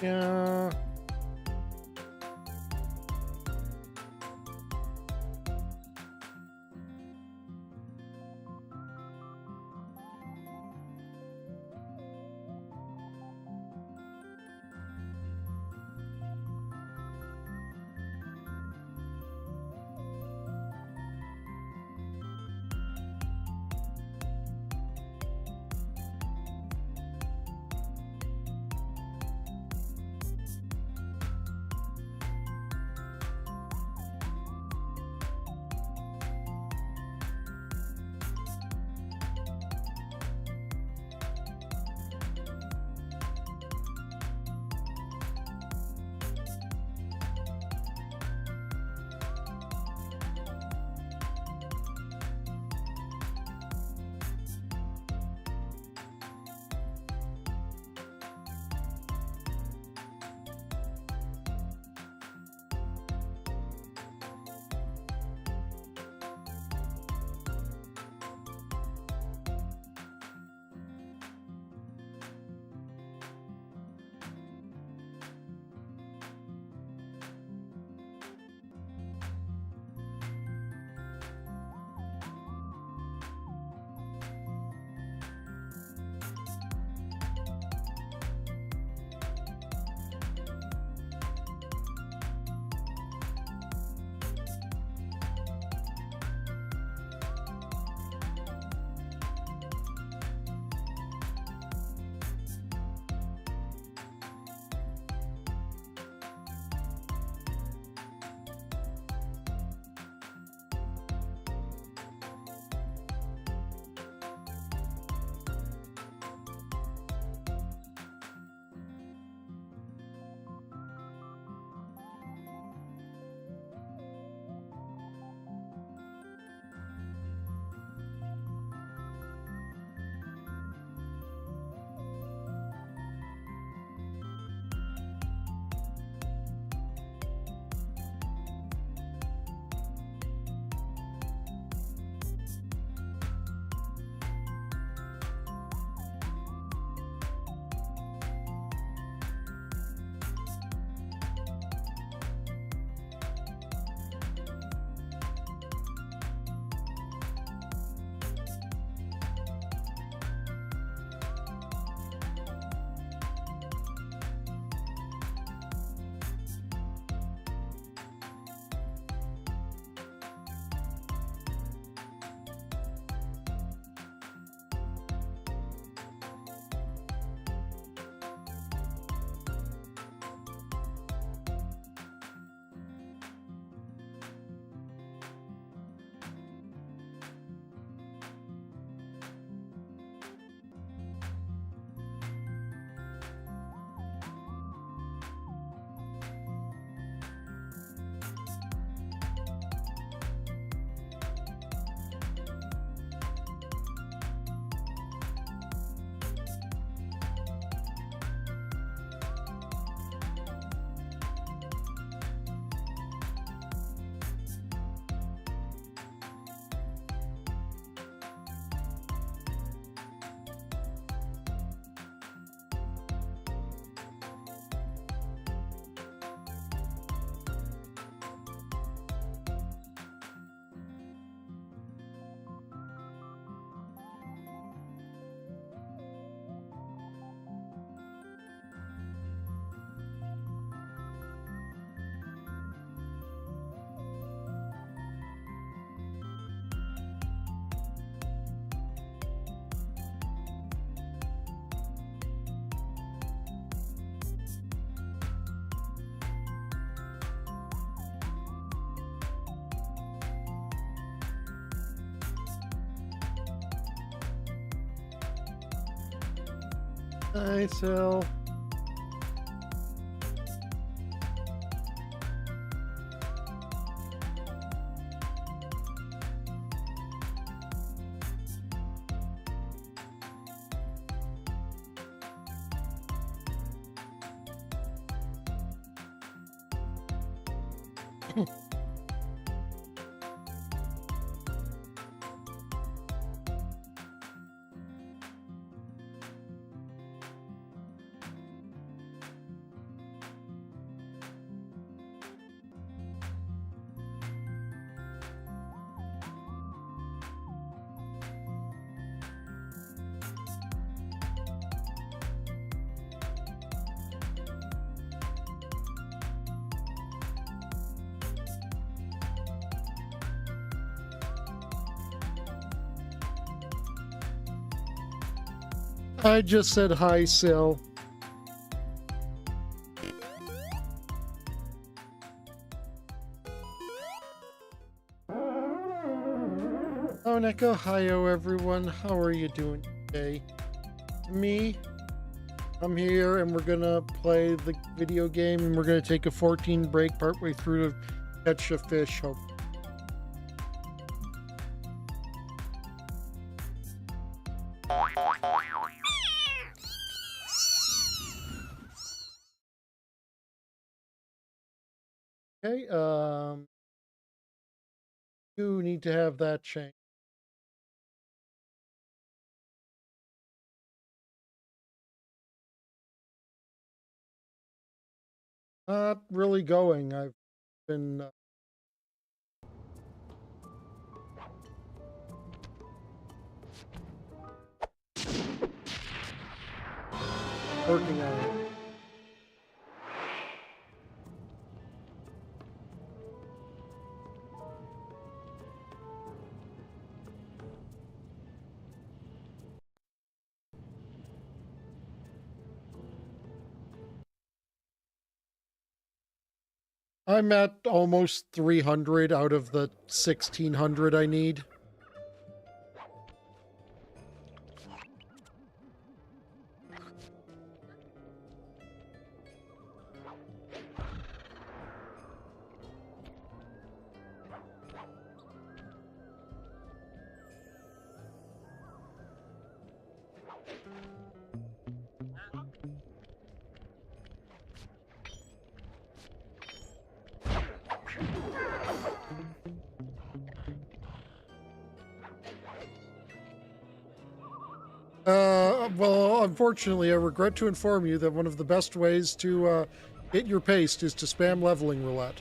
Yeah. Hi, Sil. I just said hi, Sil. Onekohayo, everyone. How are you doing today? Me, I'm here, and we're gonna play the video game, and we're gonna take a 14 break partway through to catch a fish. Hope. Okay. You need to have that change. Not really going. I've been working on it. I'm at almost 300 out of the 1600 I need. Well, unfortunately, I regret to inform you that one of the best ways to hit your pace is to spam leveling roulette.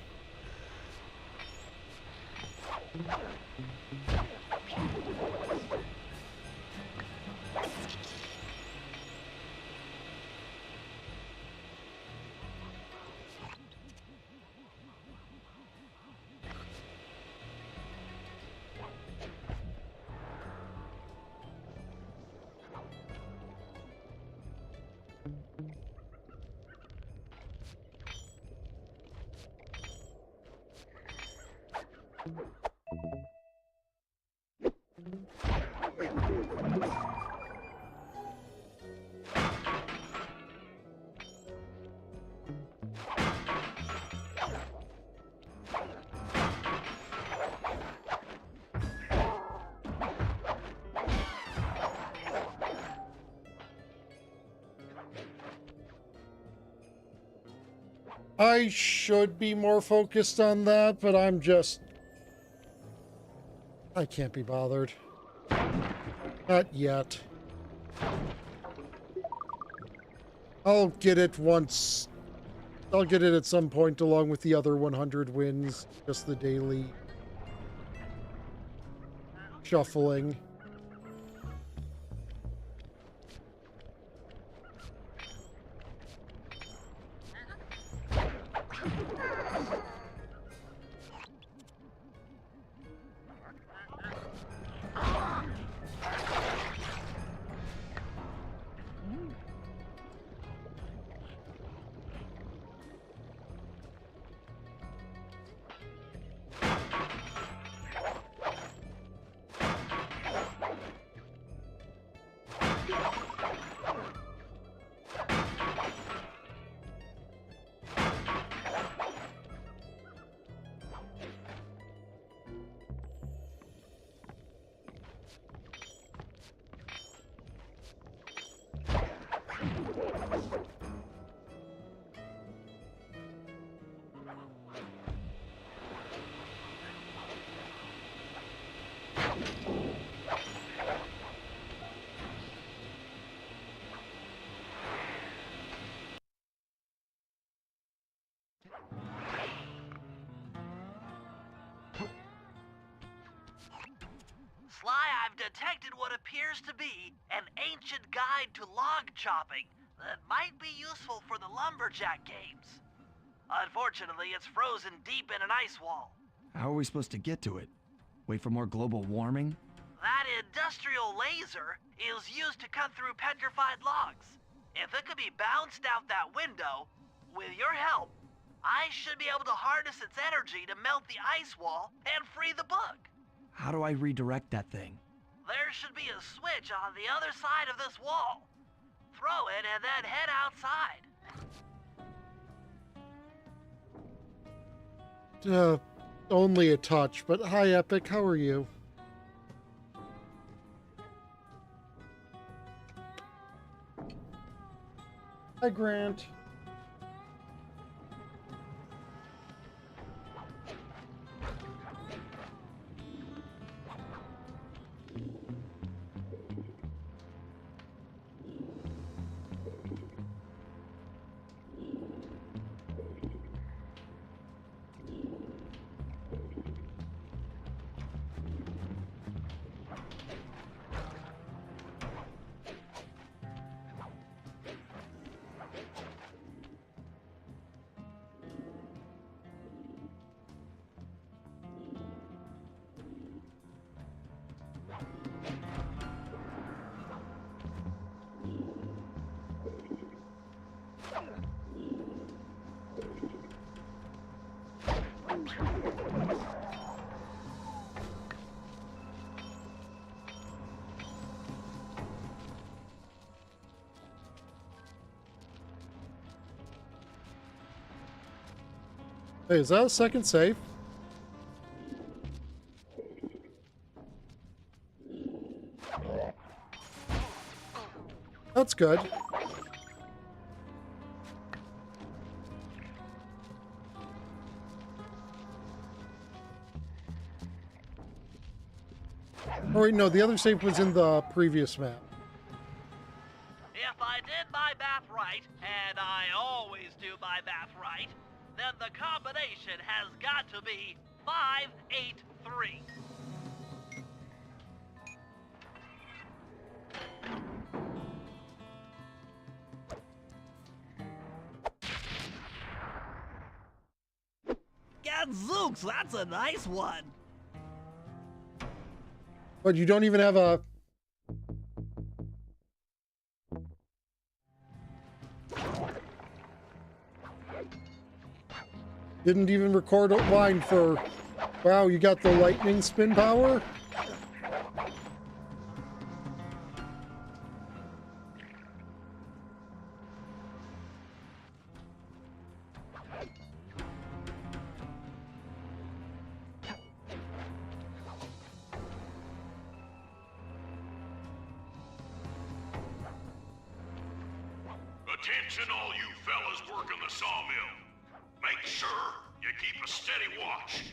I should be more focused on that, but I can't be bothered. Not yet. I'll get it once. I'll get it at some point along with the other 100 wins, just the daily shuffling. I've detected what appears to be an ancient guide to log chopping that might be useful for the lumberjack games. Unfortunately, it's frozen deep in an ice wall. How are we supposed to get to it? Wait for more global warming? That industrial laser is used to cut through petrified logs. If it could be bounced out that window, with your help, I should be able to harness its energy to melt the ice wall and free the book. How do I redirect that thing? There should be a switch on the other side of this wall. Throw it and then head outside. Only a touch, but hi, Epic, how are you? Hi, Grant. Hey, is that a second save? That's good. Oh wait, no, the other save was in the previous map. If I did my math right, and I always do my math right, then the combination has got to be 583. Gadzooks, that's a nice one. But you don't even have a... Didn't even record a line for... Wow, you got the lightning spin power? Attention all you fellas working the sawmill. Make sure you keep a steady watch.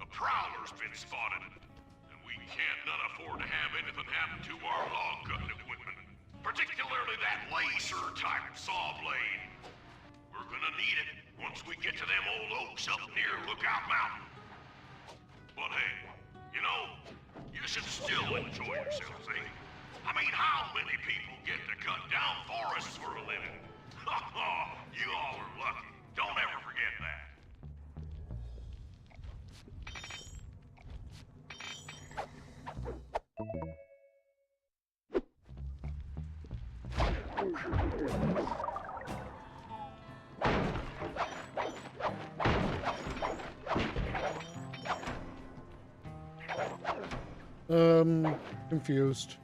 A prowler's been spotted, and we can't none afford to have anything happen to our log cutting equipment. Particularly that laser-type saw blade. We're gonna need it once we get to them old oaks up near Lookout Mountain. But hey, you know, you should still enjoy yourselves, eh? I mean, how many people get to cut down forests for a living? You all are lucky. Don't ever forget that. Confused.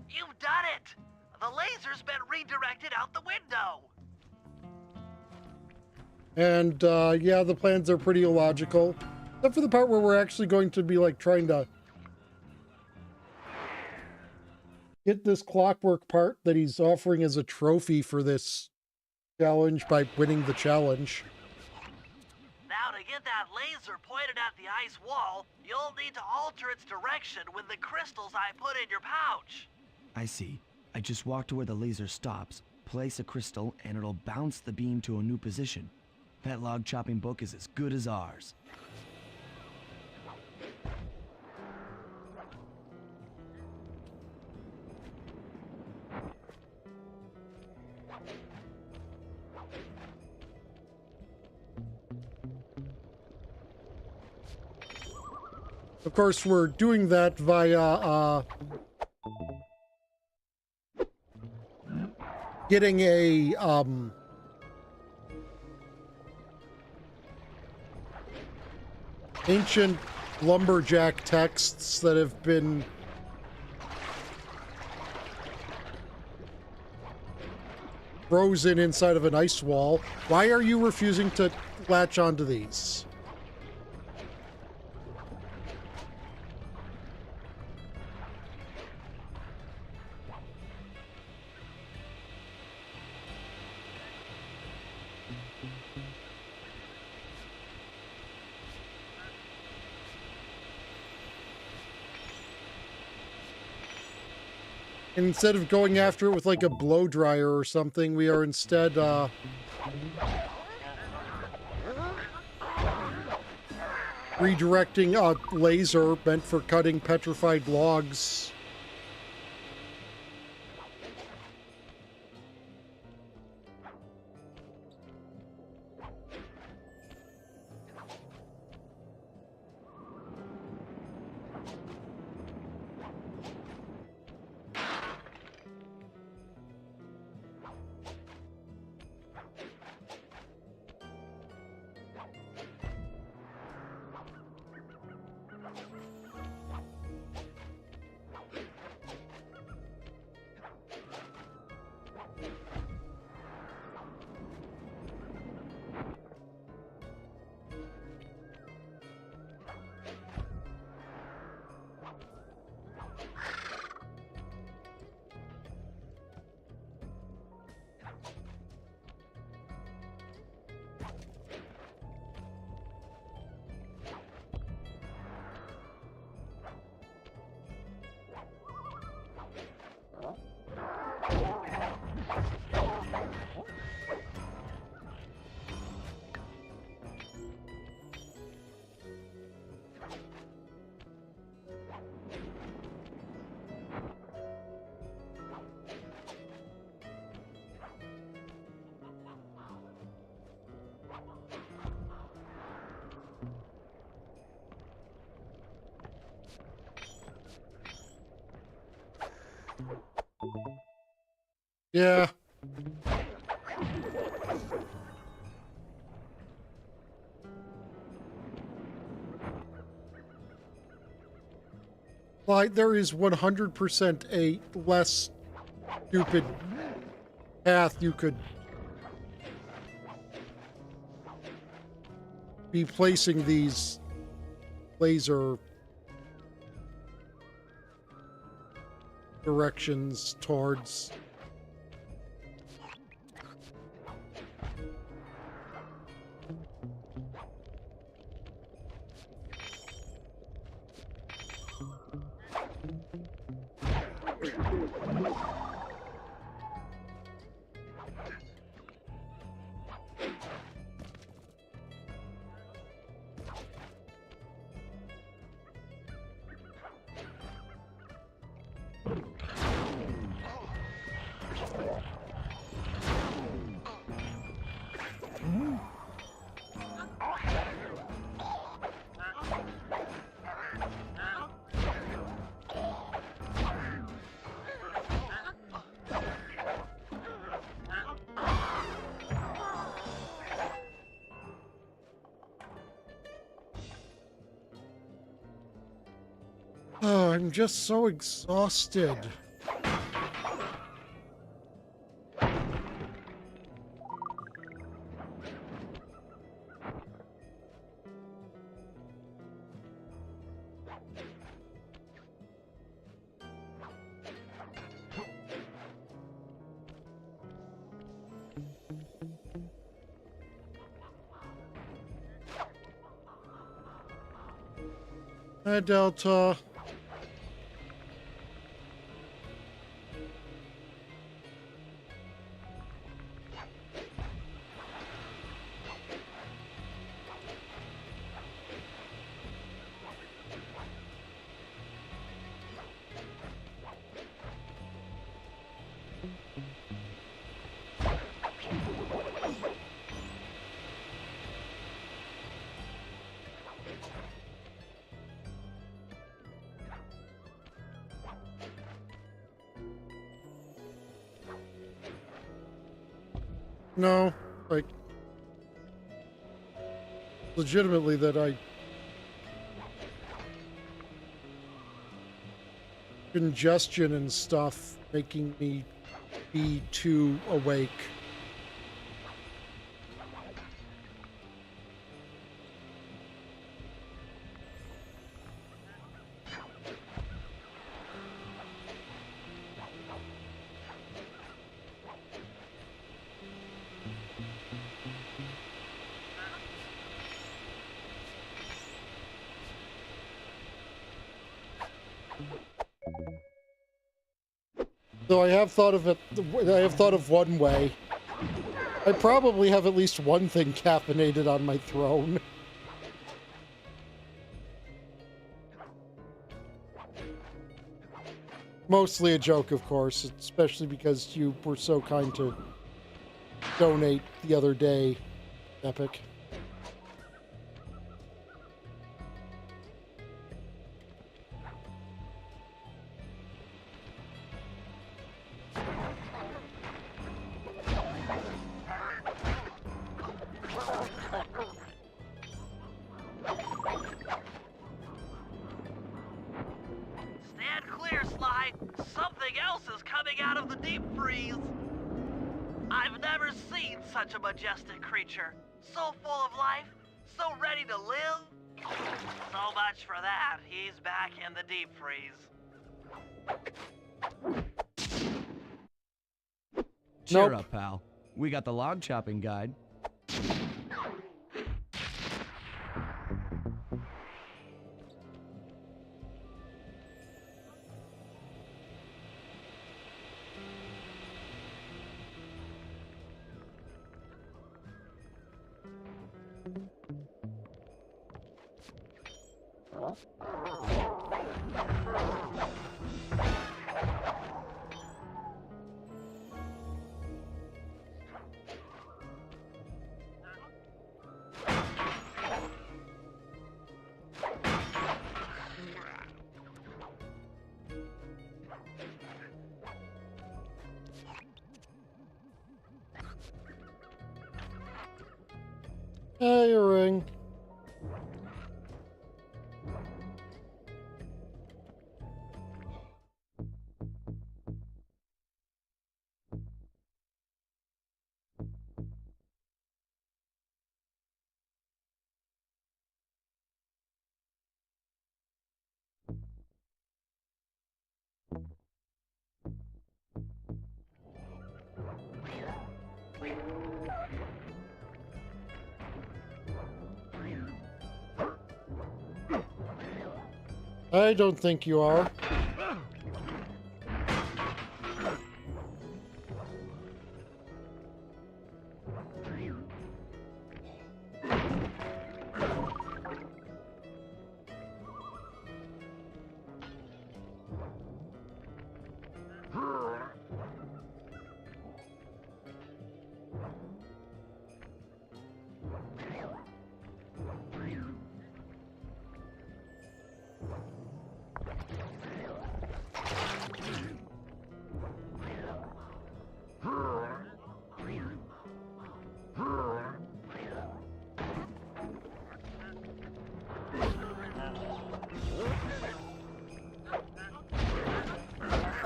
You've done it! The laser's been redirected out the window! And, yeah, the plans are pretty illogical. Except for the part where we're actually going to be, like, trying to get this clockwork part that he's offering as a trophy for this challenge by winning the challenge. Now to get that laser pointed at the ice wall, you'll need to alter its direction with the crystals I put in your pouch. I see. I just walk to where the laser stops, place a crystal, and it'll bounce the beam to a new position. That log chopping book is as good as ours. Of course, we're doing that via getting a ancient lumberjack texts that have been frozen inside of an ice wall. Why are you refusing to latch onto these? Instead of going after it with like a blow dryer or something, we are instead redirecting a laser meant for cutting petrified logs. Yeah. Like, there is 100% a less stupid path you could be placing these laser directions towards. Oh, I'm just so exhausted. Hi, Delta. No, like, legitimately that I congestion and stuff making me be too awake. So I have thought of it. I have thought of one way. I probably have at least one thing caffeinated on my throne. Mostly a joke, of course, especially because you were so kind to donate the other day. Epic. Stand clear, Sly. Something else is coming out of the deep freeze. I've never seen such a majestic creature. So full of life, so ready to live. So much for that. He's back in the deep freeze. Cheer Nope. up, pal. We got the log chopping guide. Hey, a ring. I don't think you are.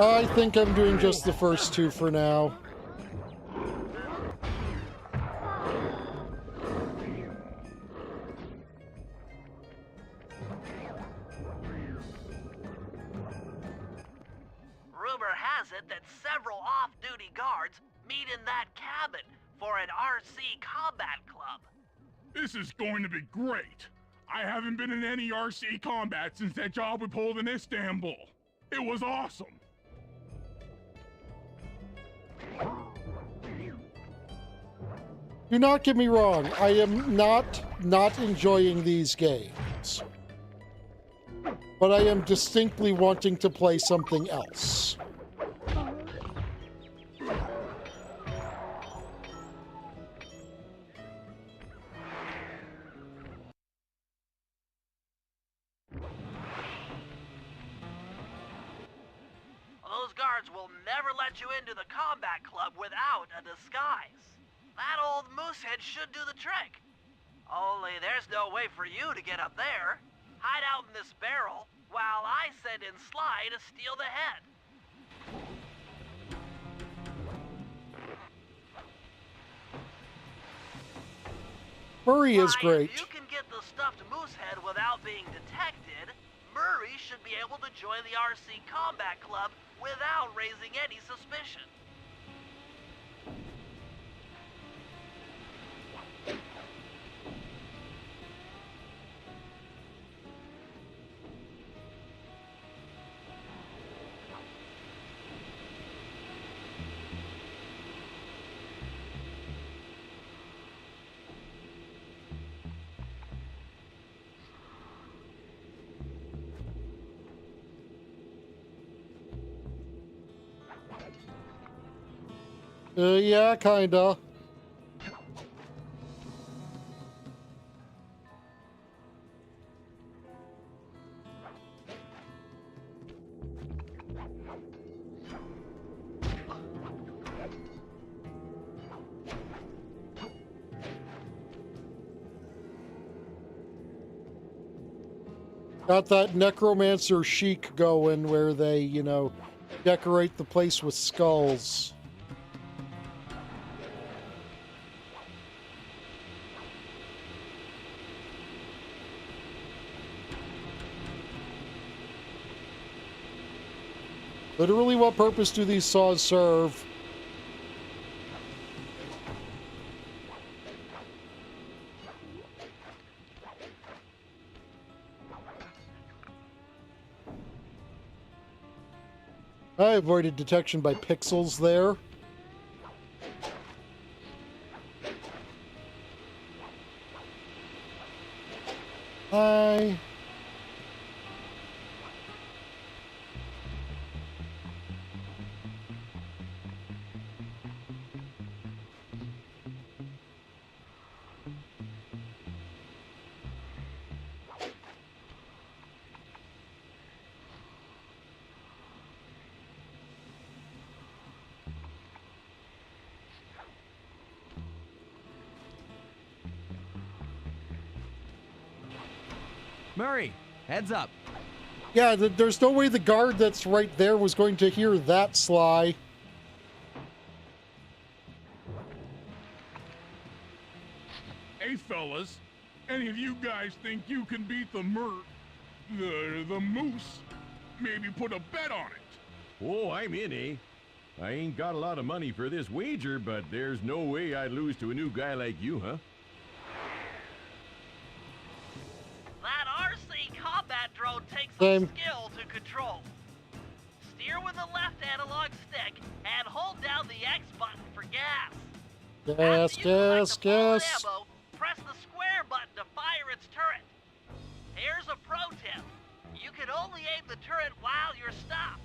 I think I'm doing just the first two for now. Rumor has it that several off-duty guards meet in that cabin for an RC combat club. This is going to be great. I haven't been in any RC combat since that job we pulled in Istanbul. It was awesome. Do not get me wrong. I am not enjoying these games. But I am distinctly wanting to play something else. Those guards will never let you into the combat club without a disguise. That old moosehead should do the trick. Only there's no way for you to get up there. Hide out in this barrel while I send in Sly to steal the head. Murray is Why, great. if you can get the stuffed moosehead without being detected, Murray should be able to join the RC Combat Club without raising any suspicion. Yeah, kinda. Got that necromancer chic going where they, you know, decorate the place with skulls. Literally, what purpose do these saws serve? I avoided detection by pixels there. Hi. Murray, heads up. Yeah, there's no way the guard that's right there was going to hear that, Sly. Hey, fellas, any of you guys think you can beat the moose? Maybe put a bet on it. Oh, I'm in, eh? I ain't got a lot of money for this wager, but there's no way I'd lose to a new guy like you, huh? That RC combat drone takes Same. some skill to control. Steer with the left analog stick and hold down the X button for gas. Gas, After you collect gas, the full gas. ammo, press the square button to fire its turret. Here's a pro tip. You can only aim the turret while you're stopped.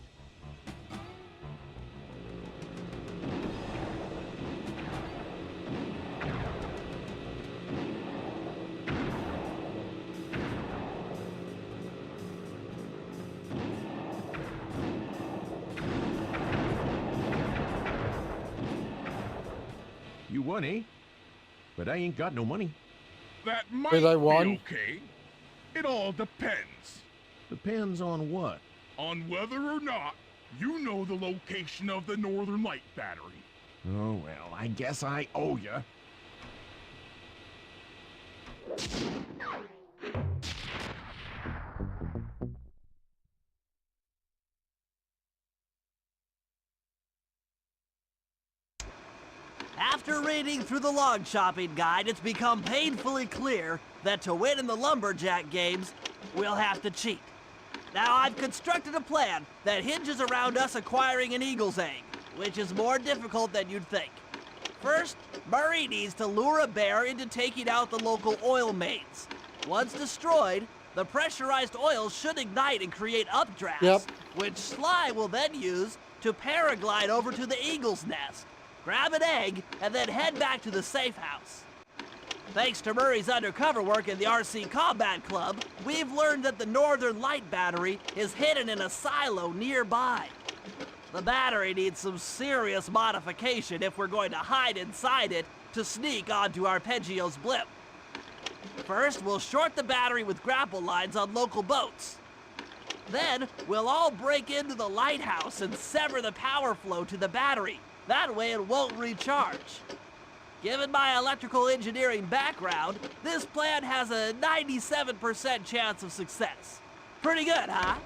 You won, eh? But I ain't got no money. That might Did I be won? okay. It all depends Depends on what. on whether or not you know the location of the Northern Light Battery. Oh, well, I guess I owe ya. After reading through the log chopping guide, it's become painfully clear that to win in the lumberjack games, we'll have to cheat. Now, I've constructed a plan that hinges around us acquiring an eagle's egg, which is more difficult than you'd think. First, Murray needs to lure a bear into taking out the local oil mains. Once destroyed, the pressurized oil should ignite and create updrafts, Yep. which Sly will then use to paraglide over to the eagle's nest, grab an egg, and then head back to the safe house. Thanks to Murray's undercover work in the RC Combat Club, we've learned that the Northern Light Battery is hidden in a silo nearby. The battery needs some serious modification if we're going to hide inside it to sneak onto Arpeggio's blimp. First, we'll short the battery with grapple lines on local boats. Then, we'll all break into the lighthouse and sever the power flow to the battery. That way it won't recharge. Given my electrical engineering background, this plan has a 97% chance of success. Pretty good, huh?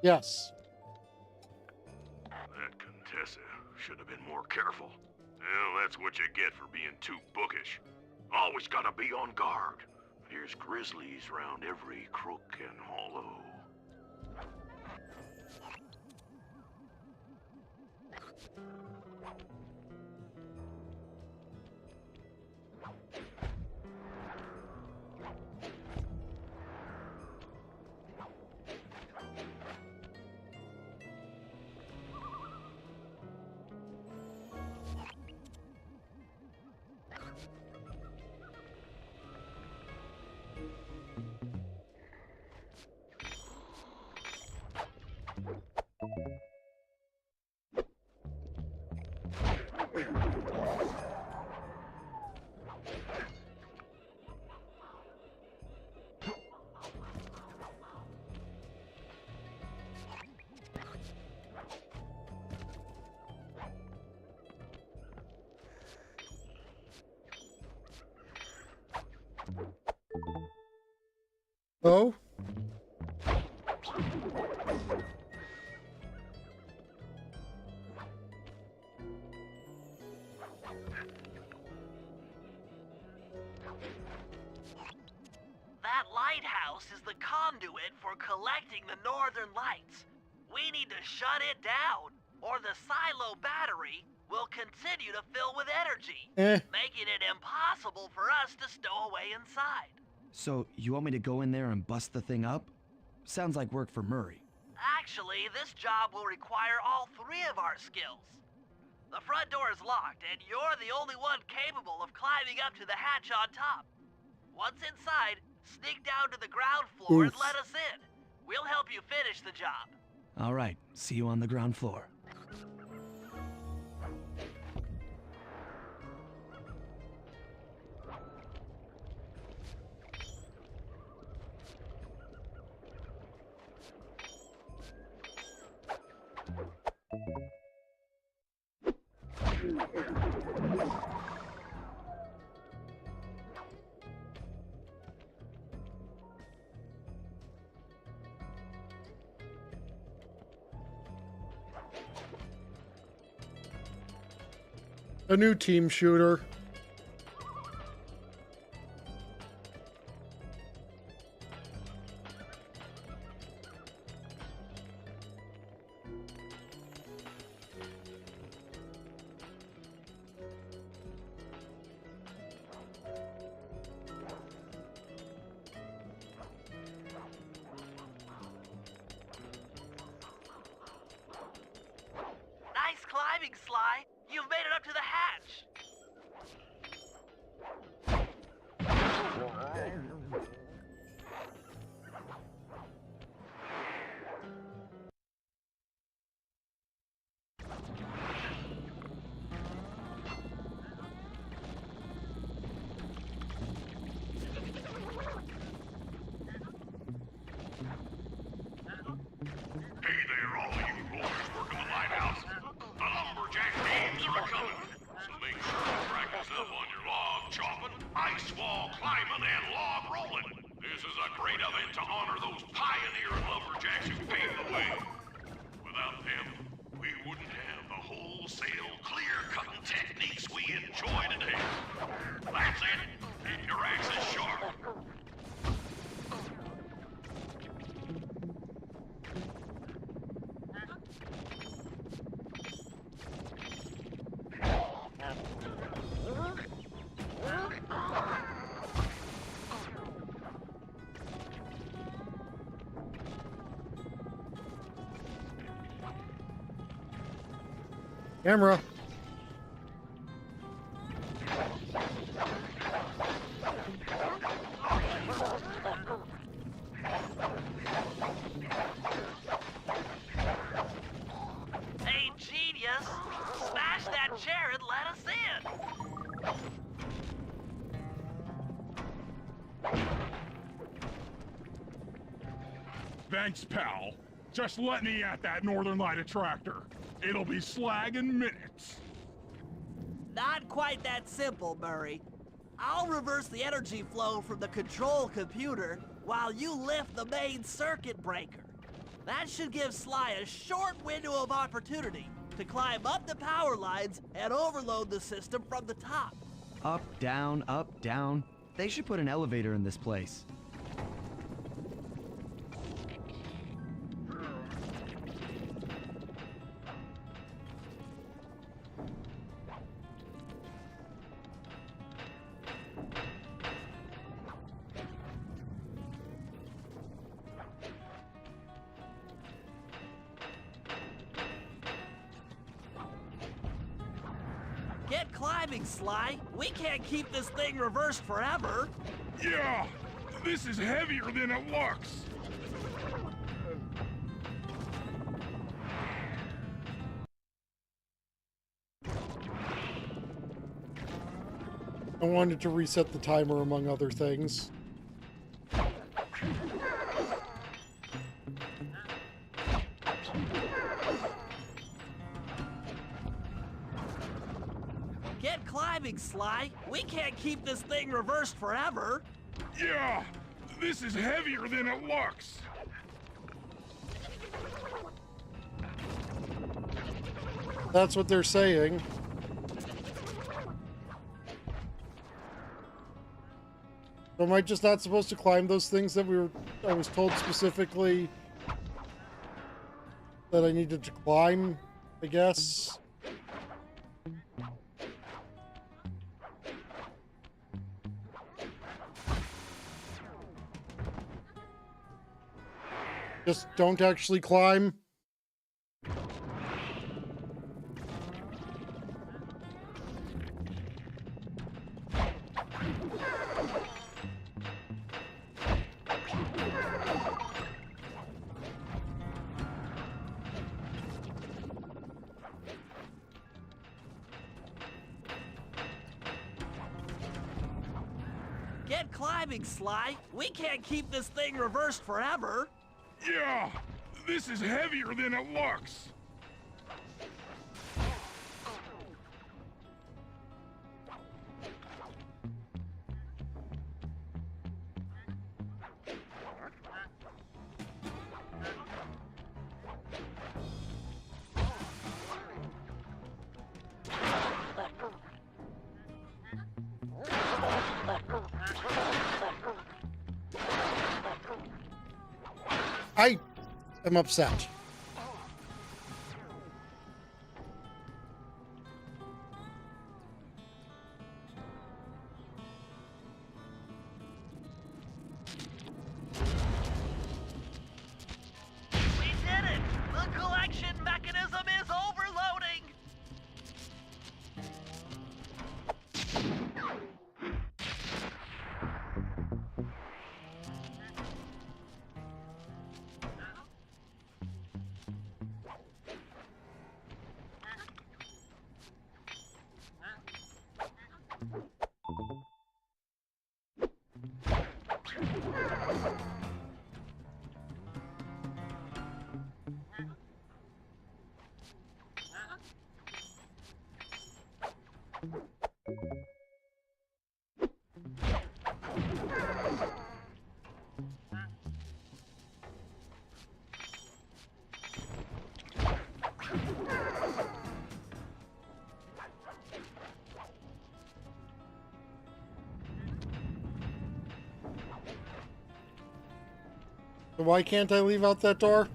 Yes. That Contessa should have been more careful. Well, that's what you get for being too bookish. Always gotta be on guard. There's grizzlies round every crook and hollow. Oh? That lighthouse is the conduit for collecting the northern lights. We need to shut it down, or the silo battery will continue to fill with energy, making it impossible for us to stow away inside. So, you want me to go in there and bust the thing up? Sounds like work for Murray. Actually, this job will require all three of our skills. The front door is locked, and you're the only one capable of climbing up to the hatch on top. Once inside, sneak down to the ground floor and let us in. We'll help you finish the job. All right, see you on the ground floor. A new team shooter. Nice climbing, Sly. You've made it up to the hatch. Hey there, all you boys working the lighthouse. The lumberjack thieves are a-coming. So make sure to practice up on your log chopping, ice wall climbing, and log rolling. This is a great event to honor those pioneer lumberjacks who paved the way. Without them, we wouldn't have the wholesale clear-cutting techniques we enjoy today. That's it. Keep your axes sharp. Camera. Jared let us in. Thanks, pal. Just let me at that Northern Light attractor. It'll be slag in minutes. Not quite that simple, Murray. I'll reverse the energy flow from the control computer while you lift the main circuit breaker. That should give Sly a short window of opportunity to climb up the power lines and overload the system from the top. Up, down, up, down. They should put an elevator in this place. Get climbing, Sly. We can't keep this thing reversed forever. Yeah, this is heavier than it looks. I wanted to reset the timer, among other things. Get climbing, Sly. We can't keep this thing reversed forever. Yeah, this is heavier than it looks. That's what they're saying. Am I just not supposed to climb those things that I was told specifically that I needed to climb, I guess? Just don't actually climb. Get climbing, Sly. We can't keep this thing reversed forever. Yeah, this is heavier than it looks. I am upset. We did it! The collection mechanism is overloading! So why can't I leave out that door?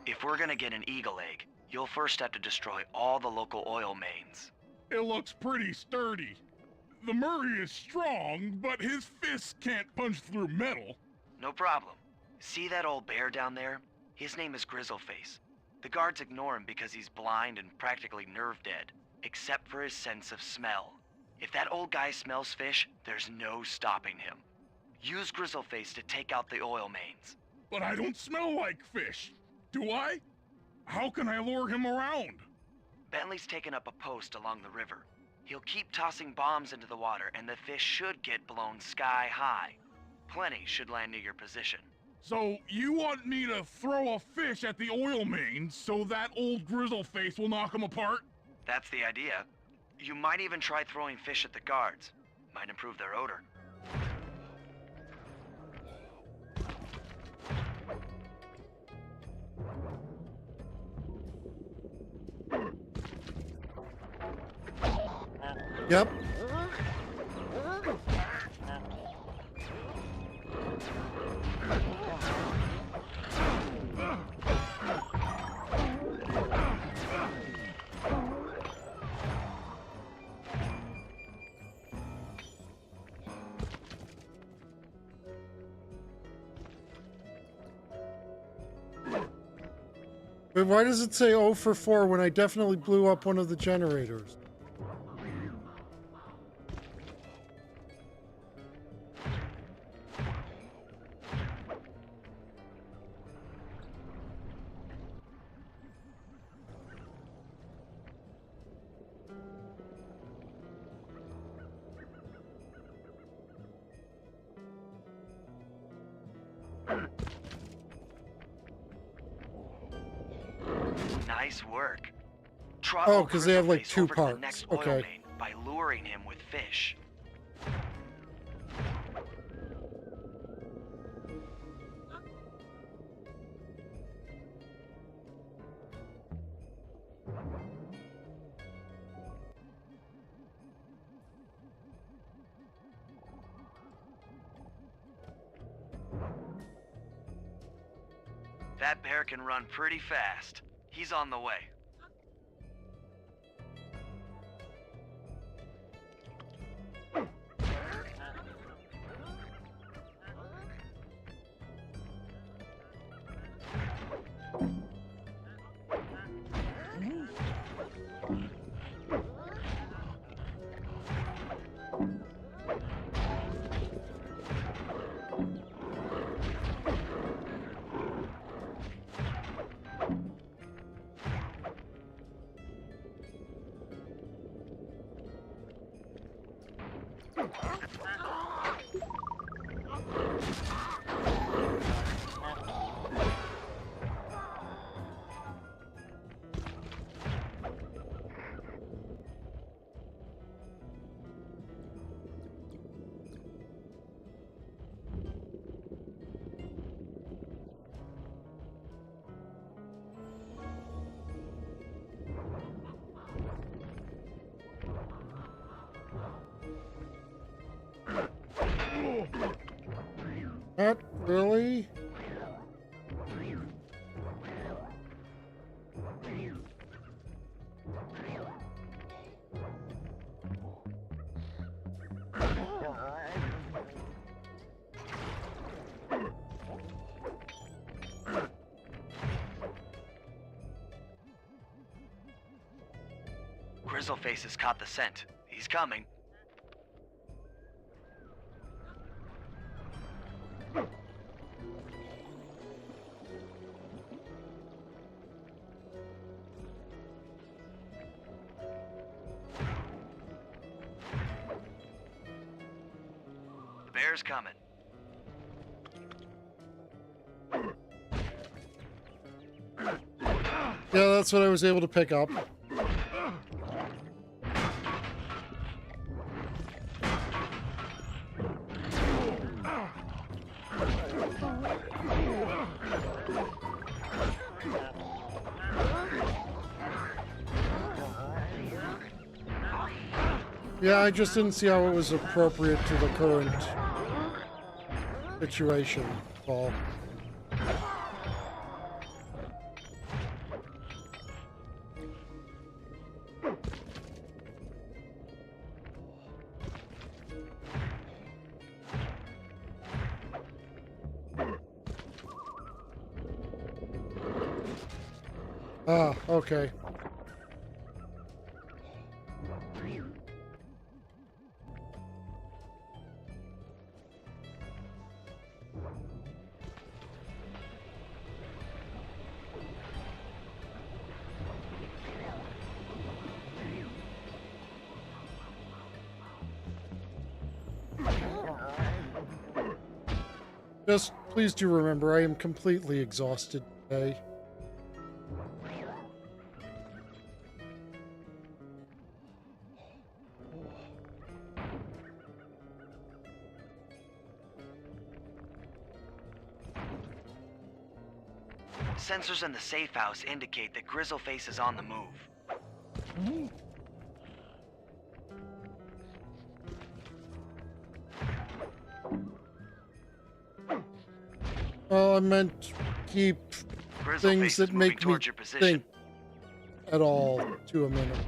If we're gonna get an eagle egg, you'll first have to destroy all the local oil mains. It looks pretty sturdy. The Murray is strong, but his fists can't punch through metal. No problem. See that old bear down there? His name is Grizzleface. The guards ignore him because he's blind and practically nerve dead, except for his sense of smell. If that old guy smells fish, there's no stopping him. Use Grizzleface to take out the oil mains. But I don't smell like fish, do I? How can I lure him around? Bentley's taken up a post along the river. He'll keep tossing bombs into the water, and the fish should get blown sky high. Plenty should land near your position. So you want me to throw a fish at the oil mains so that old Grizzleface will knock him apart? That's the idea. You might even try throwing fish at the guards. Might improve their odor. Yep. But why does it say 0 for 4 when I definitely blew up one of the generators? Nice work. Trot Oh, old 'cause they have, like, Grizzleface 2 over to the parts. next oil Okay. main by luring him with fish. That bear can run pretty fast. He's on the way. Not really. Grizzleface has caught the scent. He's coming. bear's coming. Yeah, that's what I was able to pick up. Yeah, I just didn't see how it was appropriate to the current situation, Paul. Ah, okay. Just please do remember, I am completely exhausted today. Sensors in the safe house indicate that Grizzleface is on the move. Well, I meant keep things that make me think at all to a minute.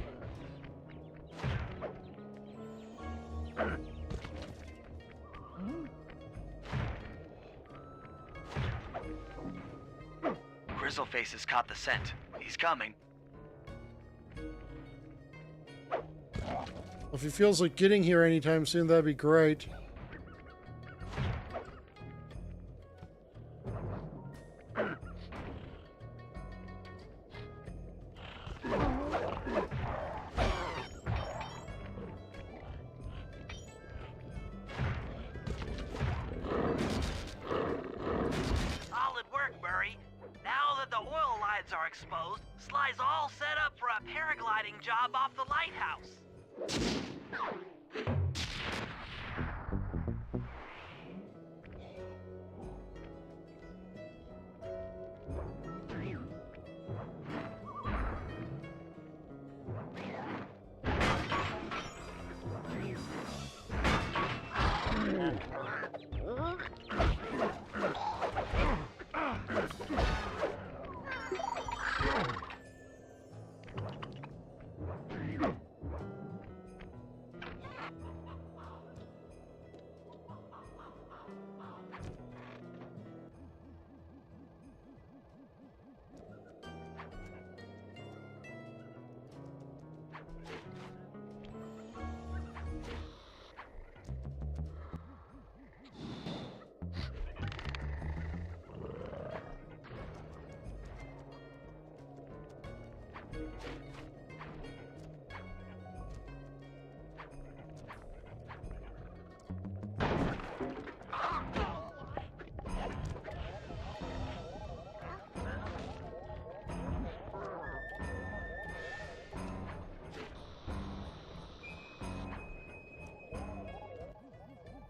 Grizzleface has caught the scent. He's coming. If he feels like getting here anytime soon, that'd be great. Solid work, Murray. Now that the oil lines are exposed, Sly's all set up for a paragliding job off the lighthouse.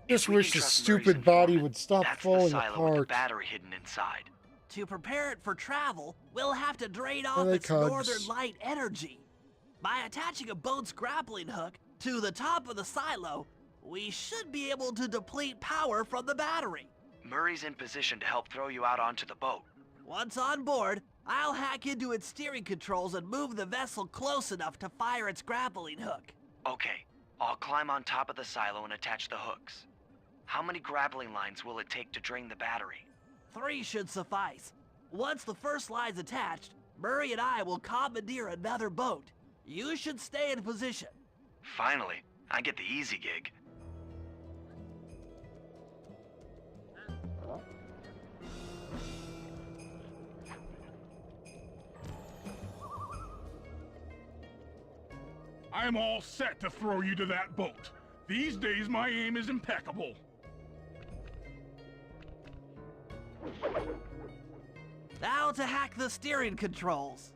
Just We wish can the trust stupid Murray's body informant. would stop That's falling the silo with the apart. battery hidden inside. To prepare it for travel, we'll have to drain off they its cugs. northern light energy. By attaching a boat's grappling hook to the top of the silo, we should be able to deplete power from the battery. Murray's in position to help throw you out onto the boat. Once on board, I'll hack into its steering controls and move the vessel close enough to fire its grappling hook. Okay, I'll climb on top of the silo and attach the hooks. How many grappling lines will it take to drain the battery? 3 should suffice. Once the first line's attached, Murray and I will commandeer another boat. You should stay in position. Finally, I get the easy gig. I'm all set to throw you to that boat. These days, my aim is impeccable. Now to hack the steering controls.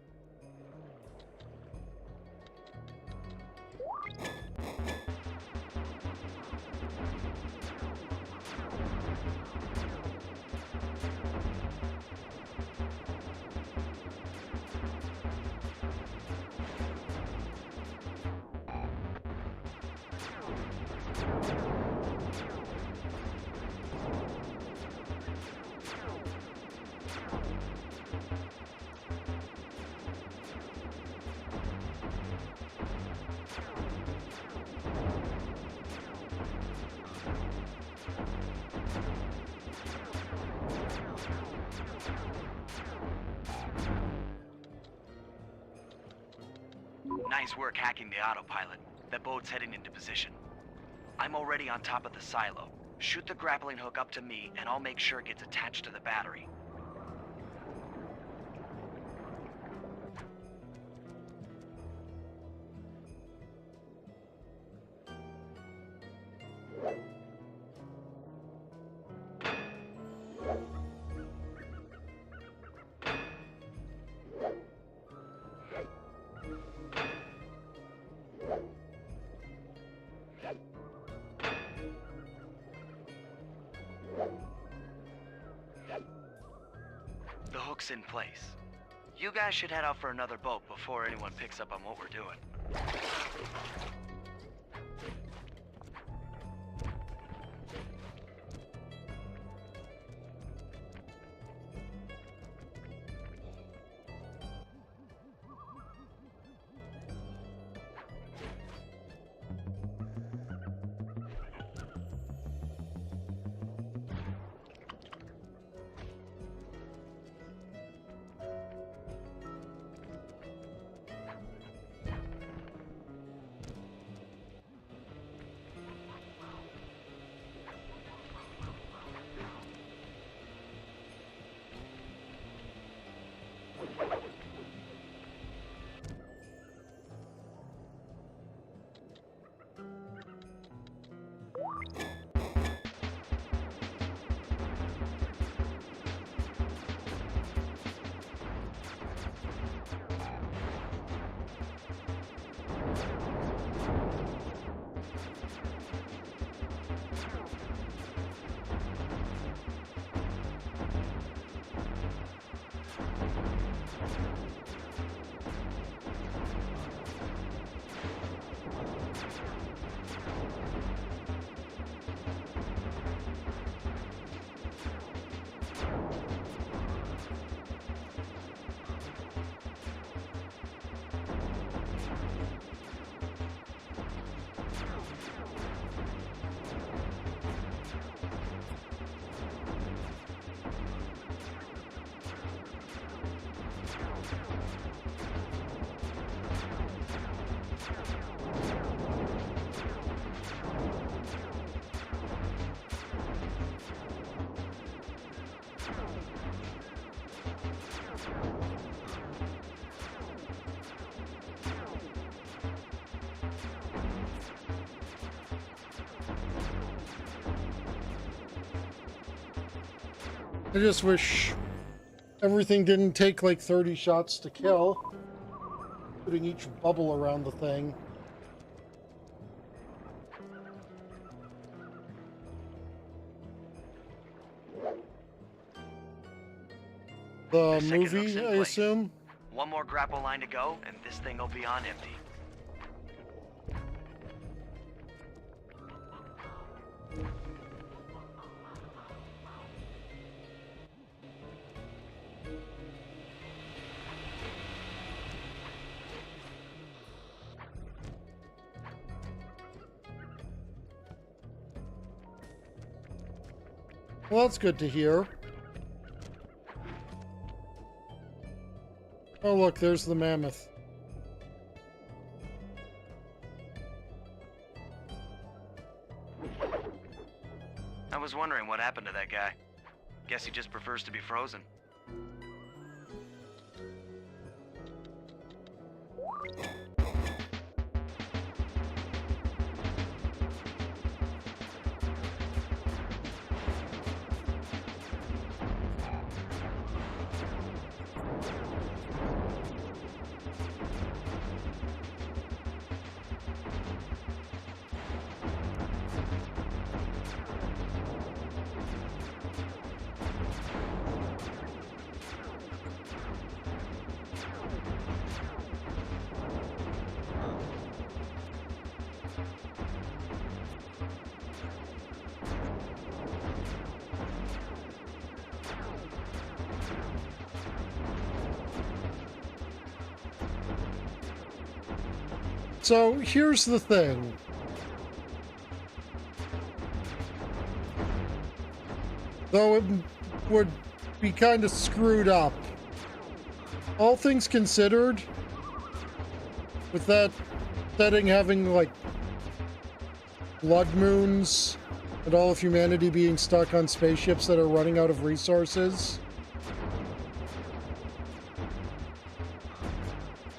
Nice work hacking the autopilot. The boat's heading into position. I'm already on top of the silo. Shoot the grappling hook up to me, and I'll make sure it gets attached to the battery. The hook's in place. You guys should head out for another boat before anyone picks up on what we're doing. I just wish everything didn't take like 30 shots to kill, putting each bubble around the thing. The Second hook's movie, in I place. assume? One more grapple line to go, and this thing will be on empty. Well, that's good to hear. Oh, look, there's the mammoth. I was wondering what happened to that guy. Guess he just prefers to be frozen. So here's the thing. Though it would be kind of screwed up. All things considered, with that setting having like blood moons and all of humanity being stuck on spaceships that are running out of resources,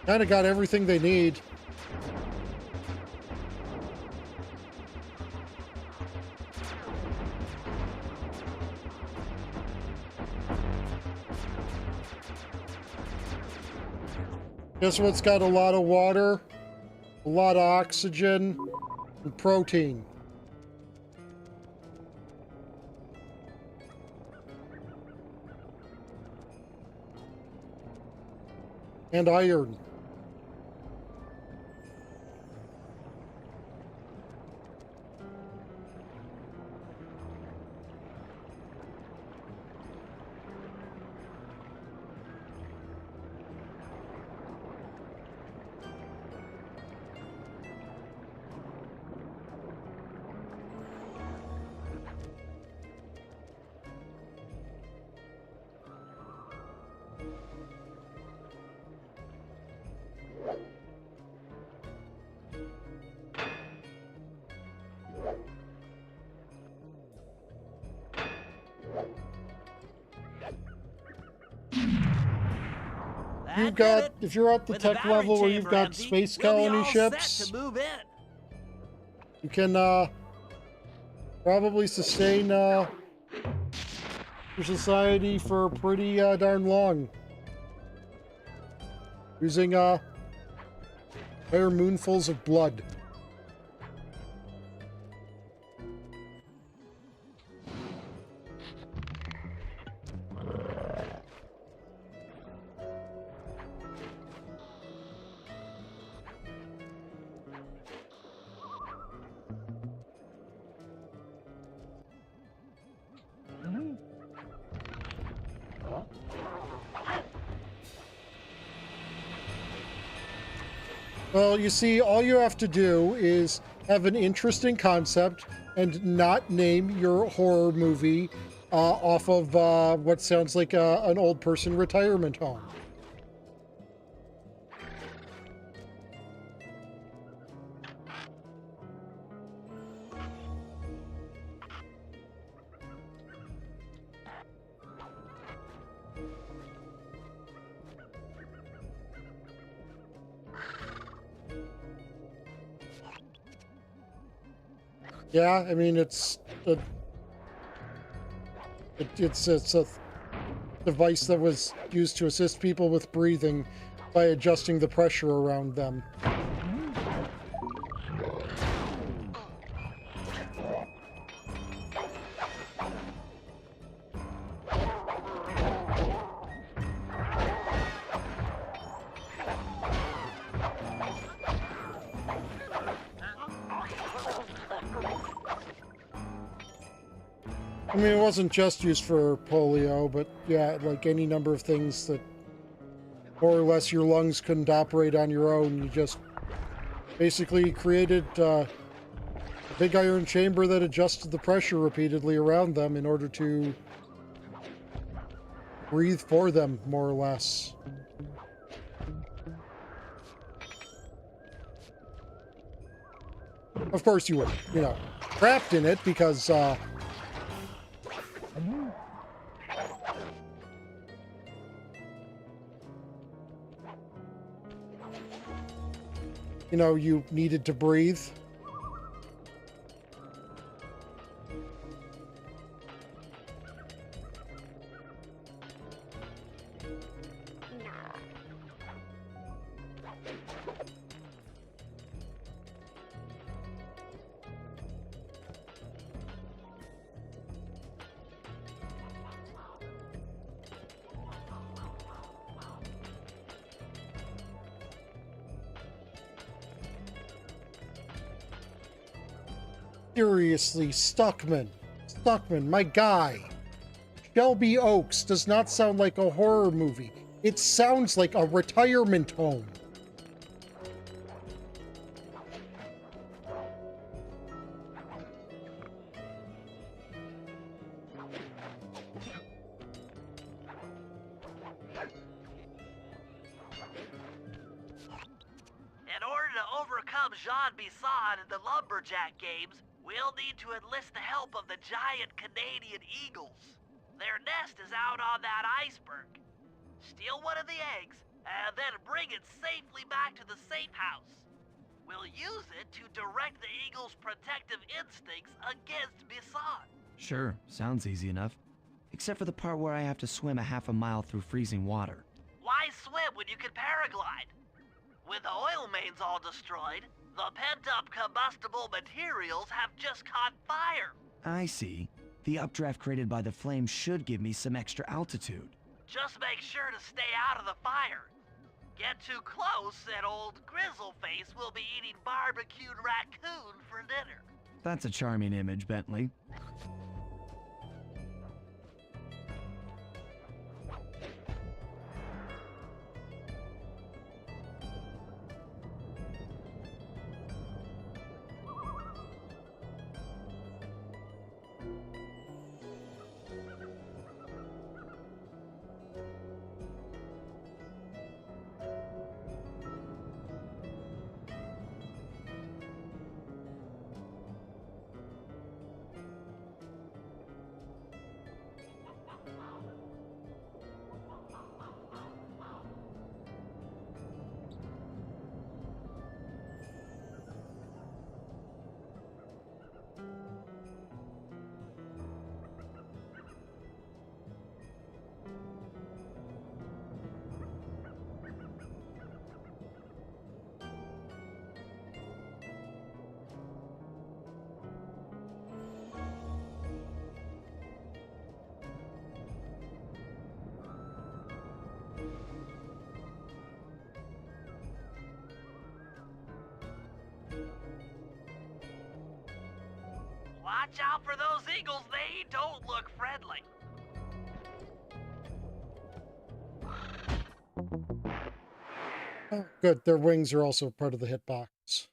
kind of got everything they need. Guess what's got a lot of water, a lot of oxygen, and protein. And iron. You've got, if you're at the tech level where you've got space colony ships, you can probably sustain your society for pretty darn long. Using entire moonfuls of blood. Well, you see, all you have to do is have an interesting concept and not name your horror movie off of what sounds like an old person retirement home. Yeah, I mean, it's a device that was used to assist people with breathing by adjusting the pressure around them. I mean, it wasn't just used for polio, but yeah, like any number of things that more or less your lungs couldn't operate on your own. You just basically created a big iron chamber that adjusted the pressure repeatedly around them in order to breathe for them, more or less. Of course you were, you know, trapped in it because, you know, you needed to breathe. Seriously, Stuckman, my guy. Shelby Oaks does not sound like a horror movie. It sounds like a retirement home. to overcome Jean Bisson in the lumberjack games, we'll need to enlist the help of the giant Canadian eagles. Their nest is out on that iceberg. Steal one of the eggs, and then bring it safely back to the safe house. We'll use it to direct the eagle's protective instincts against Bisson. Sure, sounds easy enough. Except for the part where I have to swim a half a mile through freezing water. Why swim when you can paraglide? With the oil mains all destroyed, the pent-up combustible materials have just caught fire. I see. The updraft created by the flames should give me some extra altitude. Just make sure to stay out of the fire. Get too close and old Grizzleface will be eating barbecued raccoon for dinner. That's a charming image, Bentley. Watch out for those eagles, they don't look friendly. Oh, good. Their wings are also part of the hitbox.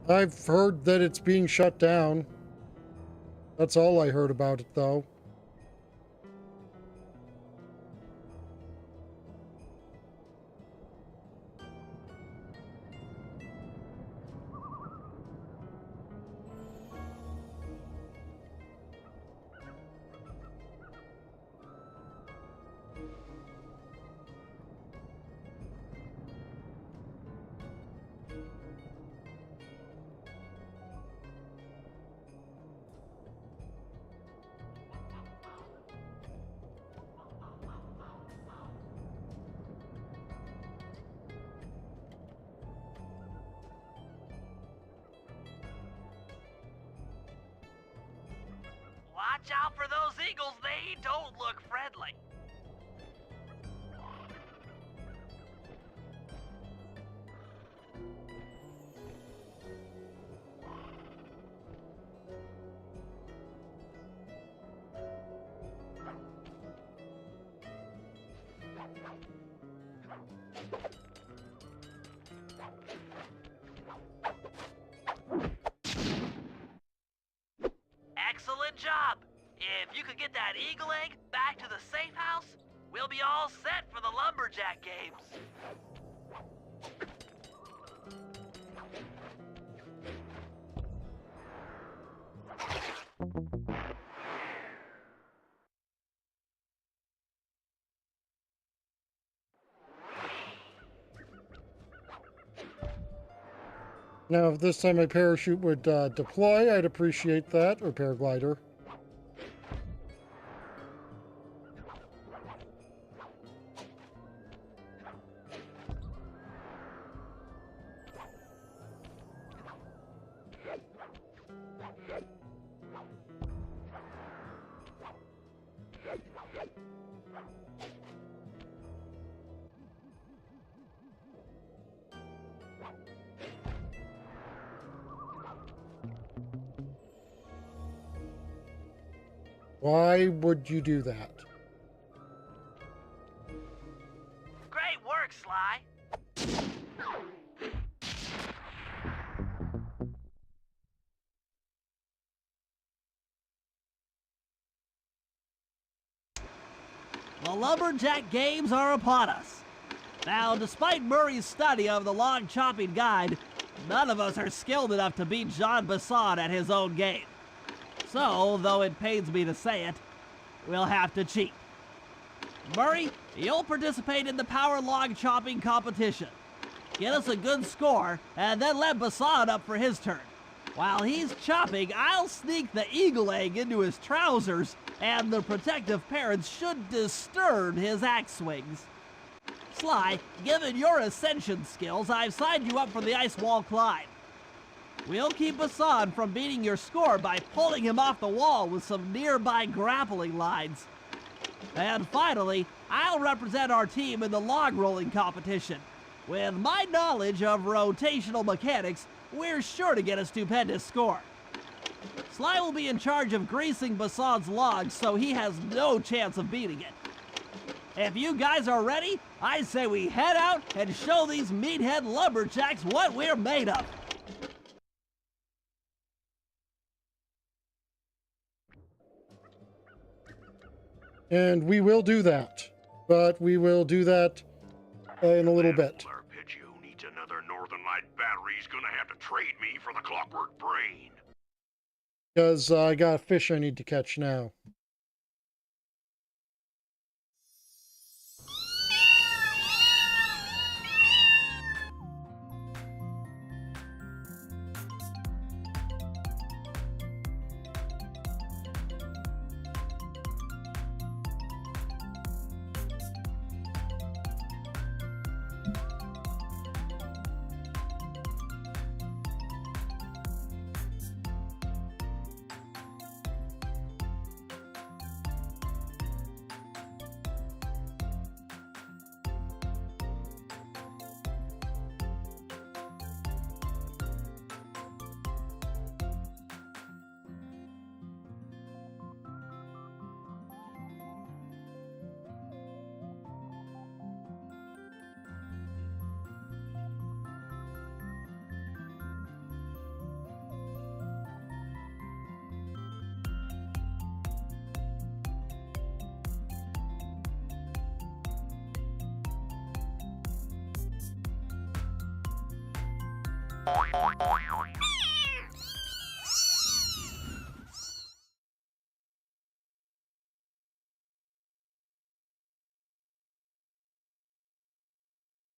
I've heard that it's being shut down. That's all I heard about it, though. Watch out for those eagles, they don't look friendly. Excellent job! If you could get that eagle egg back to the safe house, we'll be all set for the lumberjack games. Now, if this time my parachute would deploy, I'd appreciate that, or paraglider. Why would you do that? Great work, Sly. The Lumberjack Games are upon us. Now, despite Murray's study of the log chopping guide, none of us are skilled enough to beat Jean Basson at his own game. So, though it pains me to say it, we'll have to cheat. Murray, you'll participate in the power log chopping competition. Get us a good score, and then let Basson up for his turn. While he's chopping, I'll sneak the eagle egg into his trousers, and the protective parents should disturb his axe swings. Sly, given your ascension skills, I've signed you up for the ice wall climb. We'll keep Basson from beating your score by pulling him off the wall with some nearby grappling lines. And finally, I'll represent our team in the log rolling competition. With my knowledge of rotational mechanics, we're sure to get a stupendous score. Sly will be in charge of greasing Basson's logs, so he has no chance of beating it. If you guys are ready, I say we head out and show these meathead lumberjacks what we're made of. And we will do that. But we will do that in a little bit. That pitch who needs another Northern Light battery's gonna have to trade me for the clockwork brain. Because I got a fish I need to catch now.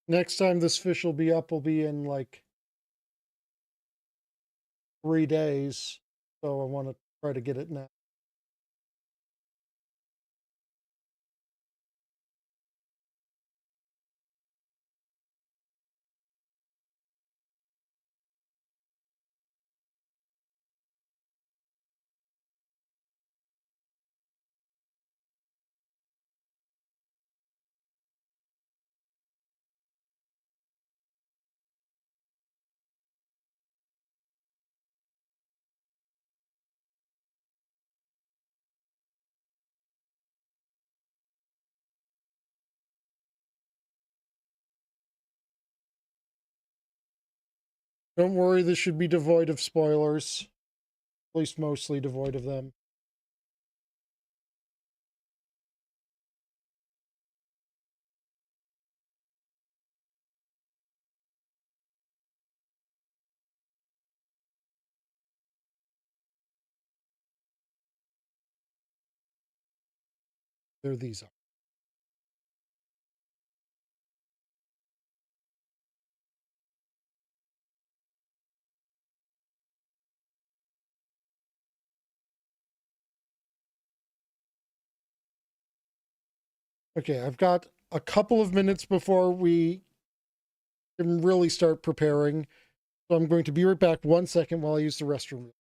Next time this fish will be up will be in like 3 days. So I want to try to get it now. Don't worry, this should be devoid of spoilers. At least mostly devoid of them. There these are. Okay, I've got a couple of minutes before we can really start preparing. So I'm going to be right back 1 second while I use the restroom.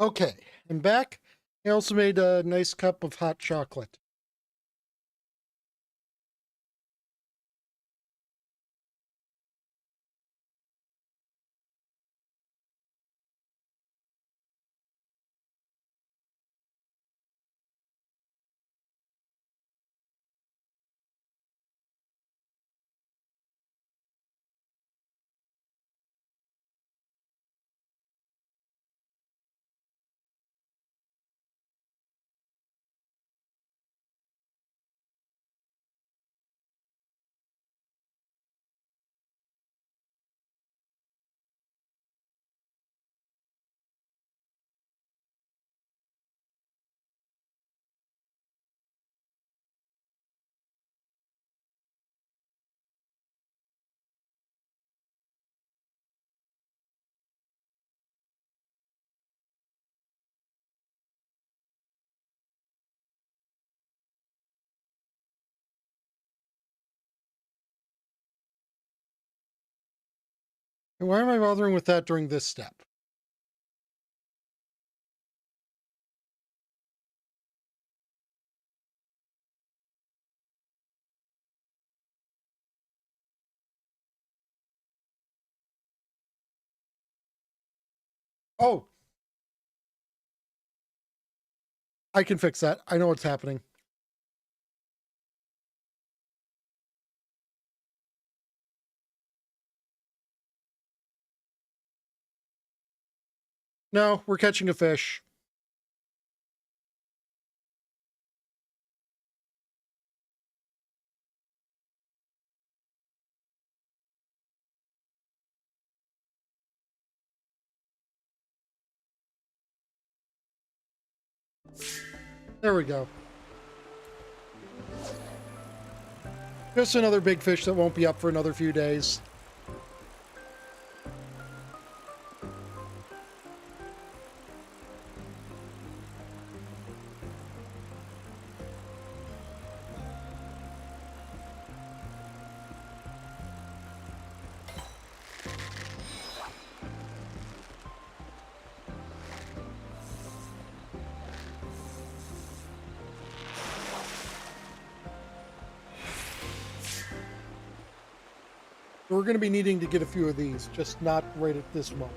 Okay, I'm back. I also made a nice cup of hot chocolate. And why am I bothering with that during this step? Oh, I can fix that. I know what's happening. No, we're catching a fish. There we go. Just another big fish that won't be up for another few days. We're going to be needing to get a few of these, just not right at this moment.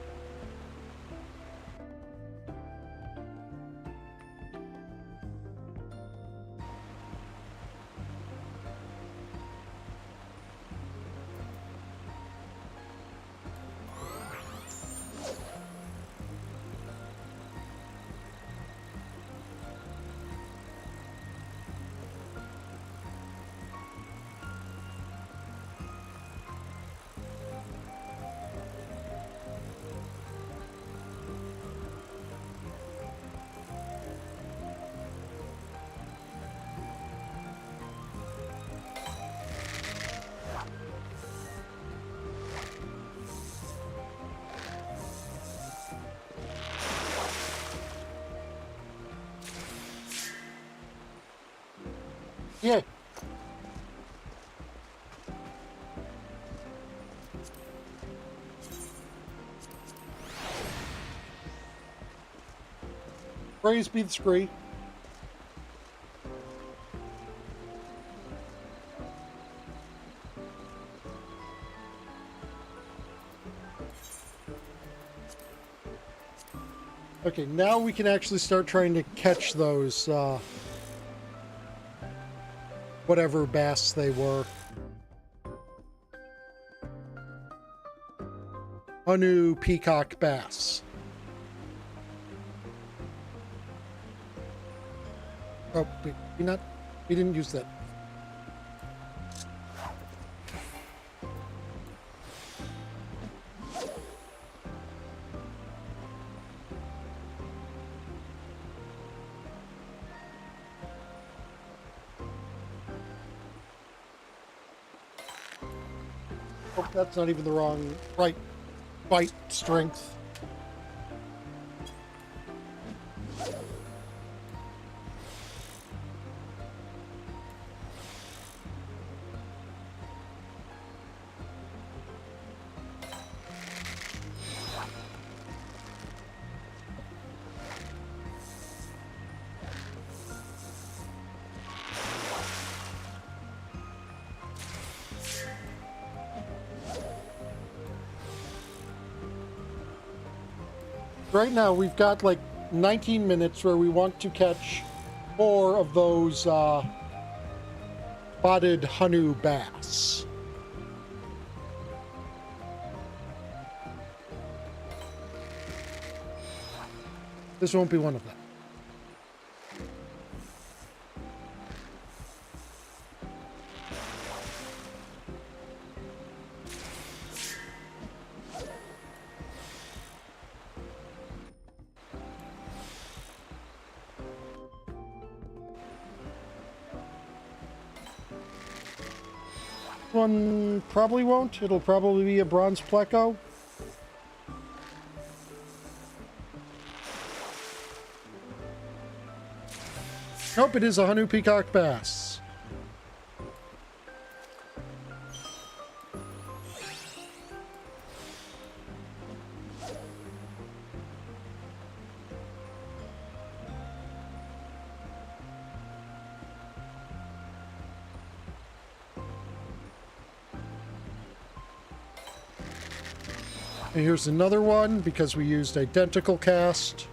Yeah. Praise be the scree. Okay, now we can actually start trying to catch those, whatever bass they were. Anu peacock bass. Oh, we didn't use that. Oh, that's not even the right bite strength. Right now, we've got like 19 minutes where we want to catch 4 of those spotted Hanu bass. This won't be one of them. One probably won't. It'll probably be a bronze pleco. Nope, it is a Hanu peacock bass. And here's another one because we used identical cast.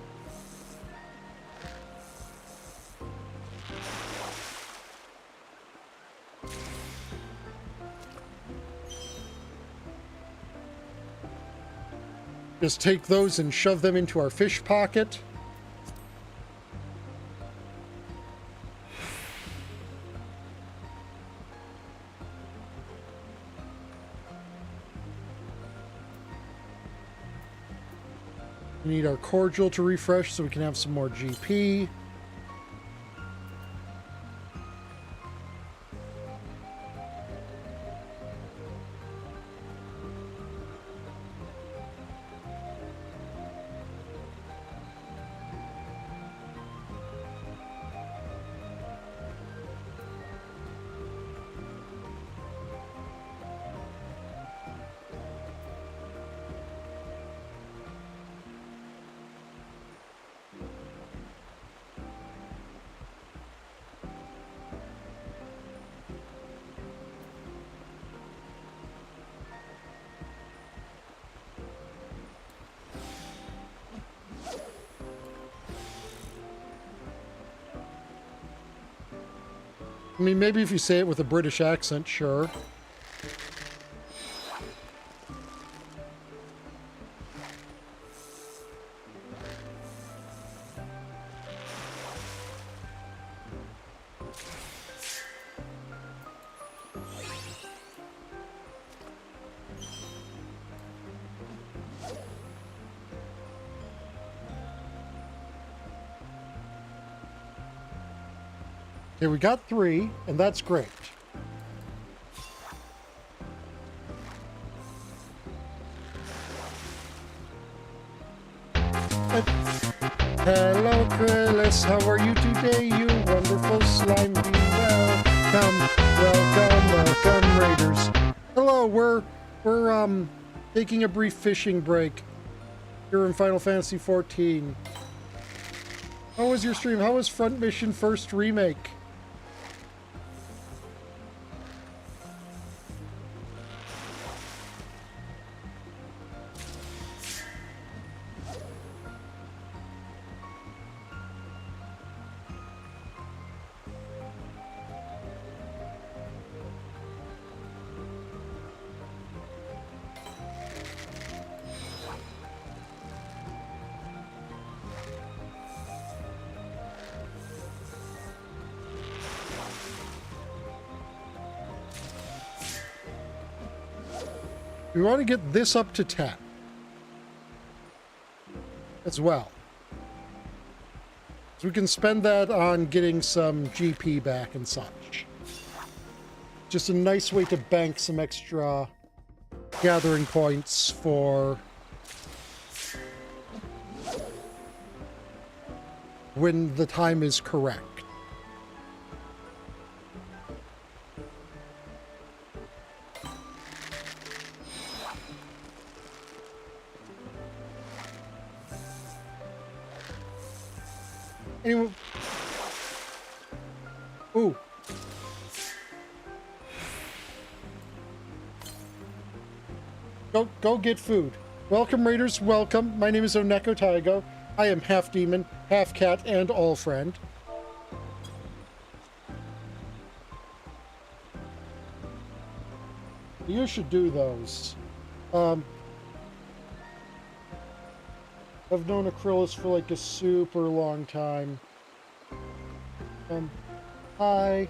Just take those and shove them into our fish pocket. We need our cordial to refresh so we can have some more GP. I mean, maybe if you say it with a British accent, sure. Okay, we got 3, and that's great. Hello, Chris. How are you today, you wonderful slime bee? Welcome, Raiders. Hello, we're taking a brief fishing break here in Final Fantasy XIV. How was your stream? How was Front Mission First Remake? We want to get this up to 10 as well. So we can spend that on getting some GP back and such. Just a nice way to bank some extra gathering points for when the time is correct. Anyway. Ooh. Go get food. Welcome, Raiders, welcome. My name is Oneko Tyago. I am half demon, half cat, and all friend. You should do those. I've known Acrylis for like a super long time. Hi.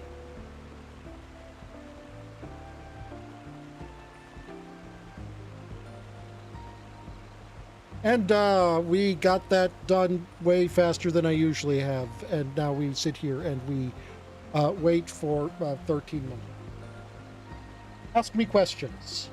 And we got that done way faster than I usually have. And now we sit here and we wait for 13 minutes. Ask me questions.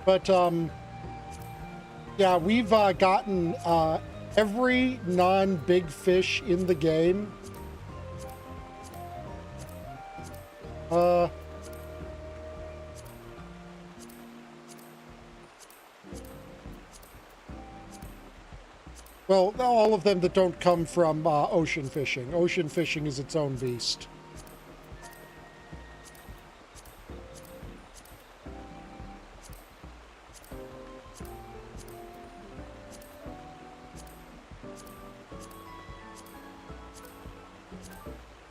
But, yeah, we've gotten every non-big fish in the game. Well, all of them that don't come from ocean fishing. Ocean fishing is its own beast.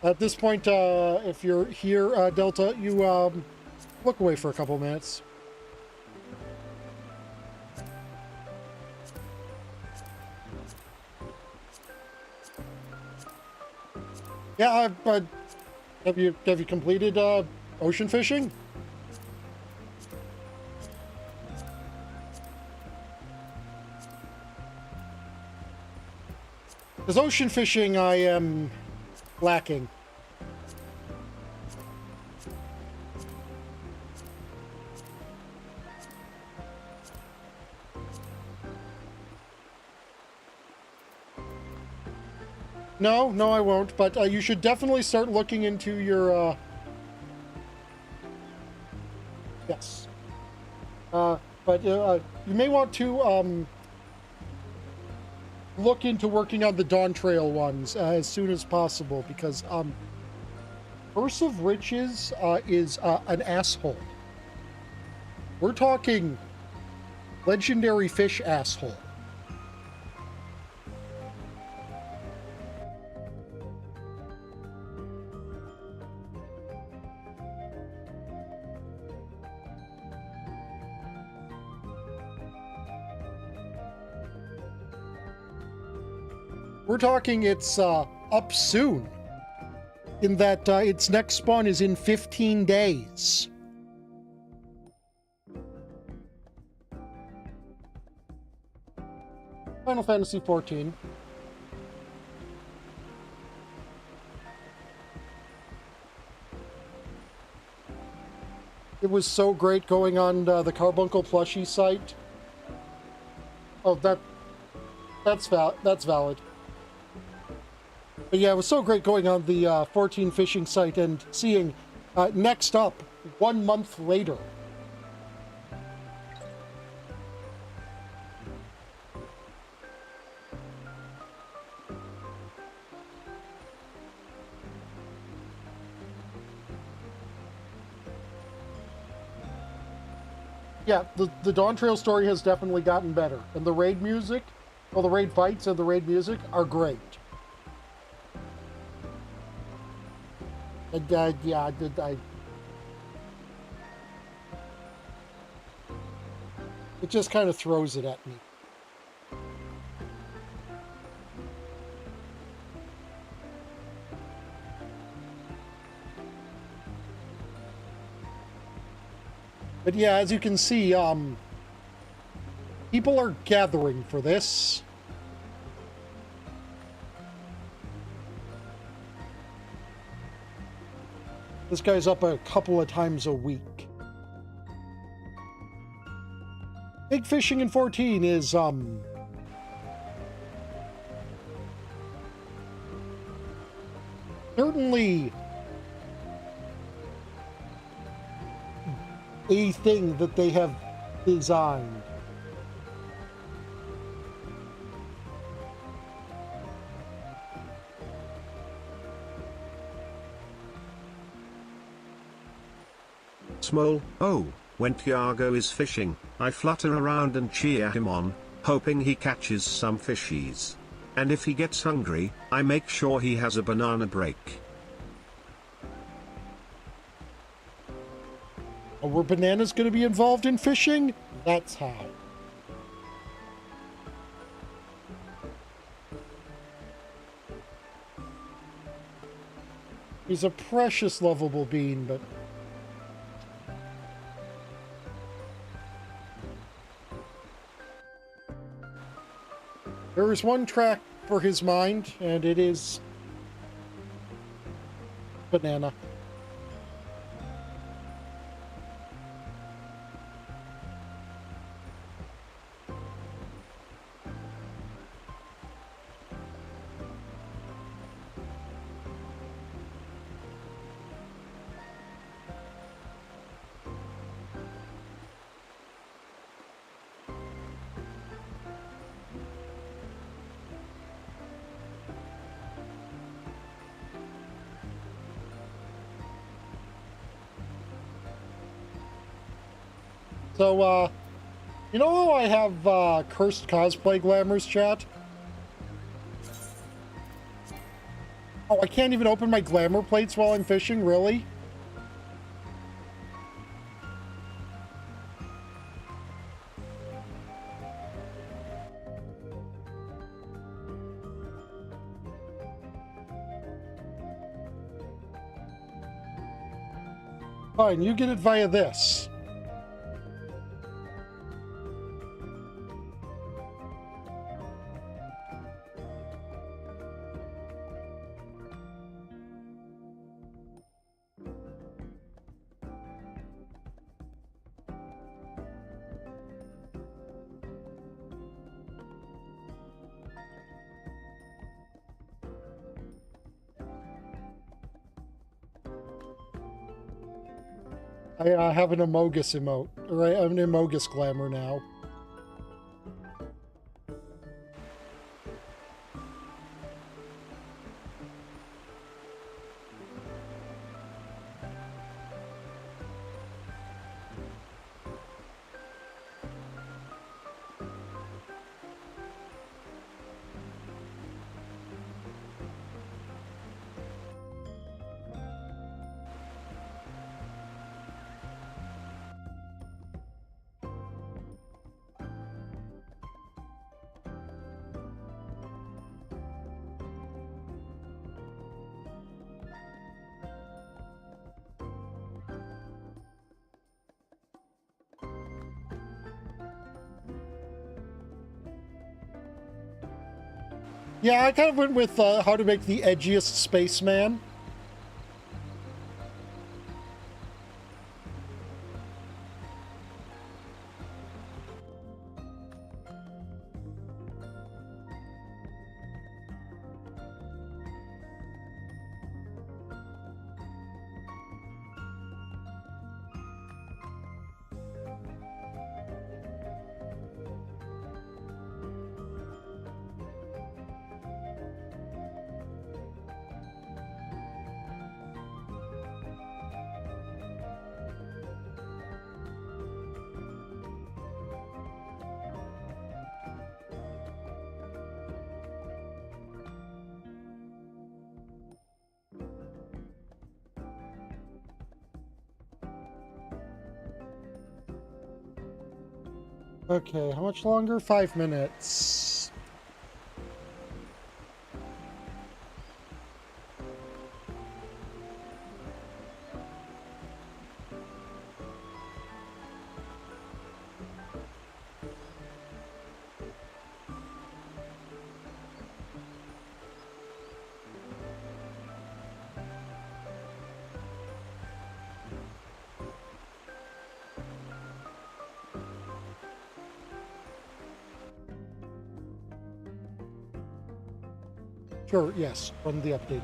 At this point, if you're here, Delta, you look away for a couple minutes. Yeah, but have you completed ocean fishing? Because ocean fishing, I am lacking. No, I won't. But you should definitely start looking into your. Yes. But you may want to look into working on the Dawn Trail ones as soon as possible, because Purse of Riches is an asshole. We're talking legendary fish asshole. We're talking it's up soon, in that its next spawn is in 15 days. Final Fantasy XIV. It was so great going on the Carbuncle plushie site. Oh, that's valid. But yeah, it was so great going on the 14 fishing site and seeing next up 1 month later. Yeah, the Dawn Trail story has definitely gotten better. And the raid music, well, the raid fights and the raid music are great. And, yeah, it just kind of throws it at me. But yeah, as you can see, people are gathering for this. This guy's up a couple of times a week. Big fishing in 14 is, certainly a thing that they have designed. Mole. Oh, when Tyago is fishing, I flutter around and cheer him on, hoping he catches some fishies. And if he gets hungry, I make sure he has a banana break. Oh, were bananas going to be involved in fishing? That's how. He's a precious lovable bean, but... there is one track for his mind, and it is... banana. So, you know how I have, cursed cosplay glamours, chat? Oh, I can't even open my glamour plates while I'm fishing? Really? Fine, you get it via this. I have an Amogus emote, or I have an Amogus glamour now. Yeah, I kind of went with how to make the edgiest spaceman. Okay, how much longer? 5 minutes. Sure, yes, run the updated.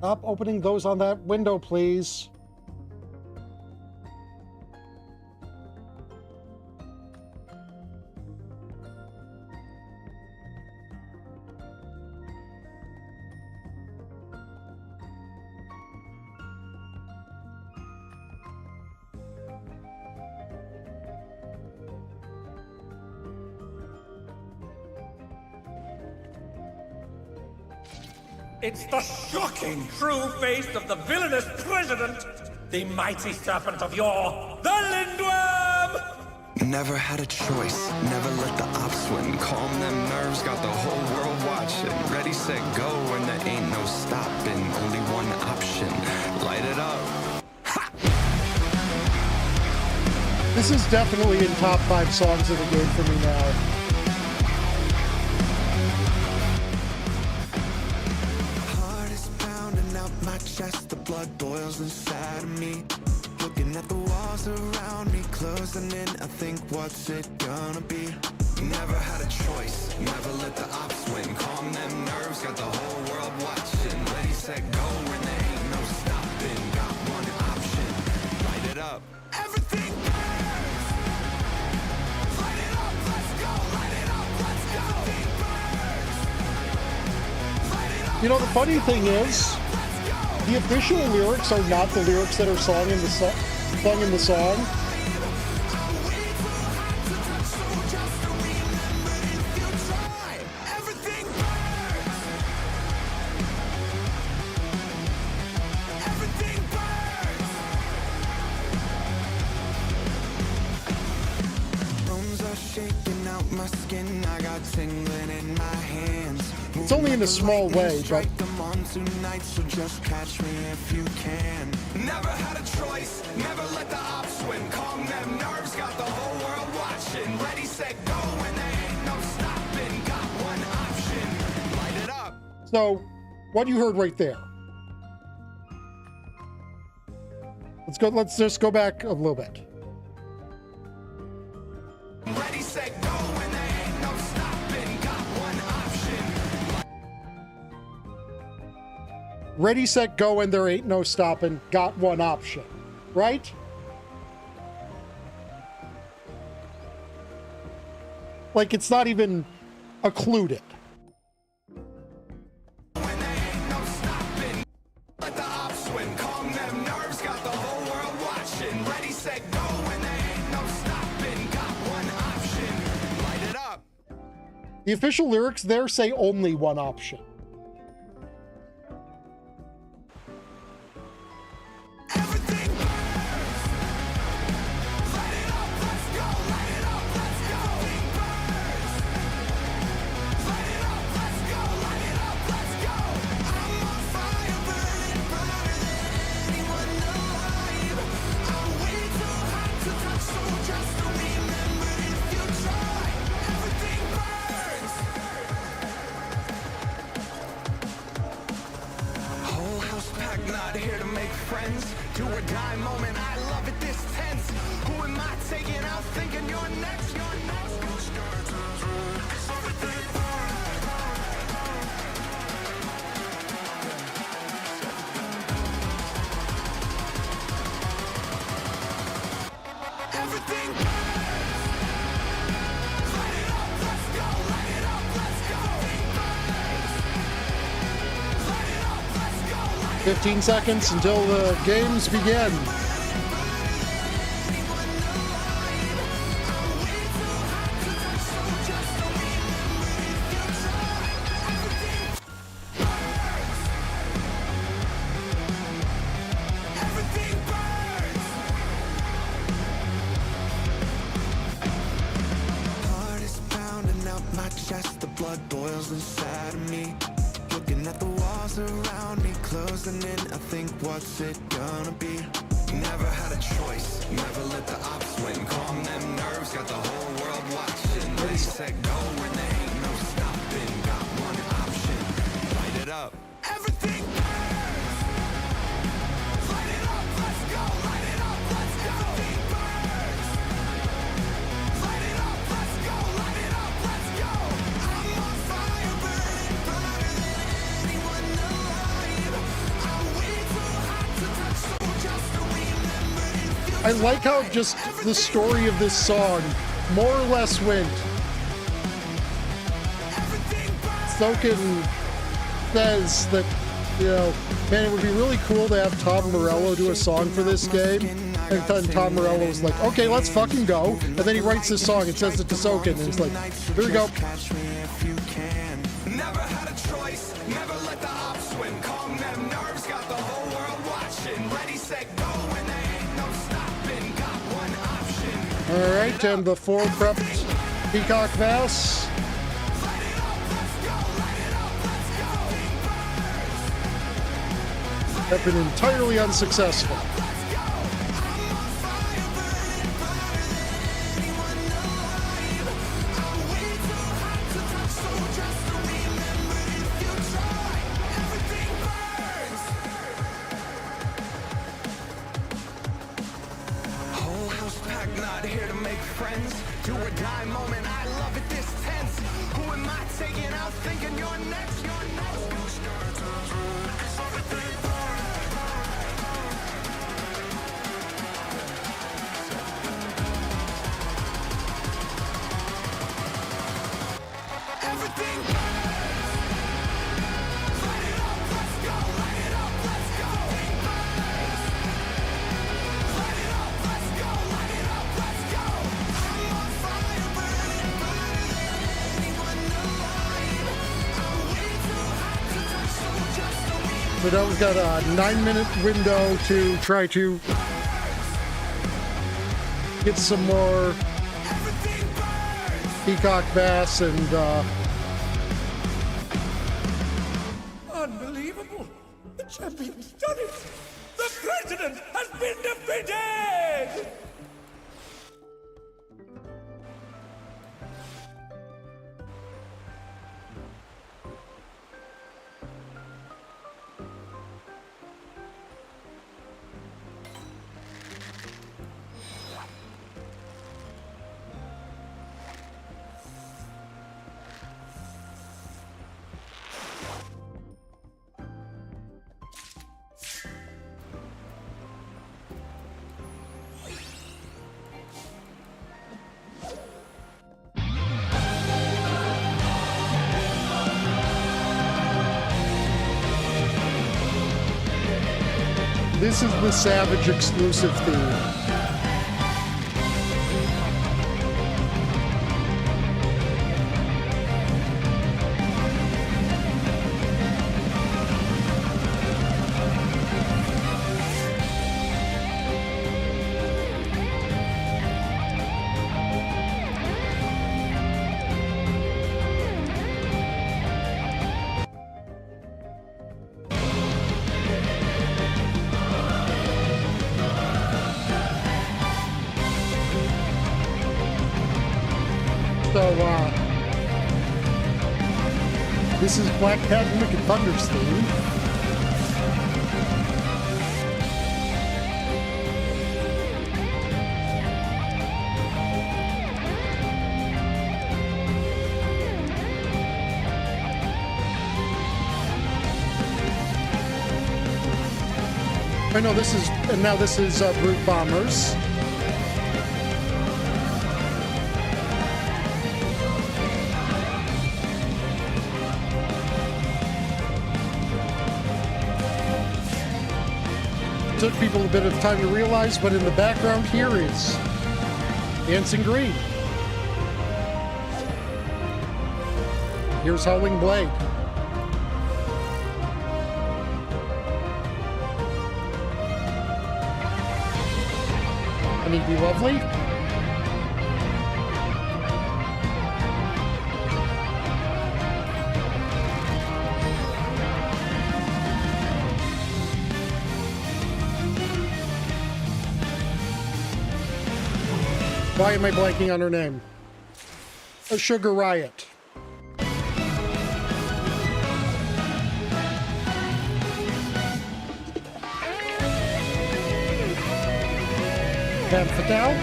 Stop opening those on that window, please. It's the shocking true face of the villainous president, the mighty serpent of yore, the Lindworm! Never had a choice, never let the ops win. Calm them nerves, got the whole world watching. Ready, set, go, and there ain't no stopping. Only one option, light it up. This is definitely in top 5 songs of the game for me now. Chest, the blood boils inside of me. Looking at the walls around me, closing in, I think, what's it gonna be? Never had a choice, never let the ops win. Calm them nerves, got the whole world watching. Ready, set, go, and there ain't no stopping. Got one option, light it up. Everything burns! Light it up, let's go! Light it up, let's go! Everything burns! Light it up! You know, the funny thing is, the official lyrics are not the lyrics that are sung in the song. It's only in a small way, but tonight, so just catch me if you can. Never had a choice, never let the ops win. Calm them nerves, got the whole world watching. Ready, set, go, and there ain't no stopping. Got one option, light it up. So, what you heard right there. Let's just go back a little bit. Ready, set, go, and there ain't no stopping. Got one option. Ready, set, go, and there ain't no stopping. Got one option. Right? Like, it's not even occluded. When there ain't no stopping, let the ops win. Calm them nerves, got the whole world watching. Ready, set, go, and there ain't no stopping. Got one option, light it up. The official lyrics there say only one option. Not here to make friends, do or die moment. I love it this tense. Who am I taking out? Thinking you're next. You're next. 15 seconds until the games begin. Heart is pounding out my chest, the blood boils inside of me. Looking at the walls around me, closing in, I think, what's it gonna be? Never had a choice, never let the ops win. Calm them nerves, got the whole world watching. Ready, set, go, when there ain't no stopping. Got one option, light it up. Everything burns! Light it up, let's go! Light it up, let's go! Everything burns! Light it up, let's go! Light it up, let's go! I'm on fire, burning brighter than anyone alive. I I like how just the story of this song more or less went. Soken says that, you know, man, it would be really cool to have Tom Morello do a song for this game. And then Tom Morello was like, okay, let's fucking go. And then he writes this song and sends it to Soken, and he's like, here we go. Never had a choice, never let the ops win. Calm them nerves, got the whole world watching. Ready, set, go, and there ain't no stopping. Got one option. All right, and the 4 prepped Peacock Mouse. Have been entirely unsuccessful. Whole house packed, not here to make friends. Do or die moment, I love it this tense. Who am I taking out thinking you're next? You're next. So now we've got a 9-minute window to try to get some more peacock bass and Unbelievable! The champion's done it! The president has been defeated! this is the Savage exclusive theme. This is Black Cat and Wicked Thunder's theme. I know this is, and now this is Brute Bombers. Took people a bit of time to realize, but in the background here is Dancing Green. Here's Howling Blade. Honey Be Lovely. Why am I blanking on her name? A Sugar Riot. Femme Fatale.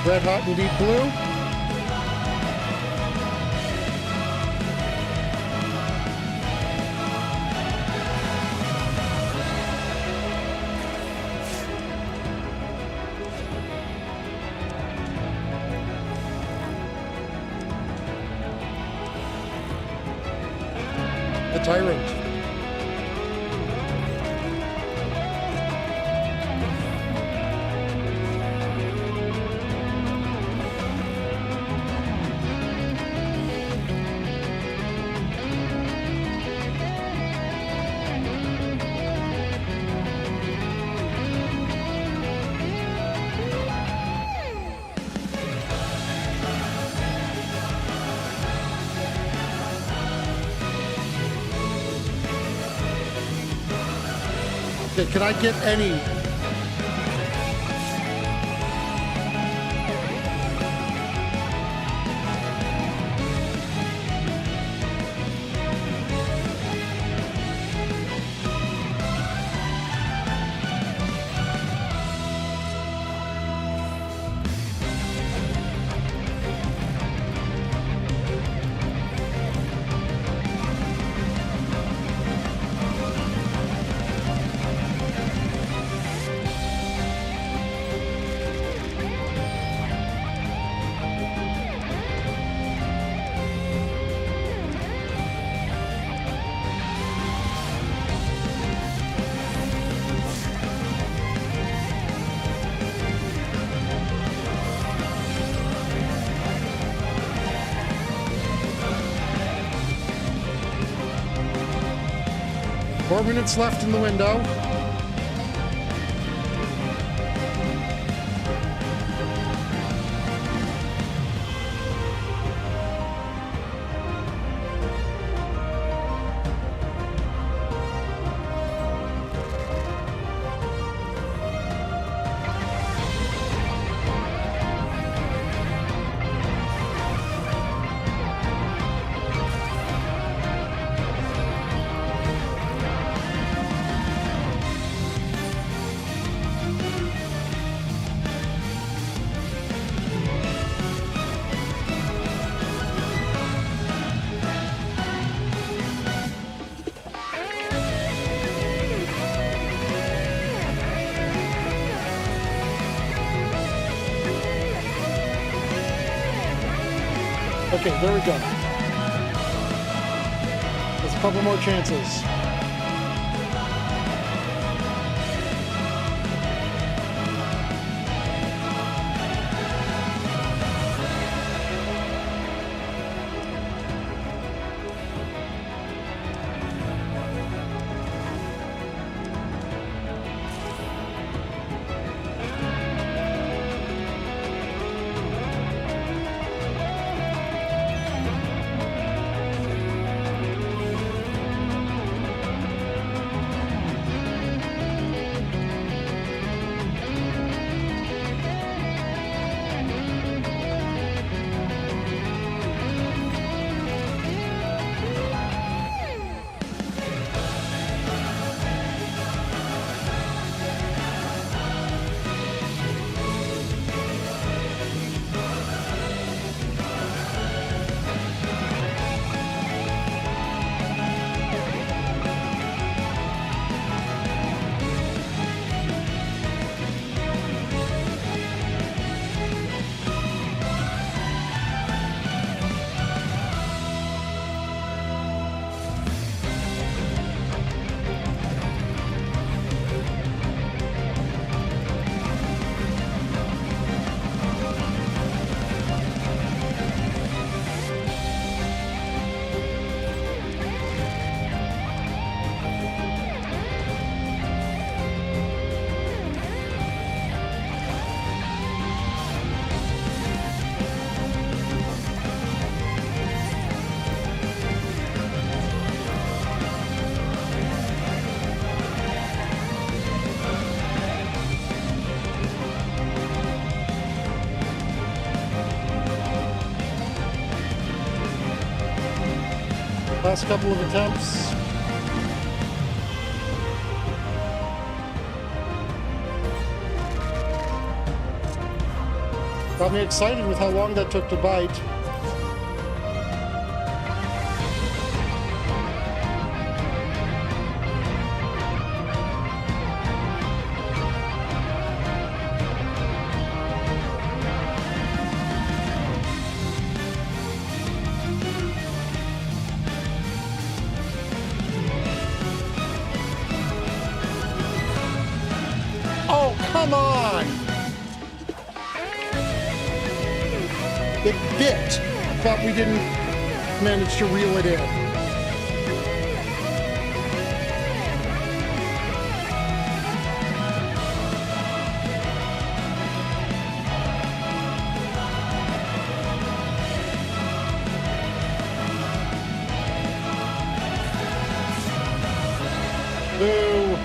Red Hot and Deep Blue. the tyrant. Okay, can I get any? Four minutes left in the window. Okay, there we go. There's a couple more chances. Last couple of attempts. Got me excited with how long that took to bite. Come on! It bit, but we didn't manage to reel it in. Boo!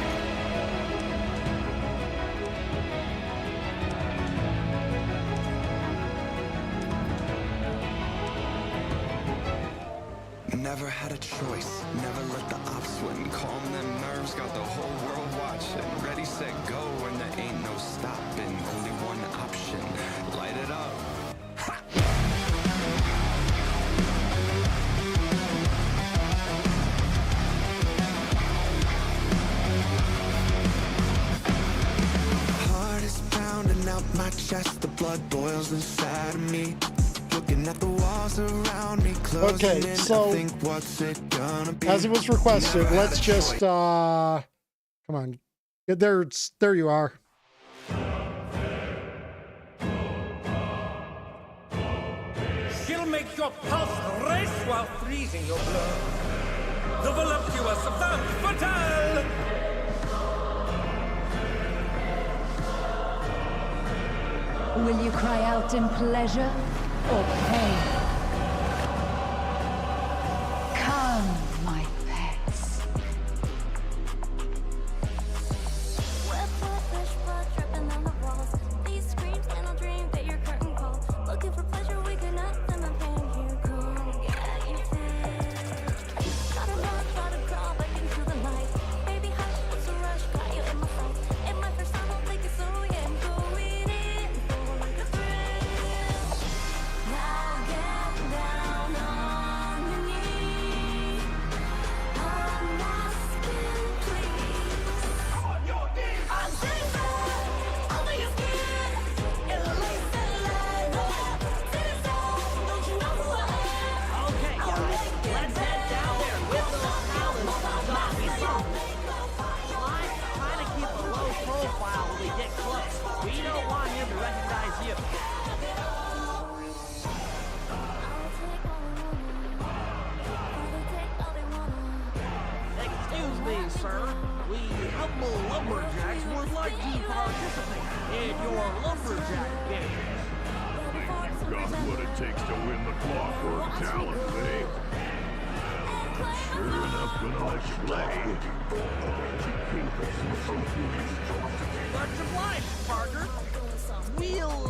Never had a choice, never let the ops win. Calm them nerves, got the whole world watching. Ready, set, go, and there ain't no stopping. Only one option, light it up. Heart is pounding out my chest, the blood boils inside of me. Looking at the walls around me, closing Okay, in, so I think what's it gonna be? as it was requested, let's just come on. Yeah, there you are. She'll make your pulse race while freezing your blood. The voluptuous femme fatale! Will you cry out in pleasure or pain? Come, my pets. Wet blood, fresh blood dripping on the walls. These screams and I'll dream that your curtain call. Looking for pleasure, we could not let my pain here come get you fixed. Gotta run, try to crawl back into the night. Baby, hush, what's a rush? Got you in my sight. In my first time, I'll take it so yeah, I'm going in for the thrill. Now get down on your knees. I'm asking, please. On your knees. I'm dancing under your skin. It'll lace and let up. Don't you know who I am? Okay, guys, let's head down there with those talents and zombie songs. Try to keep a low profile when we get close. We don't want him to recognize you. Excuse me, sir. We humble lumberjacks would like to participate in your lumberjack game. Got what it takes to win the clockwork challenge, eh? Sure enough, gonna let you play. Much obliged, partner. We'll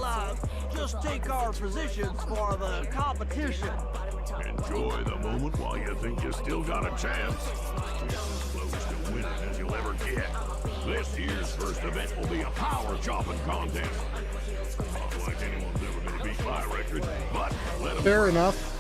just take our positions for the competition. Enjoy the moment while you think you still got a chance. You're as close to winning as you'll ever get. This year's first event will be a power chopping contest. Not like anyone's ever gonna beat my record, but let 'em Fair enough.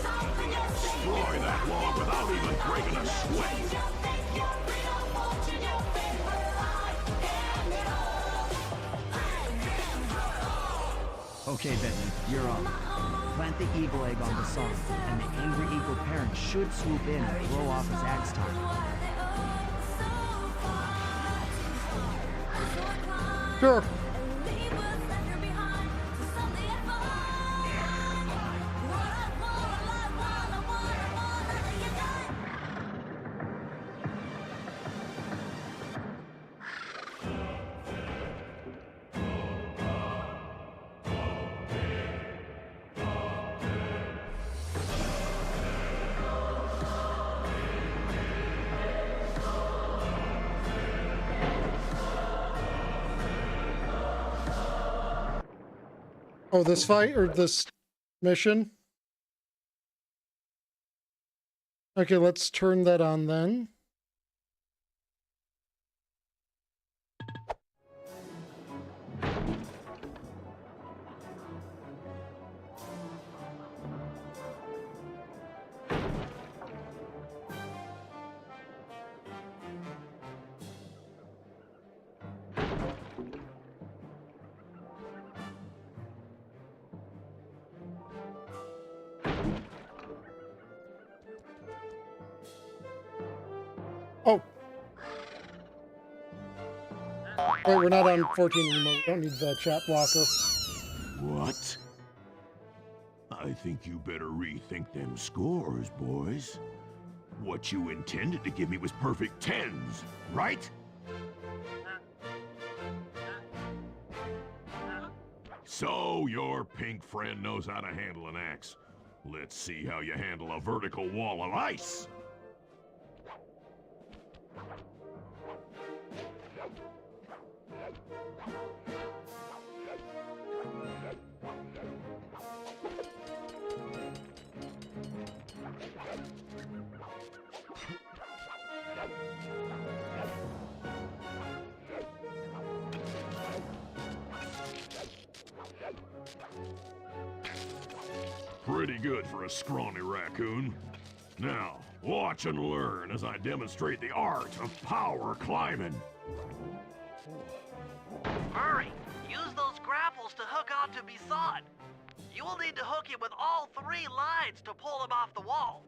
destroy that log without even breaking a sweat. Okay, Benton, you're on. Plant the eagle egg on the song, and the angry eagle parent should swoop in and throw off his axe time. Sure. Oh, this fight or this mission? Okay, let's turn that on then. Oh. Wait, we're not on 14 anymore. We don't need the chat blocker. What? I think you better rethink them scores, boys. What you intended to give me was perfect tens, right? So your pink friend knows how to handle an axe. Let's see how you handle a vertical wall of ice. Pretty good for a scrawny raccoon. Now, watch and learn as I demonstrate the art of power climbing. Hurry! Use those grapples to hook onto Bisad. You will need to hook him with all 3 lines to pull him off the wall.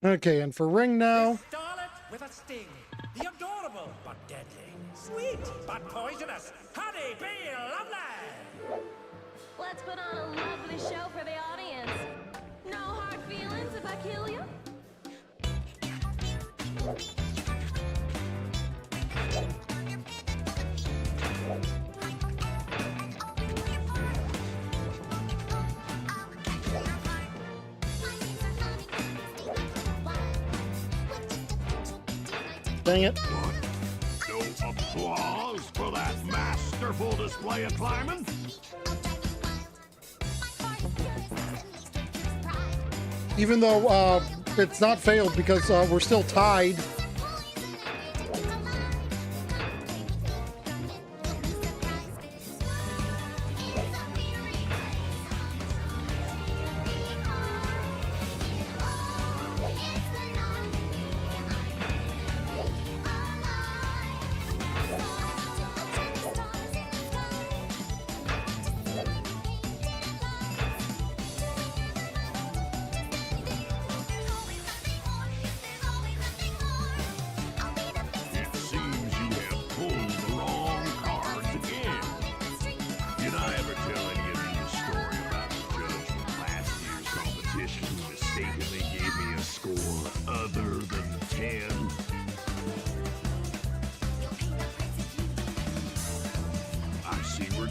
Okay, and for ring now. Starlet with a sting. The adorable but deadly. Sweet but poisonous. Honey bee lovely. Let's put on a lovely show for the audience. No hard feelings if I kill you? Dang it. No applause for that masterful display of climbing? Even though it's not failed because we're still tied.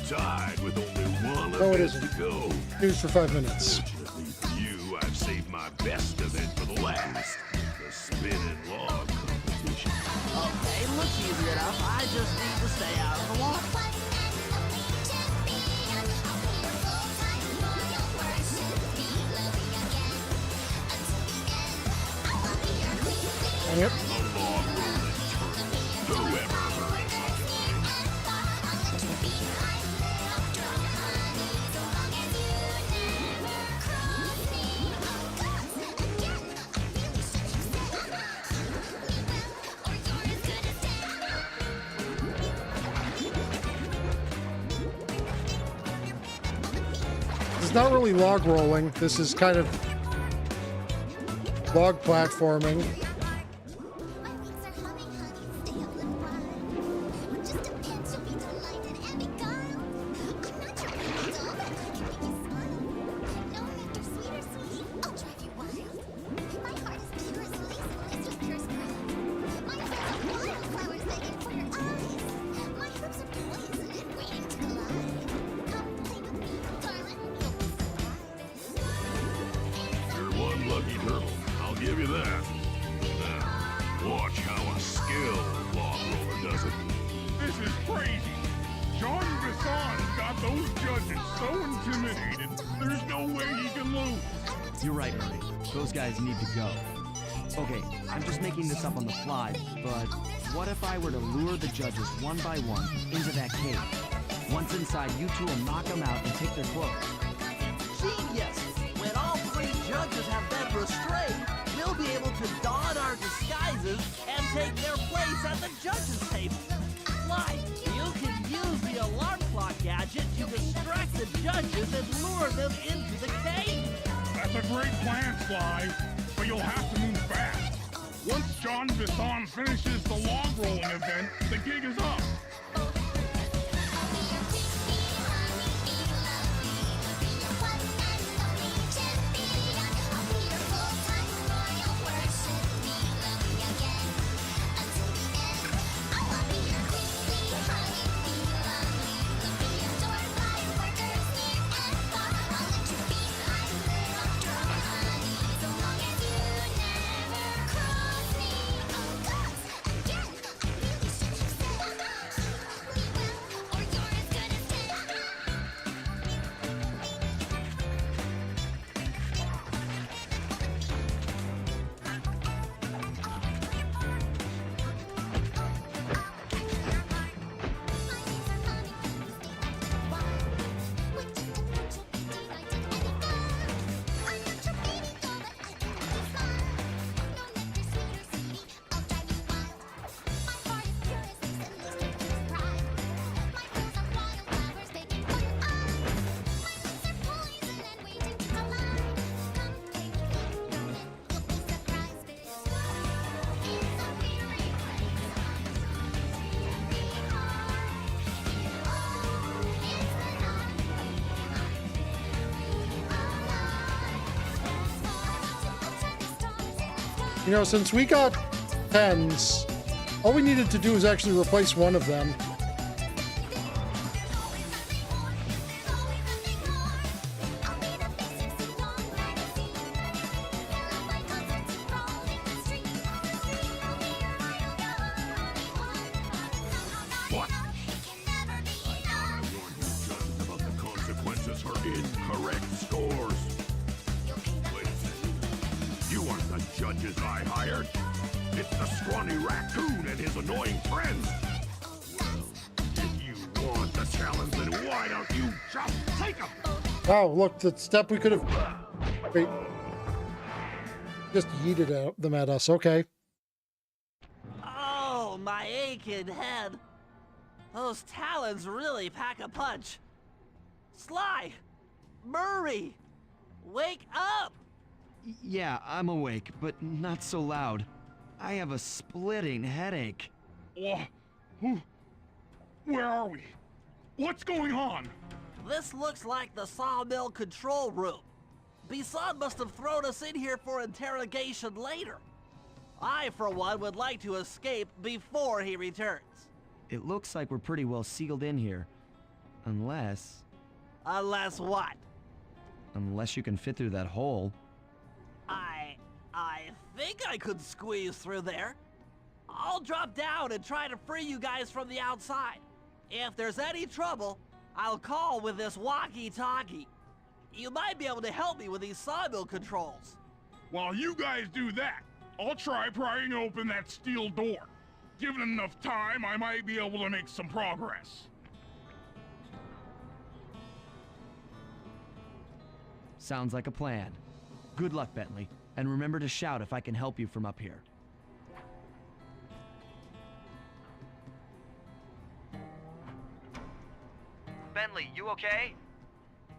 Tied with only one No, it event isn't. to go. News for 5 minutes. Fortunately for you, I've saved my best event for the last. The spinning log competition. Okay, looks easy enough. I just need to stay out of the water. Yep. A log rolling turtle. Whoever heard of such a thing? It's not really log rolling. This is kind of log platforming. You're one lucky turtle. I'll give you that. Now, watch how a skilled log roller does it. This is crazy. John Bassan's got those judges so intimidated, there's no way he can lose. You're right, Murray. Those guys need to go. Okay, I'm just making this up on the fly, but what if I were to lure the judges one by one into that cave? Once inside, you two will knock them out and take their clothes. Genius! When all 3 judges have been restrained, we'll be able to don our disguises and take their place at the judges' table. Sly, you can use the alarm clock gadget to distract the judges and lure them into the cave. That's a great plan, Sly, but you'll have to move fast. Once John Bisson finishes the log rolling event, the gig is up. You know, since we got 10s, all we needed to do is actually replace one of them. What? I warned you judges about the consequences for incorrect scores. Wait a second. You aren't the judges I hired. It's the scrawny raccoon and his annoying friends. Well, if you want the challenge, then why don't you just take them? Wow, look, the step we could have... Wait. Just yeeted them at us, okay. Oh, my aching head. Those talons really pack a punch. Sly! Murray! Wake up! Yeah, I'm awake, but not so loud. I have a splitting headache. Where are we? What's going on? This looks like the sawmill control room. Bisson must have thrown us in here for interrogation later. I, for one, would like to escape before he returns. It looks like we're pretty well sealed in here. Unless... Unless what? Unless you can fit through that hole. I think I could squeeze through there. I'll drop down and try to free you guys from the outside. If there's any trouble, I'll call with this walkie-talkie. You might be able to help me with these sawmill controls. While you guys do that, I'll try prying open that steel door. Given enough time, I might be able to make some progress. Sounds like a plan. Good luck, Bentley. And remember to shout if I can help you from up here. Bentley, you okay?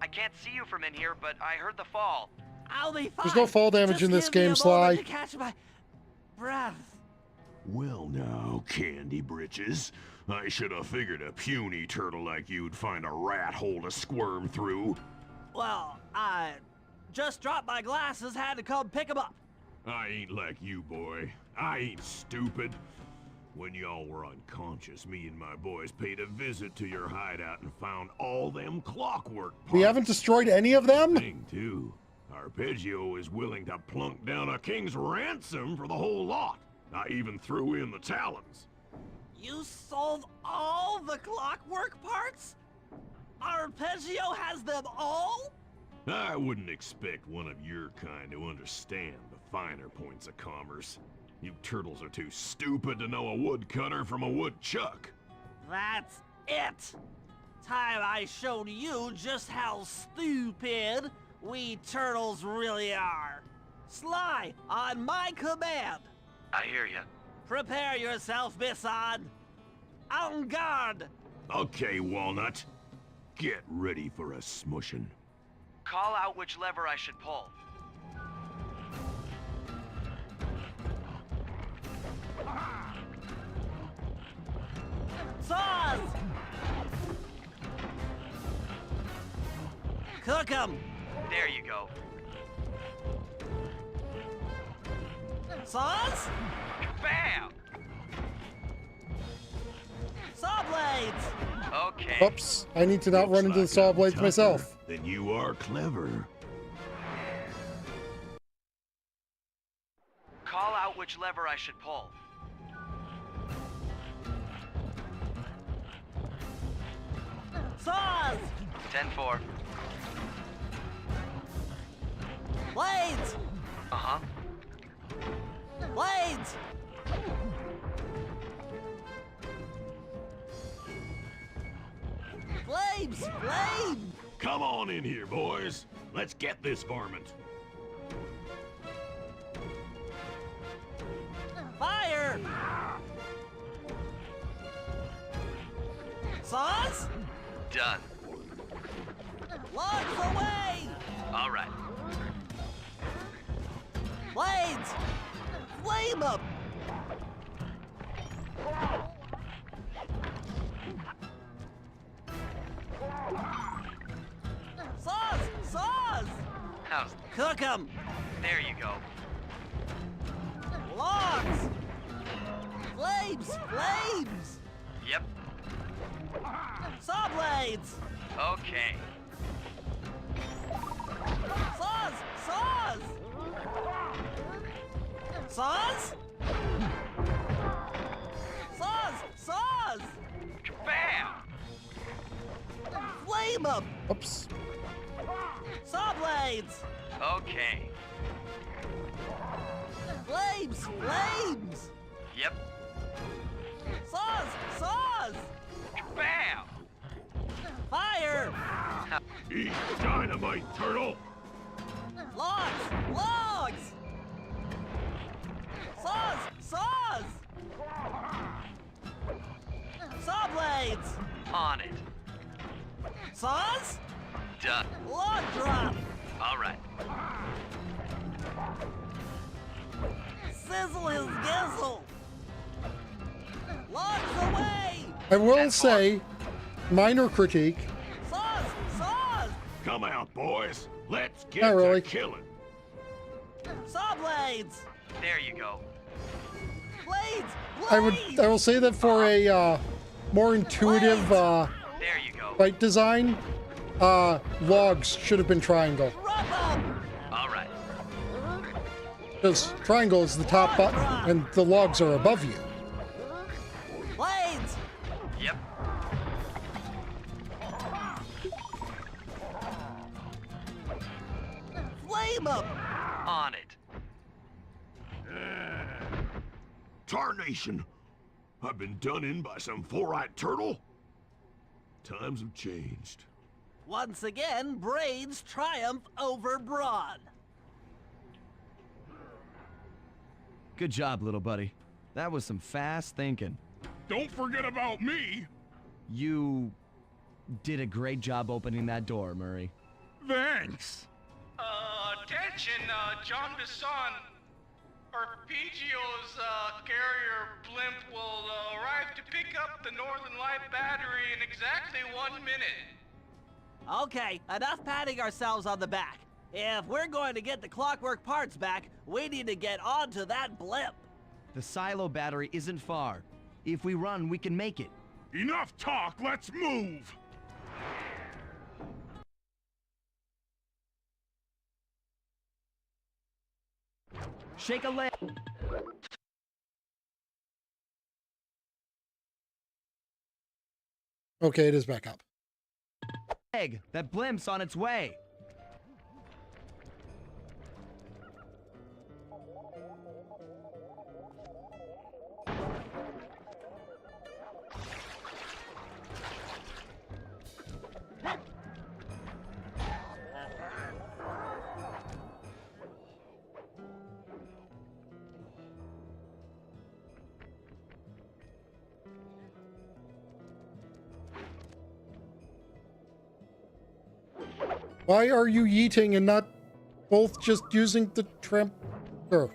I can't see you from in here, but I heard the fall. I'll be fine. There's no fall damage Just in this give me a game, Sly. moment to catch my breath. Well now, Candy Britches. I should have figured a puny turtle like you'd find a rat hole to squirm through. Well, I just dropped my glasses, had to come pick them up. I ain't like you, boy. I ain't stupid. When y'all were unconscious, me and my boys paid a visit to your hideout and found all them clockwork parts. We haven't destroyed any of them? Thing too. Arpeggio is willing to plunk down a king's ransom for the whole lot. I even threw in the talons. You sold all the clockwork parts? Arpeggio has them all? I wouldn't expect one of your kind to understand the finer points of commerce. You turtles are too stupid to know a woodcutter from a woodchuck. That's it! Time I showed you just how stupid we turtles really are. Sly, on my command. I hear you. Prepare yourself, Bisson. En garde. Okay, Walnut. Get ready for a smushin'. Call out which lever I should pull. Sauce! Cook 'em! There you go. Sauce? Bam! Saw blades! Okay. Oops, I need to not Looks run into the like saw I'm blades tougher myself. Then you are clever. Call out which lever I should pull. Saws! 10-4. Blades! Uh-huh. Blades! Flames! Flames! Come on in here, boys. Let's get this varmint. Fire! Saws? Done. Logs away! All right. Blades! Flame up! Saws! Saws! How's... Cook 'em! There you go. Logs! Flames! Flames! Yep. Saw blades! Okay. Saws! Saws! Saws? Saws! Saws! Bam! Flame 'em! Oops. Saw blades! Okay. Flames! Flames! Yep. Saws! Saws! Bam! Fire! Eat dynamite, turtle! Logs! Logs! Saws! Saws! Saw blades! On it. Saws? Done. Log drop! All right. Sizzle his gizzle! Logs away! I will say, minor critique. Saws! Saws! Come out, boys. Let's get Not really. to killing. Saw blades! There you go. Blades! I Blades! will say that for a more intuitive There you go. fight design, logs should have been triangle. Rub 'em! All right. Because triangle is the top button, and the logs are above you. Blades! Yep. Flame 'em! On it. Tarnation! I've been done in by some four-eyed turtle? Times have changed. Once again, brains triumph over brawn. Good job, little buddy. That was some fast thinking. Don't forget about me. You did a great job opening that door, Murray. Thanks. Attention, John Bisson. Arpeggio's carrier blimp will arrive to pick up the Northern Light battery in exactly 1 minute. Okay, enough patting ourselves on the back. If we're going to get the clockwork parts back, we need to get onto that blimp. The silo battery isn't far. If we run, we can make it. Enough talk, let's move. Shake a leg. Okay, it is back up. That blimp's on its way. Why are you yeeting and not both just using the tramp? Sure.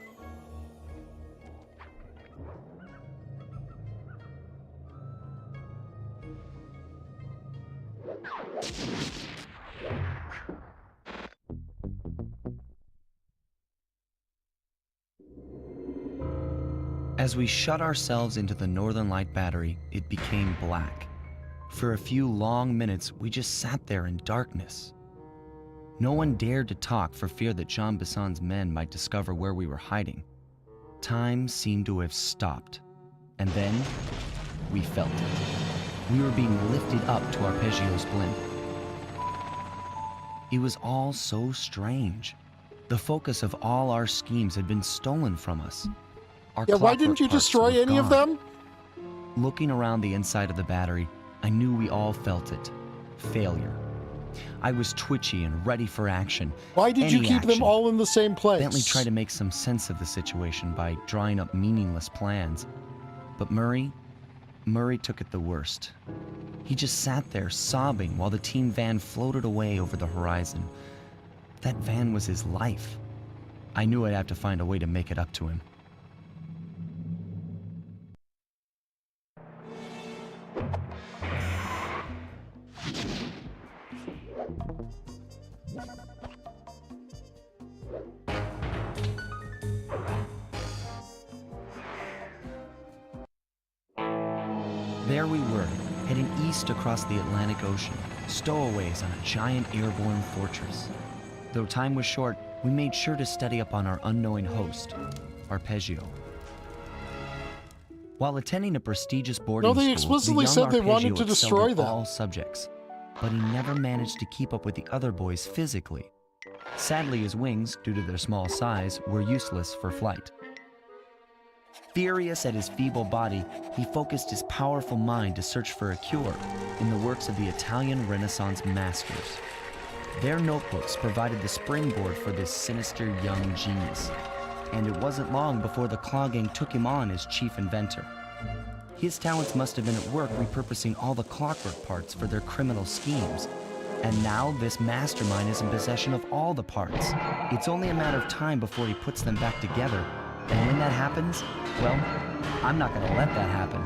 As we shut ourselves into the Northern Light Battery, it became black. For a few long minutes, we just sat there in darkness. No one dared to talk for fear that Jean Bisson's men might discover where we were hiding. Time seemed to have stopped. And then, we felt it. We were being lifted up to Arpeggio's blimp. It was all so strange. The focus of all our schemes had been stolen from us. Yeah, why didn't you destroy any of them? Looking around the inside of the battery, I knew we all felt it. Failure. I was twitchy and ready for action. Why did you keep them all in the same place? Bentley tried to make some sense of the situation by drawing up meaningless plans. But Murray took it the worst. He just sat there sobbing while the team van floated away over the horizon. That van was his life. I knew I'd have to find a way to make it up to him. There we were, heading east across the Atlantic Ocean, stowaways on a giant airborne fortress. Though time was short, we made sure to study up on our unknowing host, Arpeggio. While attending a prestigious boarding school, they explicitly the young said they Arpeggio wanted to destroy excelled in them. all subjects, but he never managed to keep up with the other boys physically. Sadly, his wings, due to their small size, were useless for flight. Furious at his feeble body, he focused his powerful mind to search for a cure in the works of the Italian Renaissance masters. Their notebooks provided the springboard for this sinister young genius, and it wasn't long before the Claw Gang took him on as chief inventor. His talents must have been at work repurposing all the clockwork parts for their criminal schemes. And now this mastermind is in possession of all the parts. It's only a matter of time before he puts them back together. And when that happens, well, I'm not gonna let that happen.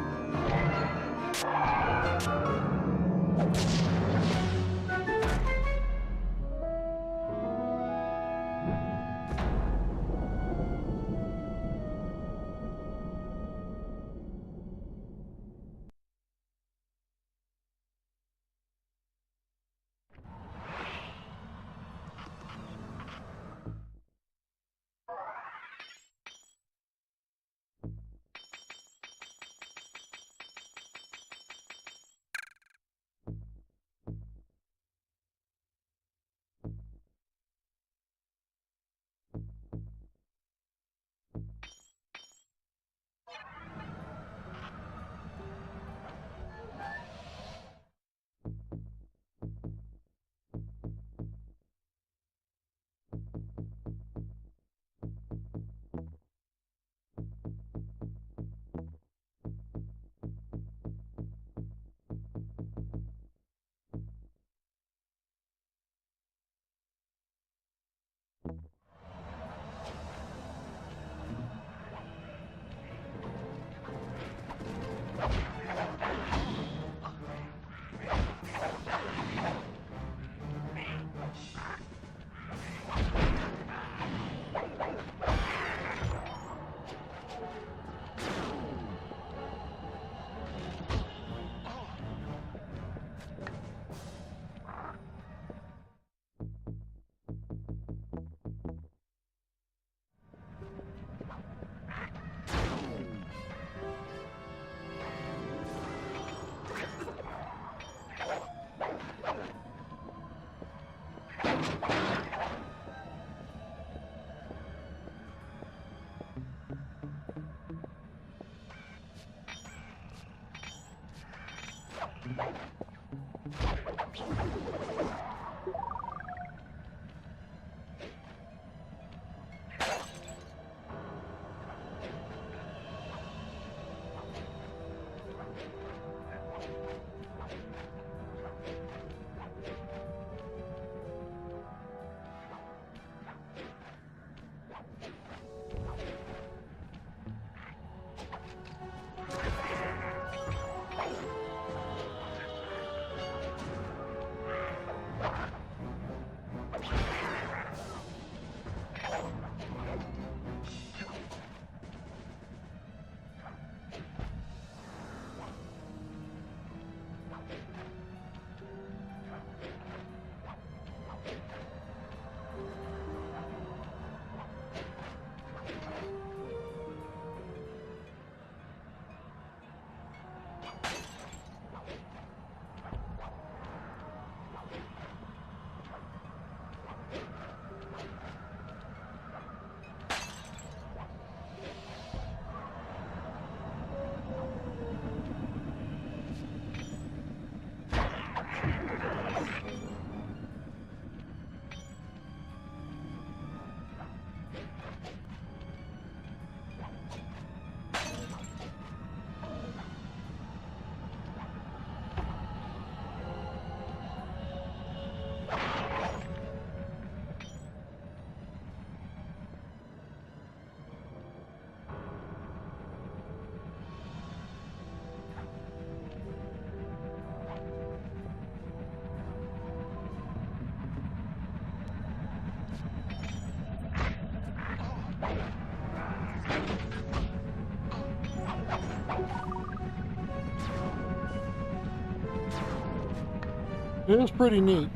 It is pretty neat.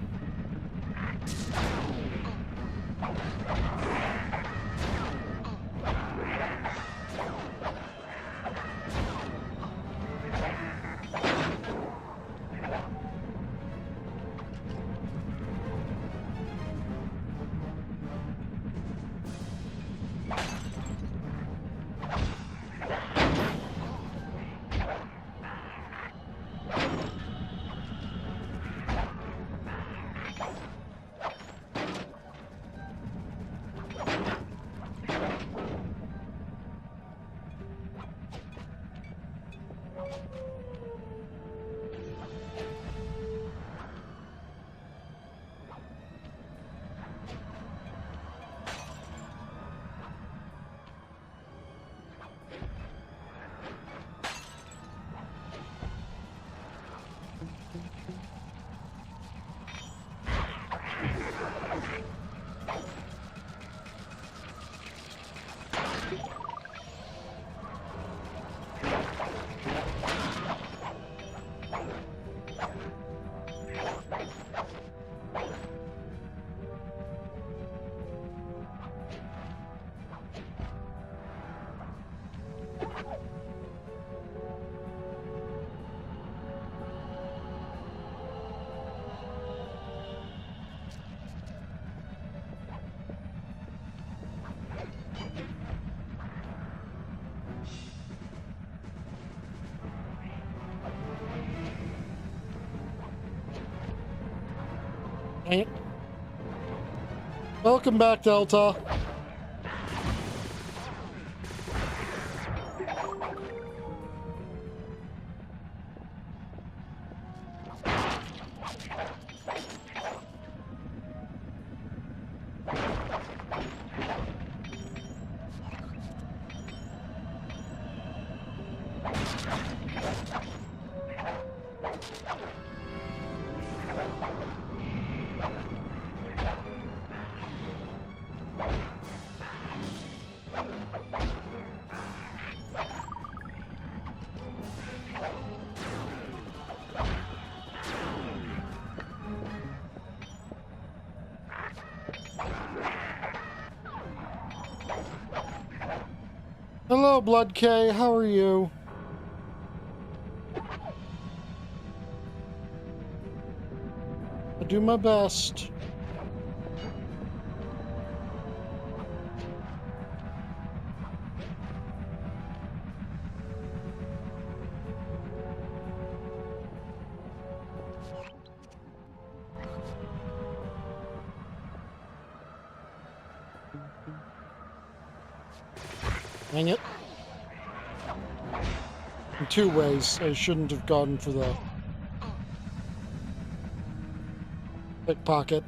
Right. Welcome back, Delta. Hello, Blood K. How are you? I do my best. Dang it. In two ways, I shouldn't have gone for the pickpocket.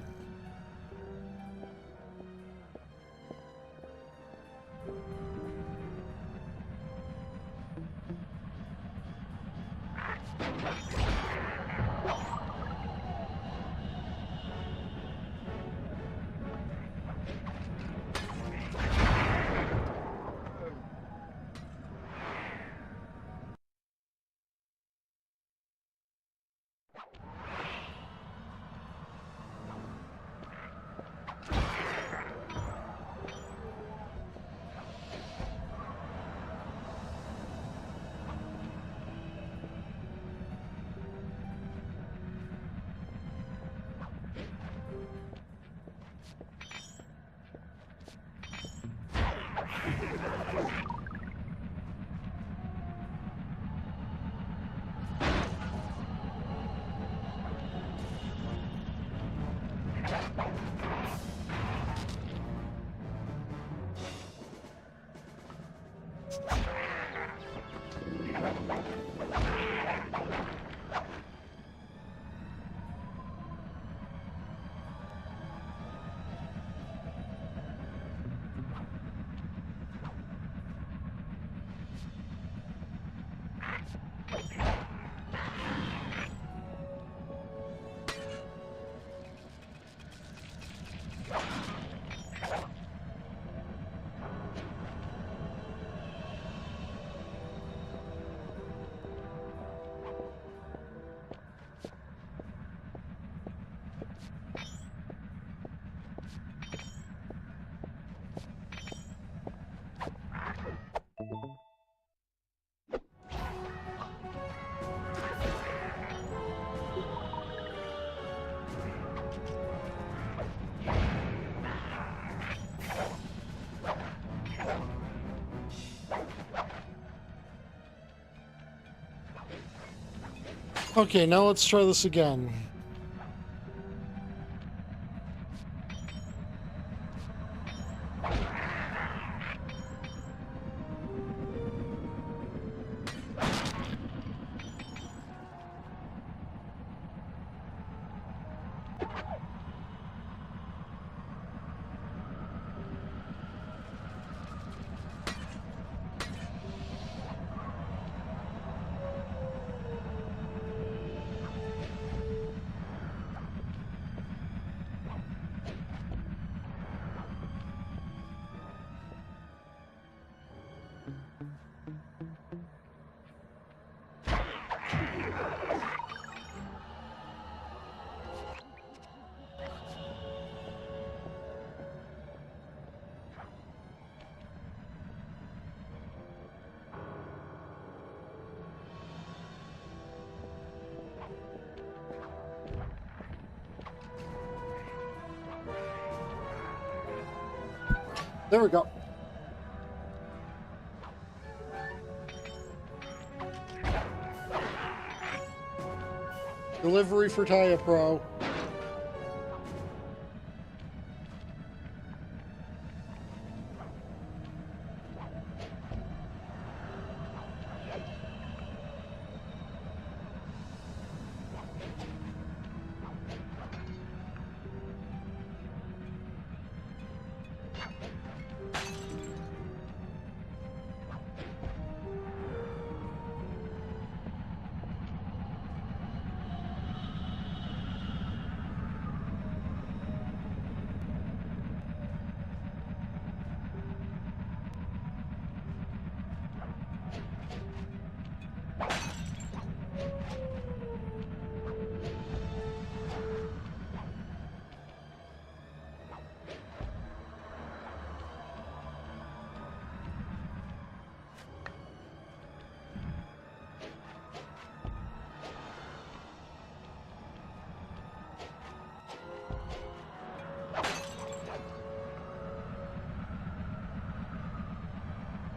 Okay, now let's try this again. There we go. Delivery for Taya Pro.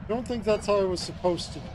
I don't think that's how I was supposed to do.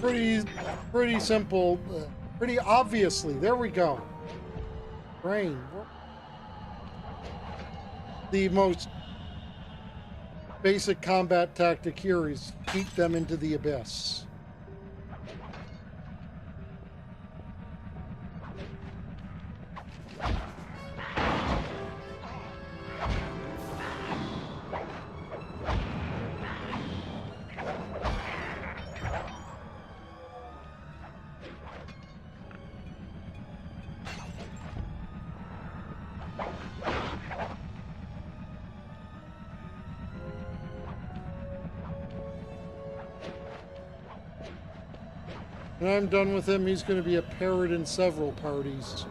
pretty simple, pretty obviously. There we go. Brain. The most basic combat tactic here is keep them into the abyss. When I'm done with him, he's going to be a parrot in several parties.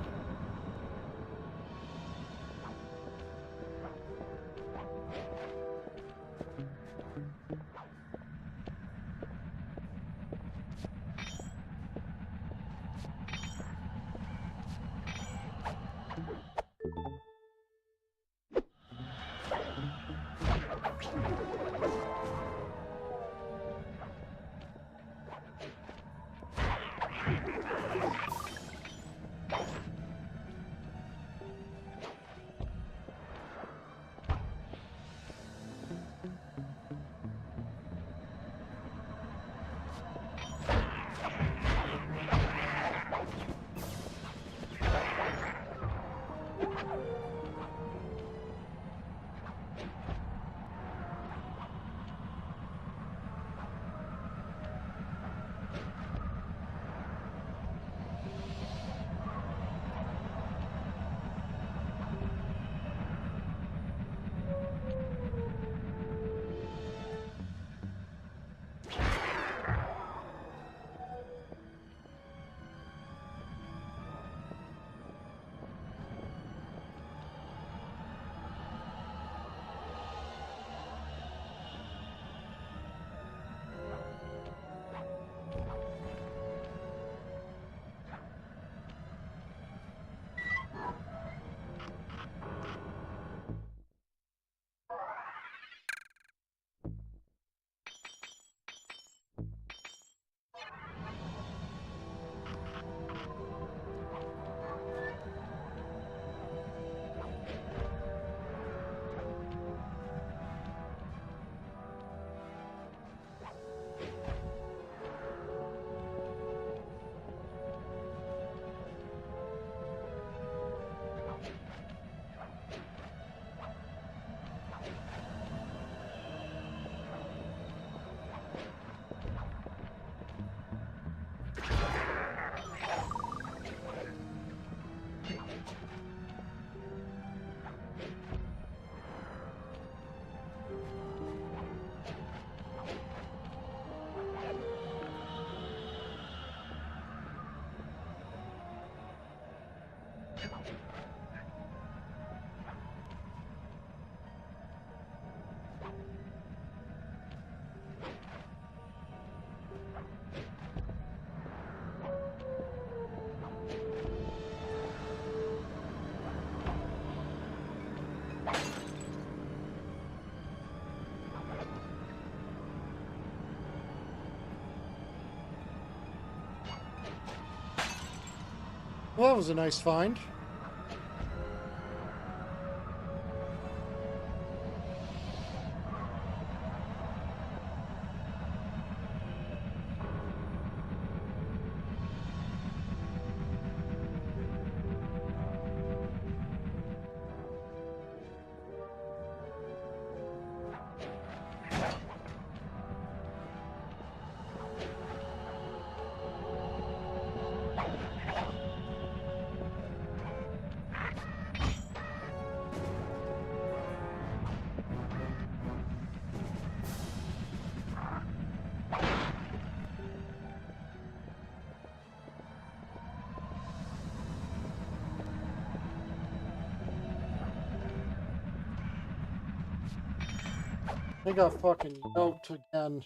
Well, that was a nice find. I got fucking yoked again.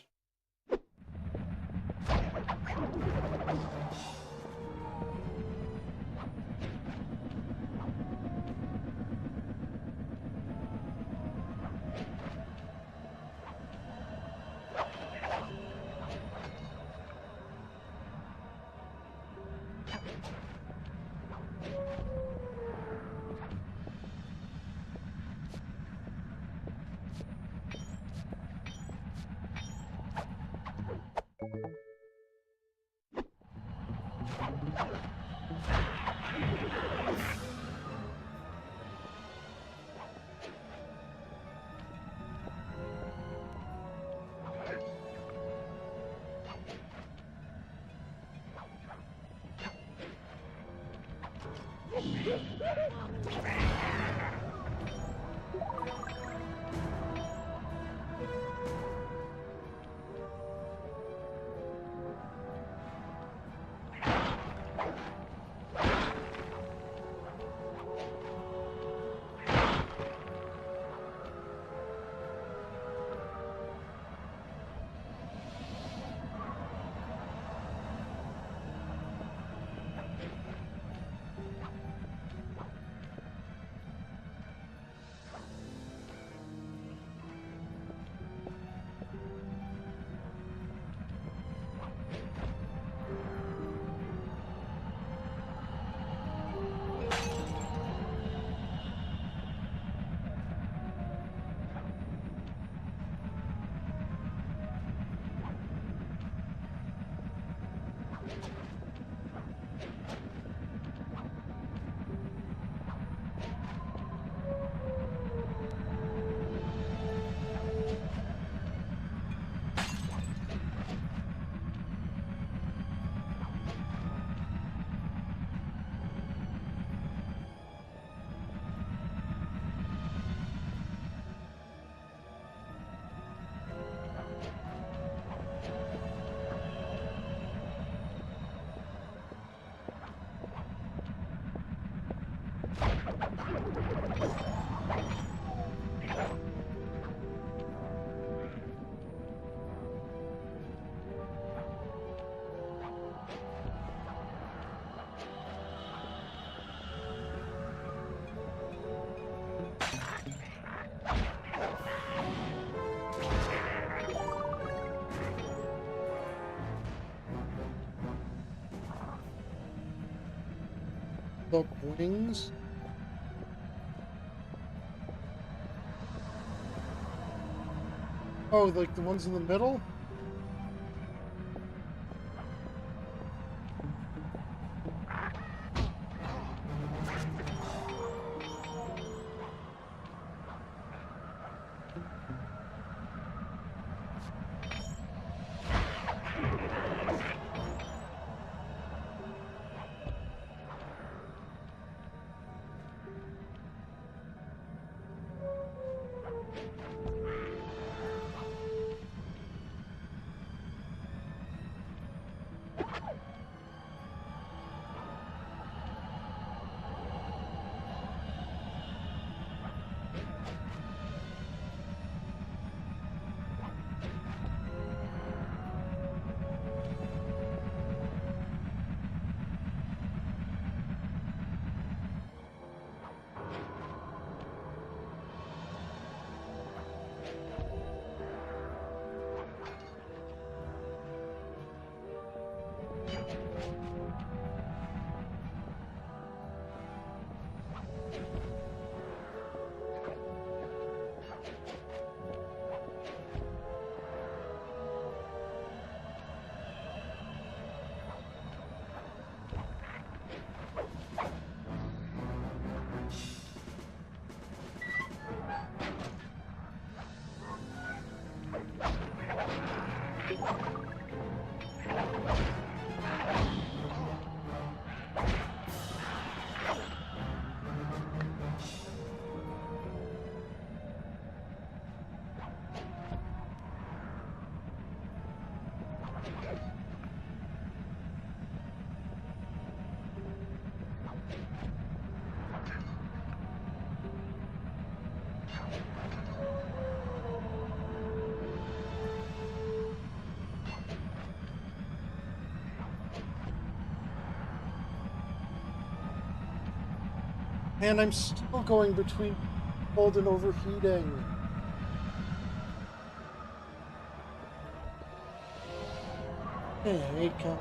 Silk wings. Oh, like the ones in the middle? And I'm still going between cold and overheating. There you go.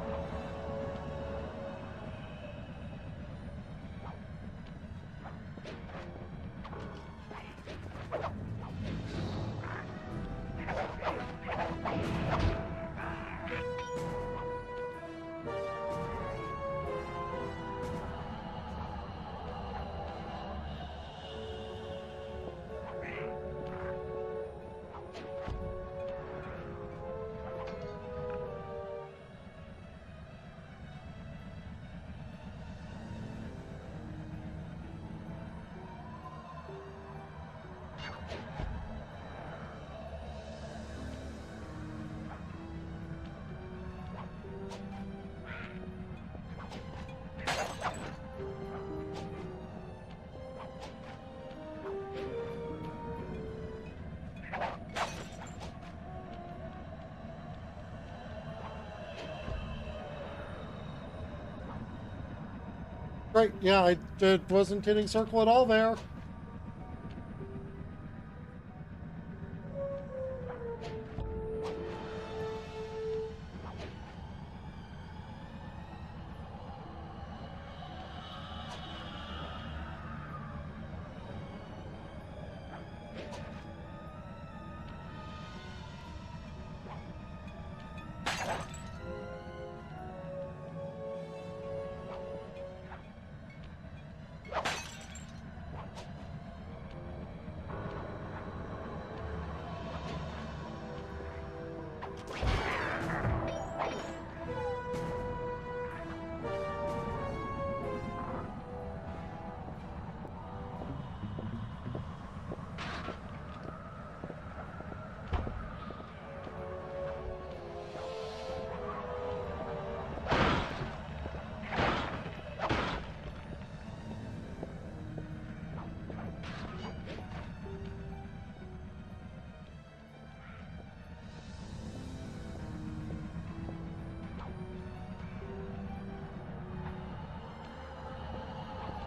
Right, yeah, I wasn't hitting circle at all there.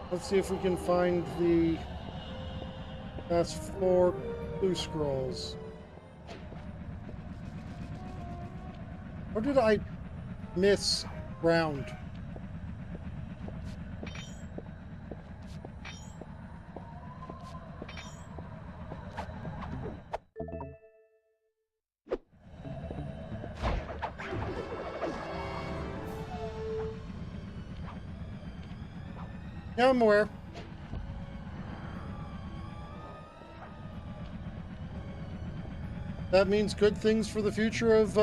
Let's see if we can find the last 4 blue scrolls. Or did I miss round? Yeah, I'm aware. That means good things for the future of,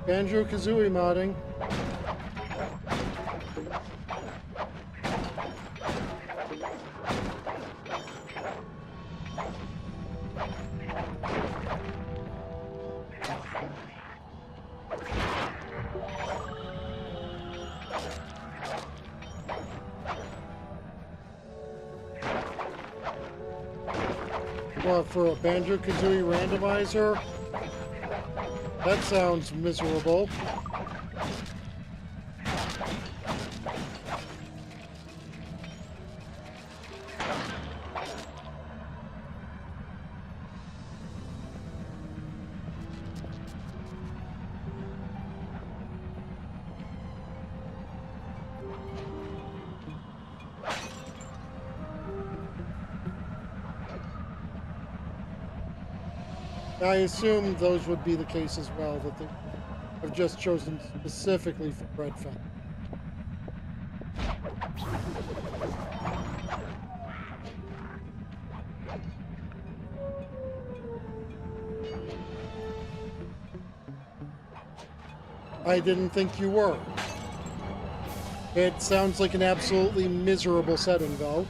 Banjo-Kazooie modding. What, for a Banjo-Kazooie randomizer? That sounds miserable. I assume those would be the case as well, that they have just chosen specifically for bread fat. I didn't think you were. It sounds like an absolutely miserable setting, though.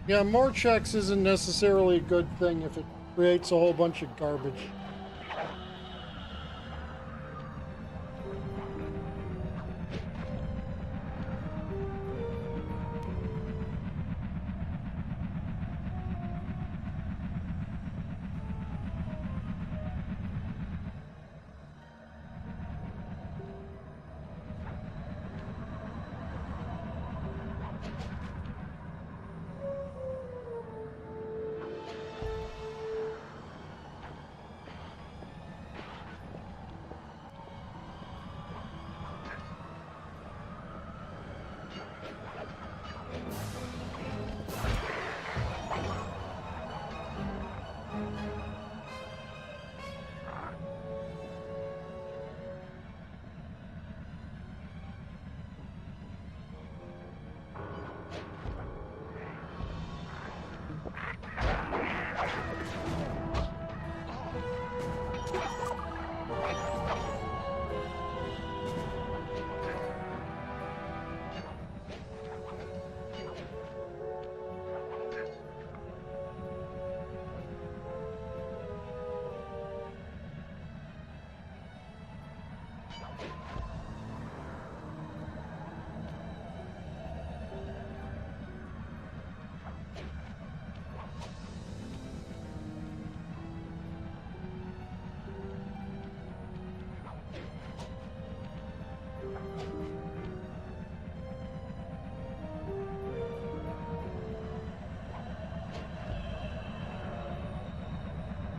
Yeah, more checks isn't necessarily a good thing if it creates a whole bunch of garbage.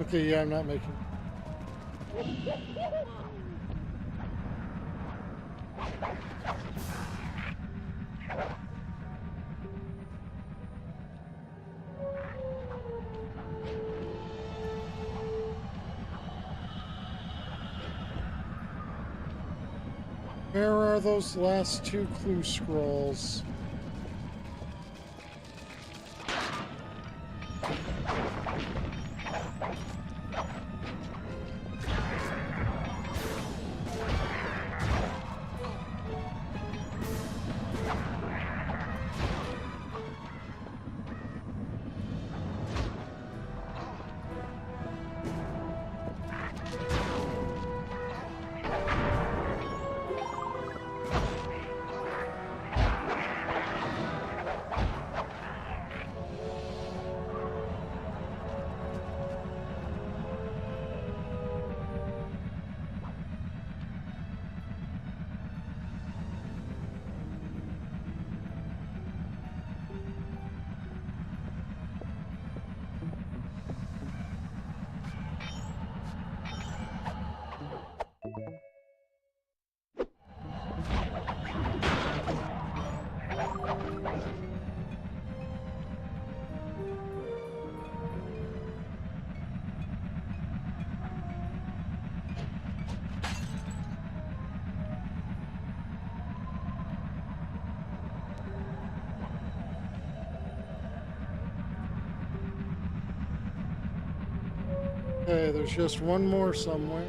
Okay, yeah, I'm not making. Where are those last 2 clue scrolls? Okay, there's just one more somewhere.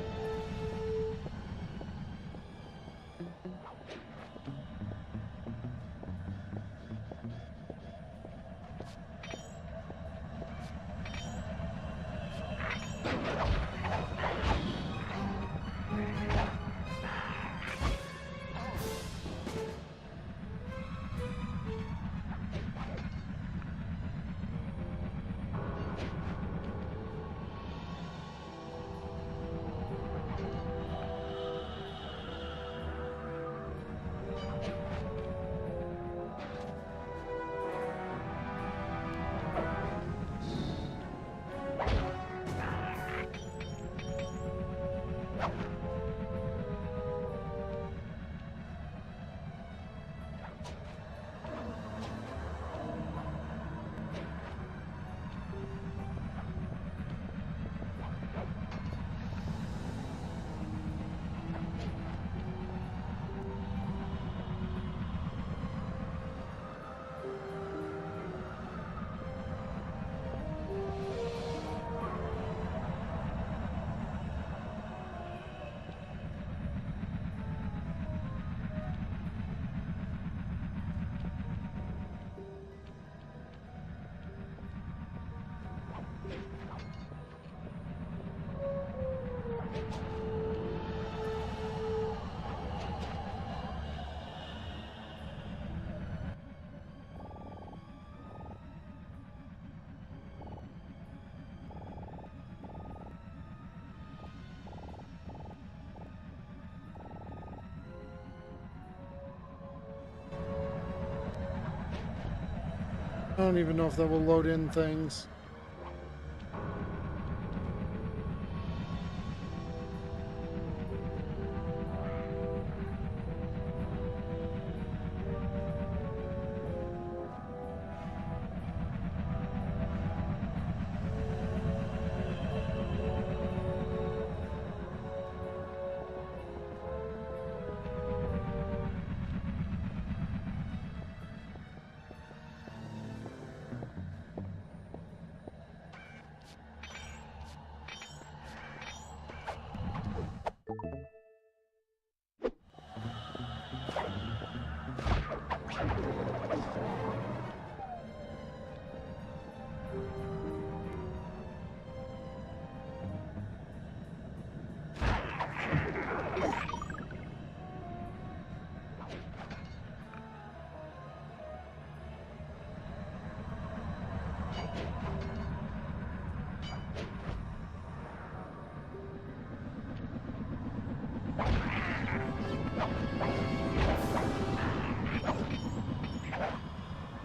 I don't even know if that will load in things.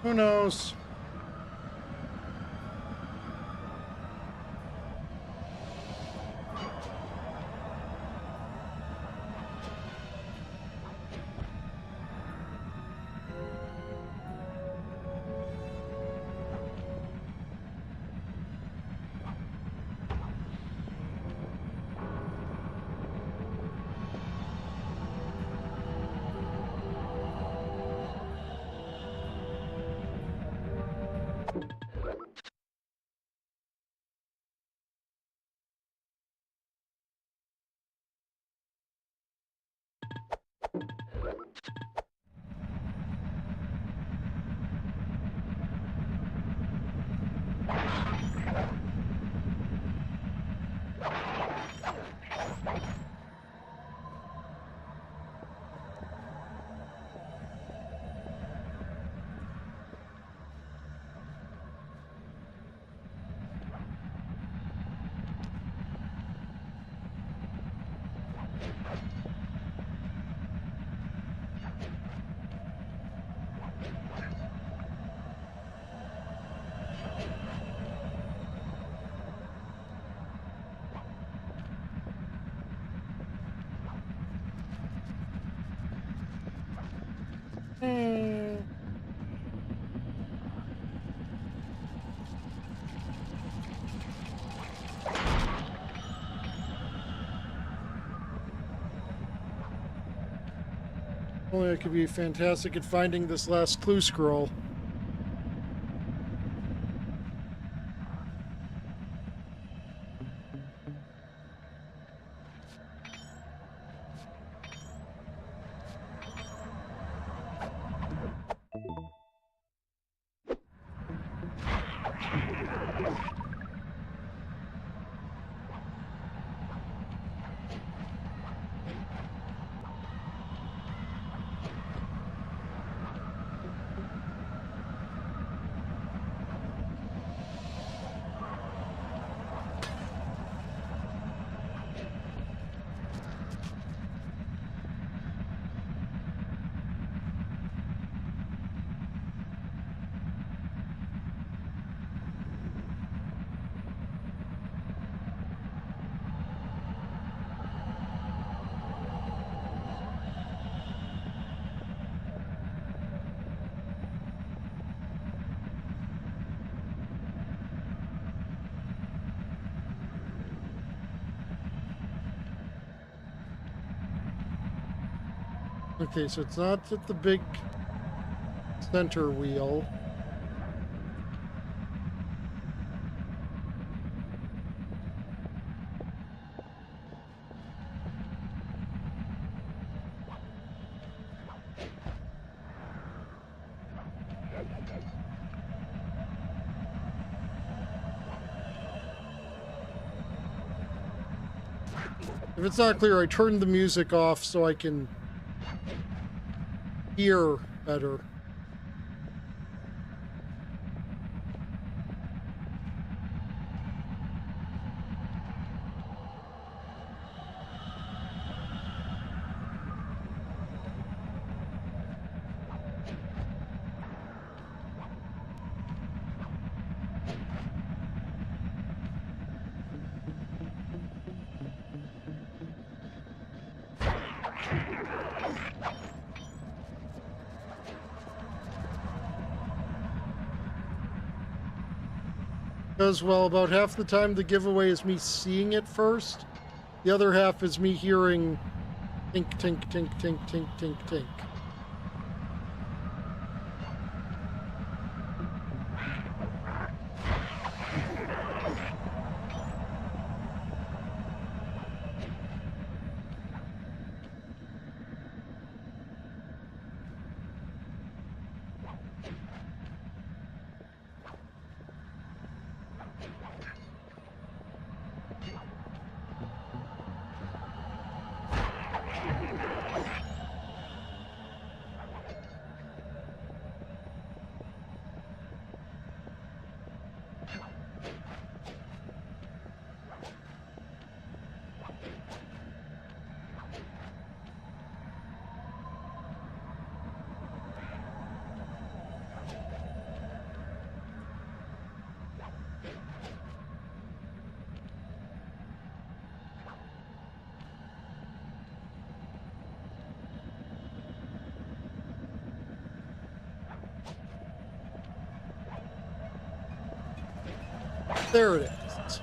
Who knows? Only I could be fantastic at finding this last clue scroll. Okay, so it's not at the big center wheel. If it's not clear, I turned the music off so I can hear better. Because, well, about half the time the giveaway is me seeing it first. The other half is me hearing tink, tink, tink, tink, tink, tink, tink. There it is.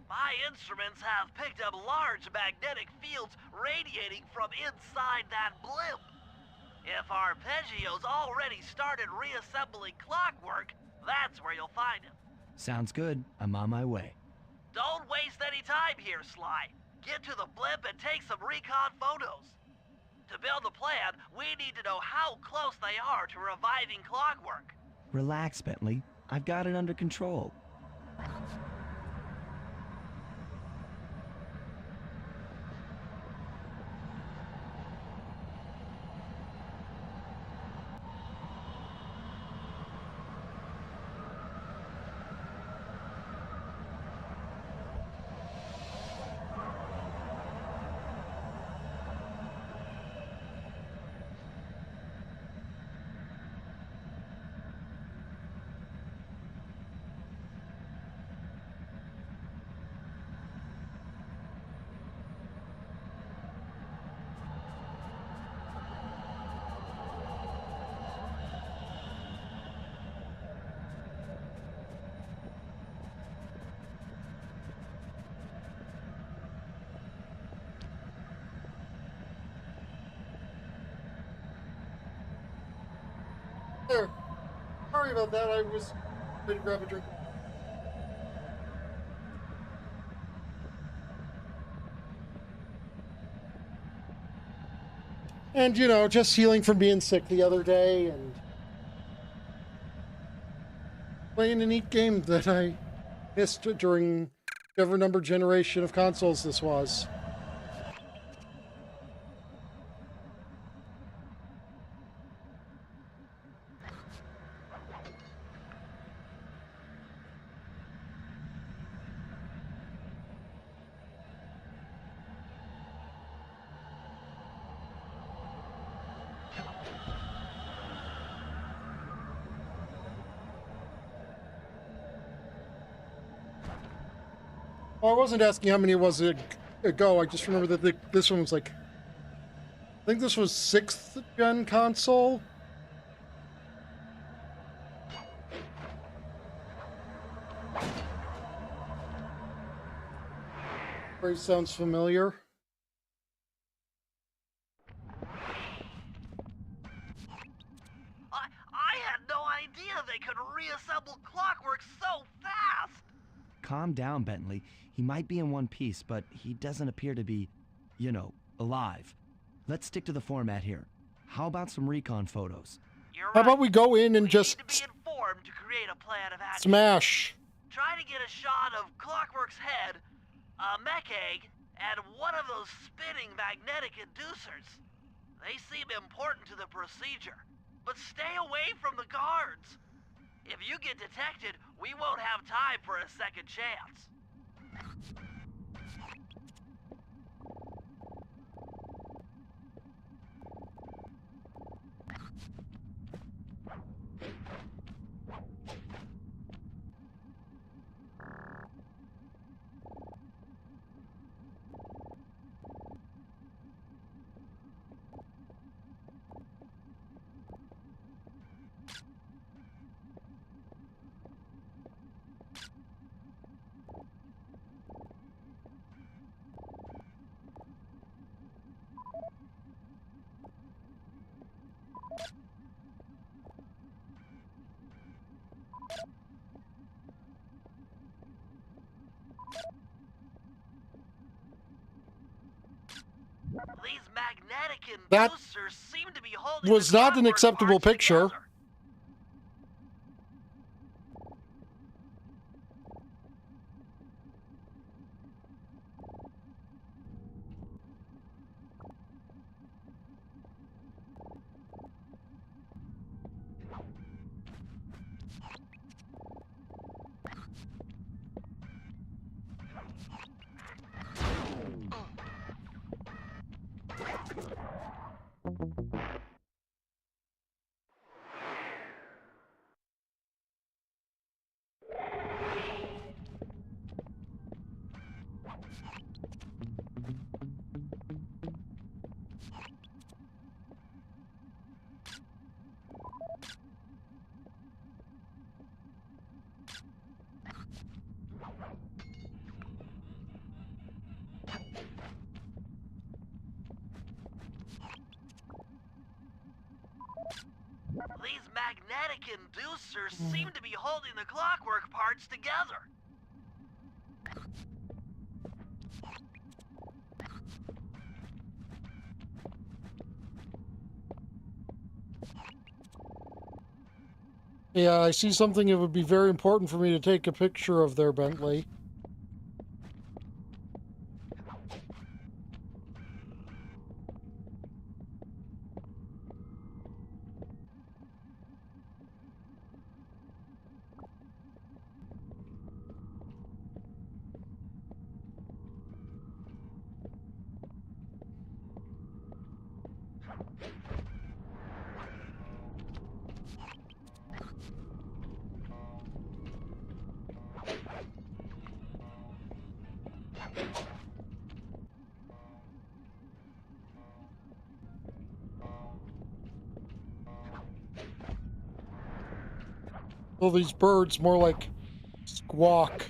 My, instruments have picked up large magnetic fields radiating from inside that blimp. If Arpeggio's already started reassembling clockwork, that's where you'll find him. Sounds good. I'm on my way. Don't waste any time here, Sly. Get to the blimp and take some recon photos. To build a plan, we need to know how close they are to reviving clockwork. Relax, Bentley. I've got it under control. There. Sorry about that. I was going to grab a drink. And, you know, just healing from being sick the other day and playing a neat game that I missed during whichever number generation of consoles this was. Well, I wasn't asking how many it was ago. I just remember that this one was like, I think this was 6th gen console. Phrase sounds familiar. I had no idea they could reassemble clockwork so fast! Calm down, Bentley. He might be in one piece, but he doesn't appear to be, you know, alive. Let's stick to the format here. How about some recon photos? How about we go in and just Need to be informed to create a plan of action. smash? Try to get a shot of Clockwork's head, a mech egg, and one of those spinning magnetic inducers. They seem important to the procedure, but stay away from the guards. If you get detected, we won't have time for a second chance. These magnetic That inducers seem to be holding was the not an clockwork acceptable parts picture. together. These magnetic inducers seem to be holding the clockwork parts together. Yeah, I see something that would be very important for me to take a picture of there, Bentley. Well, these birds more like squawk.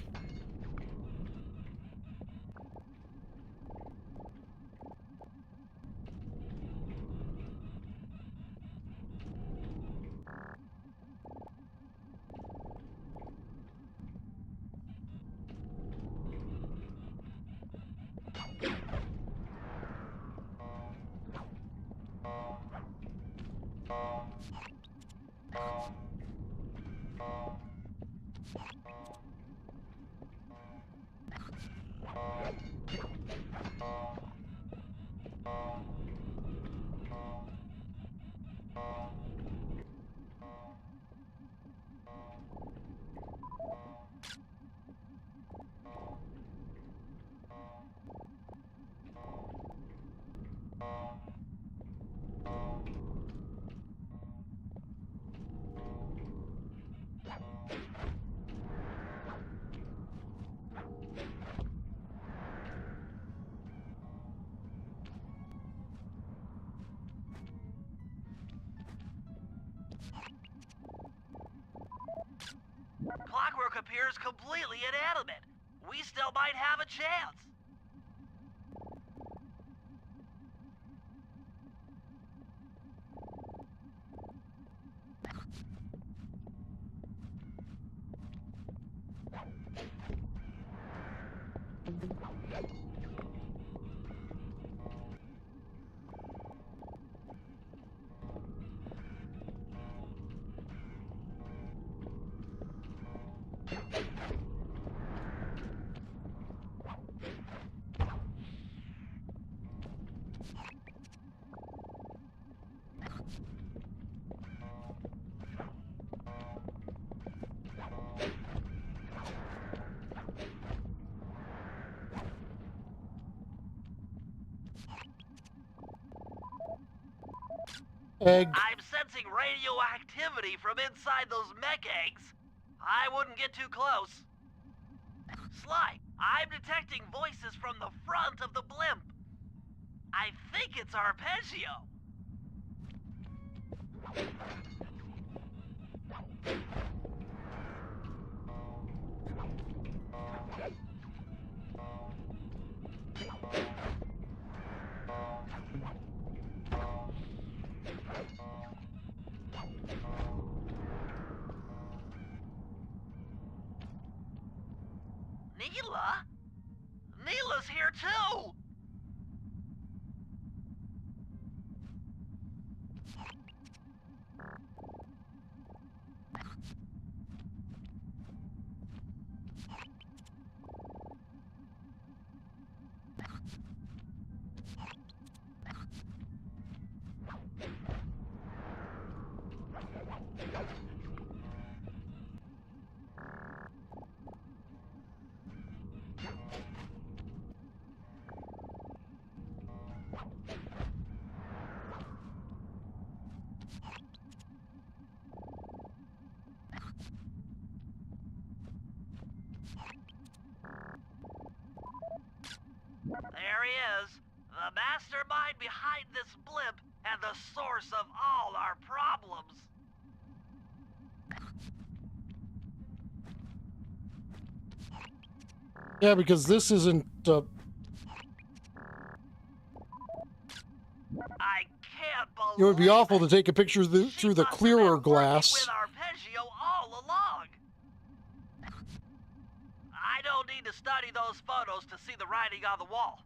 Clockwork appears completely inanimate. We still might have a chance. Egg. I'm sensing radioactivity from inside those mech eggs. I wouldn't get too close. Sly, I'm detecting voices from the front of the blimp. I think it's Arpeggio. Neela? Neela's here too! There he is, the mastermind behind this blimp and the source of all our problems. Yeah, because this isn't. I can't can't believe It would be awful to take a picture through the clearer with glass. arpeggio all along. I don't need to study those photos to see the writing on the wall.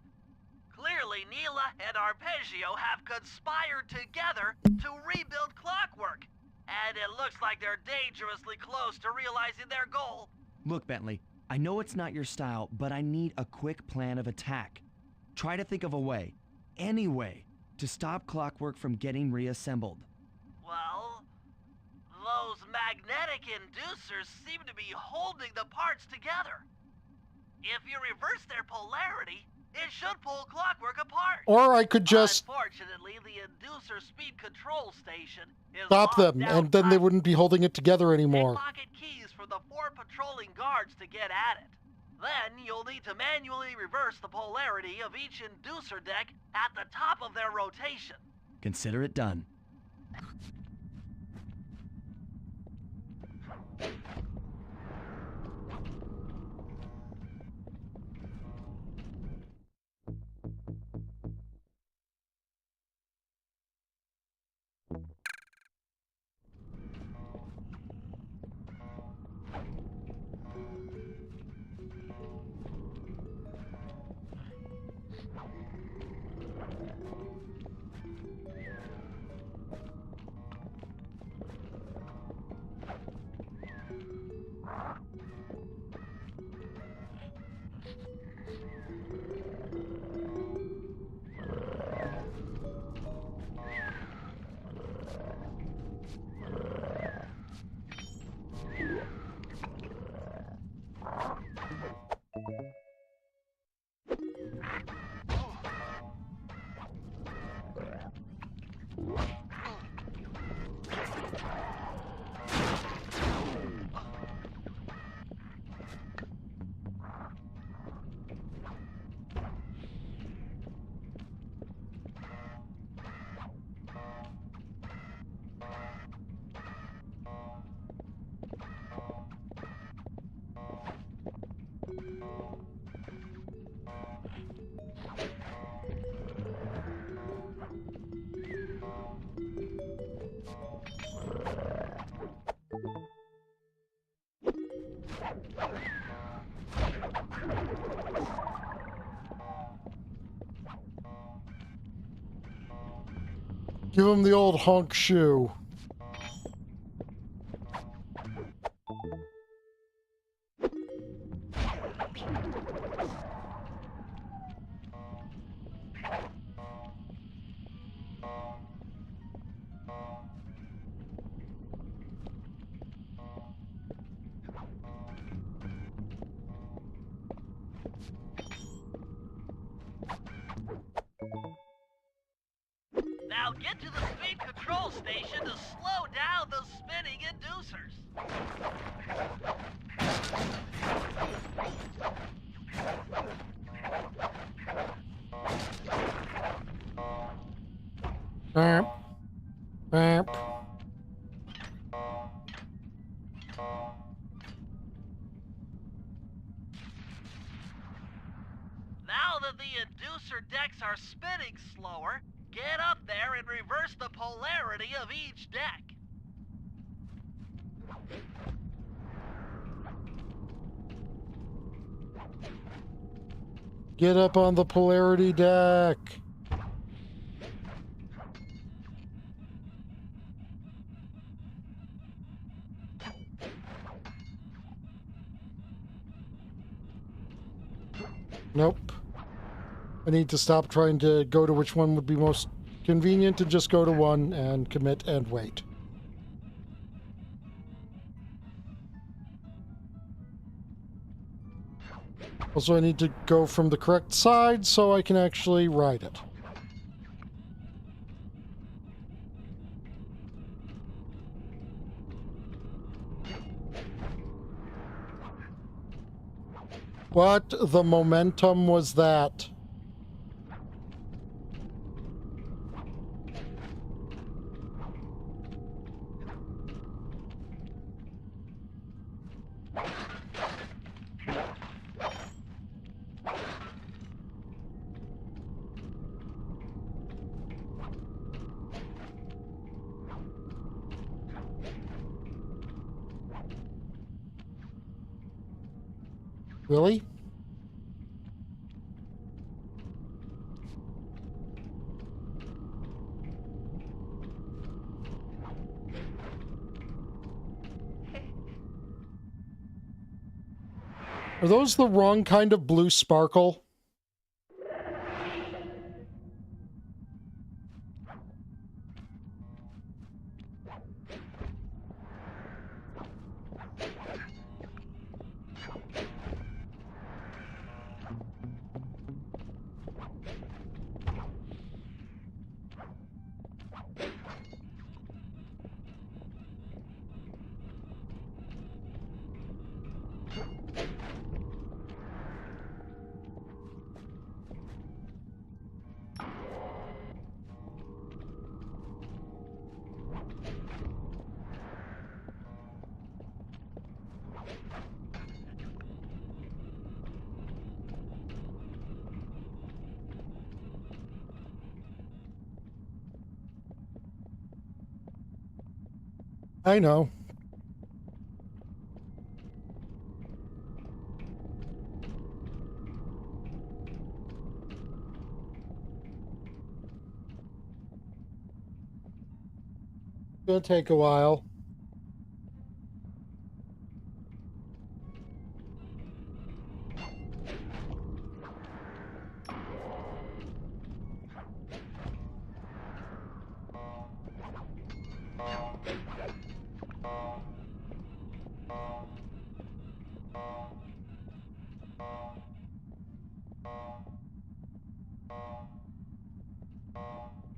Clearly, Neela and Arpeggio have conspired together to rebuild Clockwork. And it looks like they're dangerously close to realizing their goal. Look, Bentley, I know it's not your style, but I need a quick plan of attack. Try to think of a way, any way, to stop Clockwork from getting reassembled. Well, those magnetic inducers seem to be holding the parts together. If you reverse their polarity, it should pull Clockwork apart. Or I could just Unfortunately, the inducer speed control station is stop locked them, down and then they wouldn't be holding it together anymore. pocket keys for the 4 patrolling guards to get at it. Then you'll need to manually reverse the polarity of each inducer deck at the top of their rotation. Consider it done. Give him the old honk shoe. Now get to the speed control station to slow down the spinning inducers. Bamp. Bamp. Now that the inducer decks are spinning slower, get up there and reverse the polarity of each deck. Get up on the polarity deck. Nope. I need to stop trying to go to which one would be most convenient and just go to one and commit and wait. Also, I need to go from the correct side so I can actually ride it. What the momentum was that? Really? Are those the wrong kind of blue sparkle? I know. It'll take a while.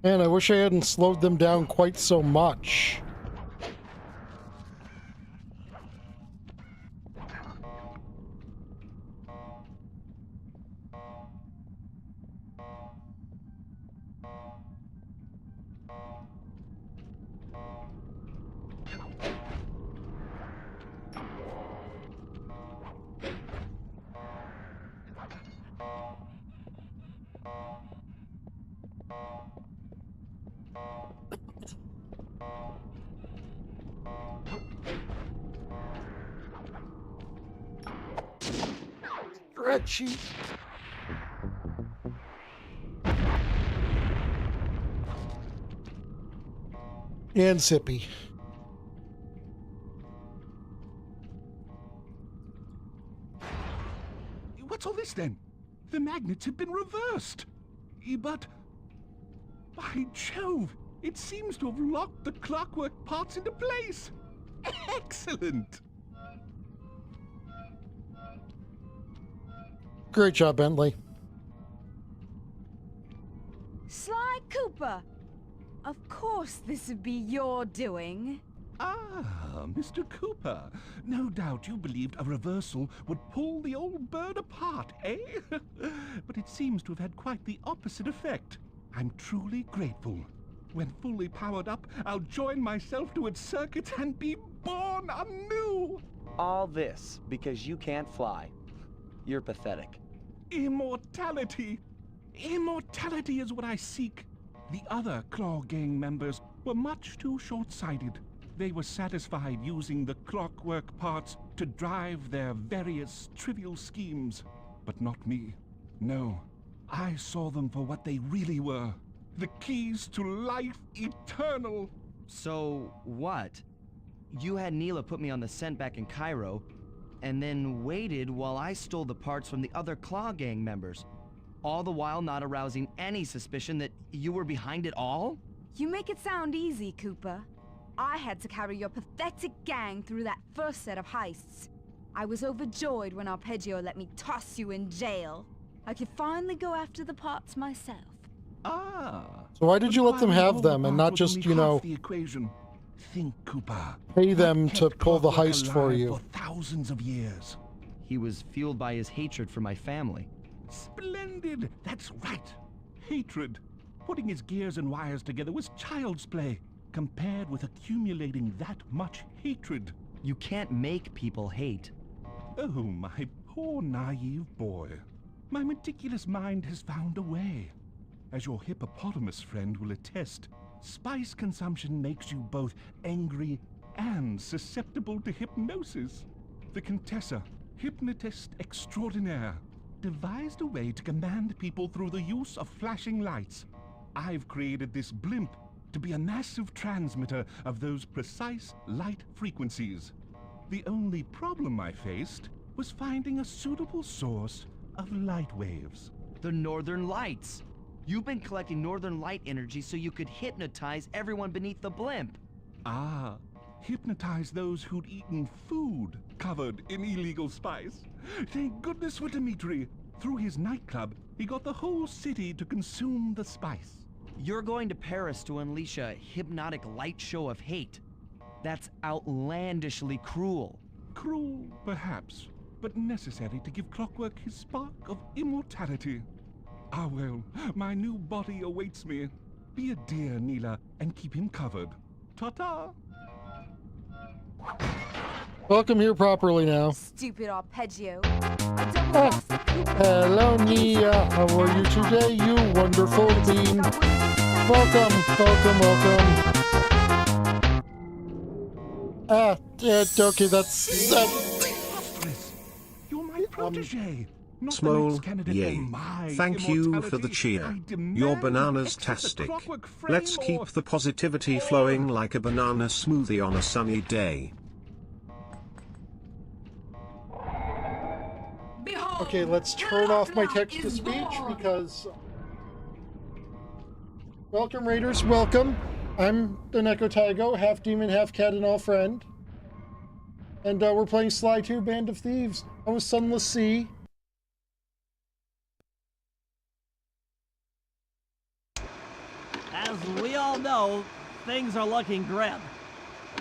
Man, I wish I hadn't slowed them down quite so much. Stretchy. And sippy. What's all this then? The magnets have been reversed. But, by Jove, it seems to have locked the clockwork parts into place. Excellent. Great job, Bentley. Sly Cooper! Of course this would be your doing. Ah, Mr. Cooper. No doubt you believed a reversal would pull the old bird apart, eh? But it seems to have had quite the opposite effect. I'm truly grateful. When fully powered up, I'll join myself to its circuit and be born anew! All this because you can't fly. You're pathetic. Immortality! Immortality is what I seek. The other Claw Gang members were much too short-sighted. They were satisfied using the clockwork parts to drive their various trivial schemes. But not me. No, I saw them for what they really were. The keys to life eternal. So, what? You had Neela put me on the scent back in Cairo, and then waited while I stole the parts from the other Claw Gang members, all the while not arousing any suspicion that you were behind it all? You make it sound easy, Cooper. I had to carry your pathetic gang through that first set of heists. I was overjoyed when Arpeggio let me toss you in jail. I could finally go after the parts myself. Ah. So why did you let them have them and not just, you know, the equation? Think, Cooper. pay them to pull the heist for you? For thousands of years. He was fueled by his hatred for my family. Splendid! That's right. Hatred. Putting his gears and wires together was child's play, compared with accumulating that much hatred. You can't make people hate. Oh, my poor naive boy. My meticulous mind has found a way. As your hippopotamus friend will attest, spice consumption makes you both angry and susceptible to hypnosis. The Contessa, hypnotist extraordinaire, devised a way to command people through the use of flashing lights. I've created this blimp to be a massive transmitter of those precise light frequencies. The only problem I faced was finding a suitable source of light waves. The Northern Lights. You've been collecting Northern Light energy so you could hypnotize everyone beneath the blimp. Ah, hypnotize those who'd eaten food covered in illegal spice. Thank goodness for Dmitri. Through his nightclub, he got the whole city to consume the spice. You're going to Paris to unleash a hypnotic light show of hate. That's outlandishly cruel. Cruel, perhaps, but necessary to give Clockwork his spark of immortality. Ah well, my new body awaits me. Be a dear, Neela, and keep him covered. Ta-ta! Welcome here properly now. Stupid arpeggio. Hello, Nia. How are you today, you wonderful bean? Welcome, welcome, welcome. Okay, that's... You're my protege. Not the Small, next candidate yay. for my Thank you for the immortality. cheer. I demand Your you banana's exit the tastic. Clockwork frame Let's keep or- the positivity flowing like a banana smoothie on a sunny day. Okay, let's turn off my text-to-speech because... Welcome, Raiders, welcome. I'm Oneko Tyago, half demon, half cat, and all friend. And we're playing Sly 2 Band of Thieves. I was Sunless Sea. As we all know, things are looking grim.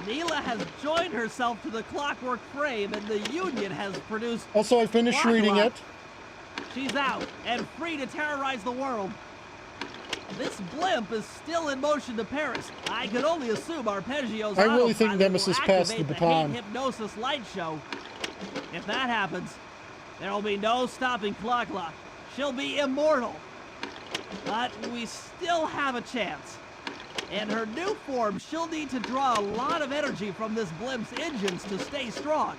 Neela has joined herself to the Clockwork Frame, and the Union has produced... Also, I finished reading it. She's out, and free to terrorize the world. This blimp is still in motion to Paris. I could only assume Arpeggio's I really think autopilot Nemesis will passed the activate baton. hate hypnosis light show. If that happens, there will be no stopping Clockla. She'll be immortal. But we still have a chance. In her new form, she'll need to draw a lot of energy from this blimp's engines to stay strong.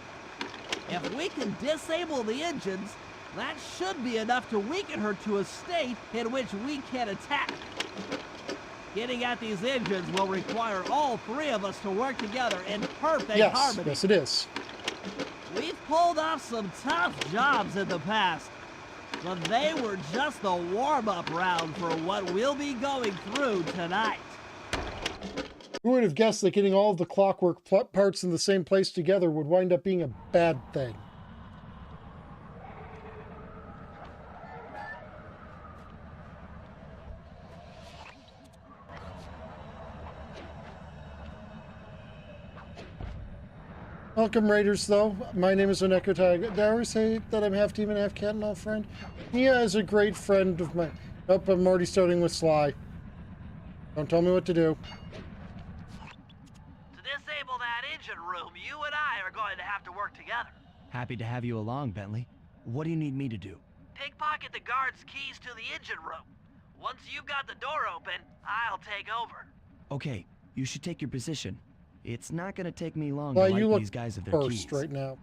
If we can disable the engines, that should be enough to weaken her to a state in which we can attack. Getting at these engines will require all three of us to work together in perfect harmony. Yes, it is. We've pulled off some tough jobs in the past, but they were just the warm-up round for what we'll be going through tonight. Who would have guessed that getting all of the clockwork parts in the same place together would wind up being a bad thing? Welcome, Raiders, though. My name is Oneko Tyago. Did I always say that I'm half demon, half cat, and all friend? Nia is a great friend of mine. Nope, I'm already starting with Sly. Don't tell me what to do. To disable that engine room, you and I are going to have to work together. Happy to have you along, Bentley. What do you need me to do? Pickpocket the guard's keys to the engine room. Once you've got the door open, I'll take over. Okay, you should take your position. It's not gonna take me long Well, to you light look these guys of their first keys. right now.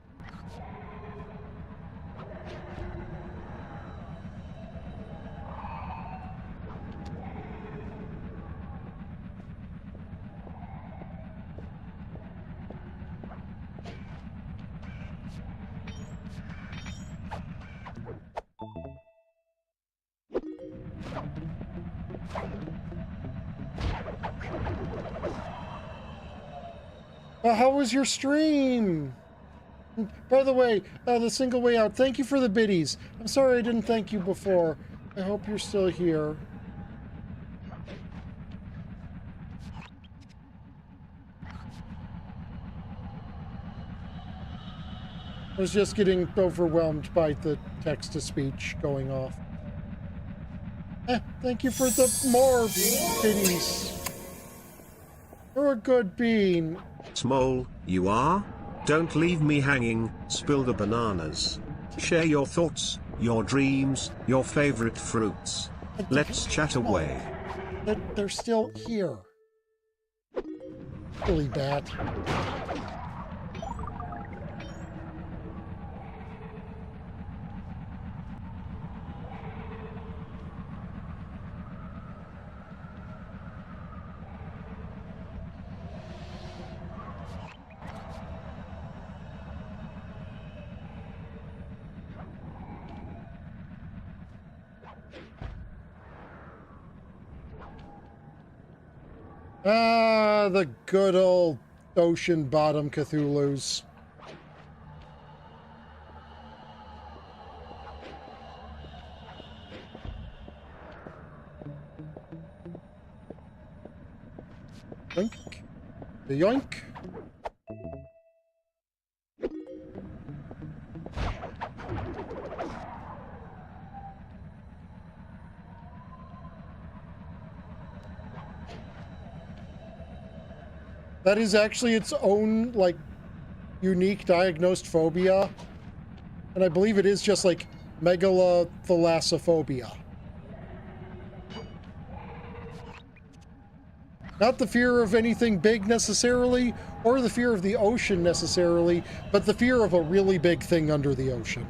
How was your stream? By the way, the single way out, thank you for the biddies. I'm sorry I didn't thank you before. I hope you're still here. I was just getting overwhelmed by the text-to-speech going off. Thank you for the more biddies. You're a good bean. Small, you are? Don't leave me hanging, spill the bananas. Share your thoughts, your dreams, your favorite fruits. Let's chat away. They're still here. Silly bat. Ah, the good old ocean bottom Cthulhus. Yoink. The yoink. That is actually its own, like, unique diagnosed phobia. And I believe it is just, like, megalothalassophobia. Not the fear of anything big necessarily, or the fear of the ocean necessarily, but the fear of a really big thing under the ocean.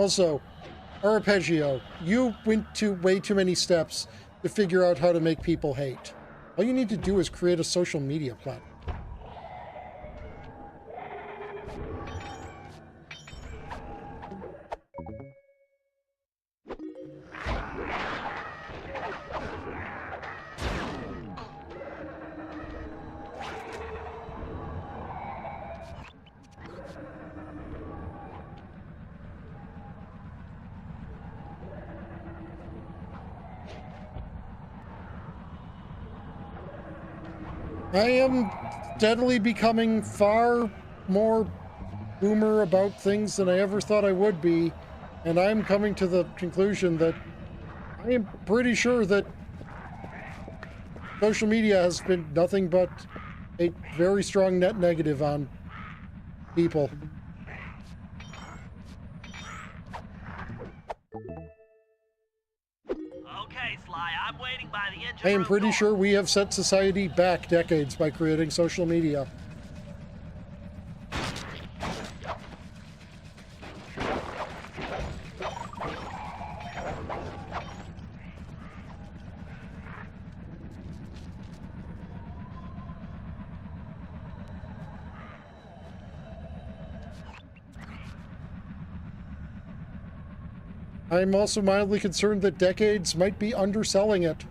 Also, Arpeggio, you went to way too many steps to figure out how to make people hate. All you need to do is create a social media platform. I am steadily becoming far more boomer about things than I ever thought I would be, and I'm coming to the conclusion that I am pretty sure that social media has been nothing but a very strong net negative on people. Okay, Sly, I'm waiting by the engine I am room pretty door. sure we have set society back decades by creating social media. I'm also mildly concerned that decades might be underselling it.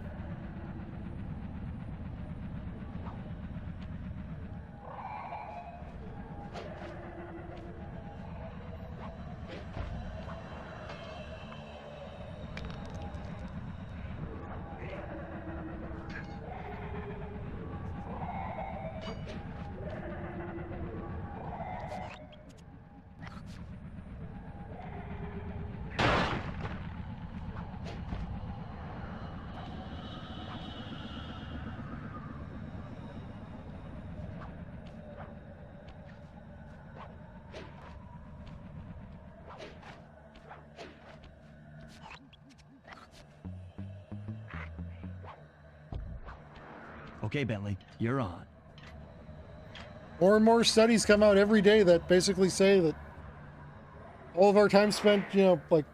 Okay, Bentley, you're on. More and more studies come out every day that basically say that all of our time spent, you know, like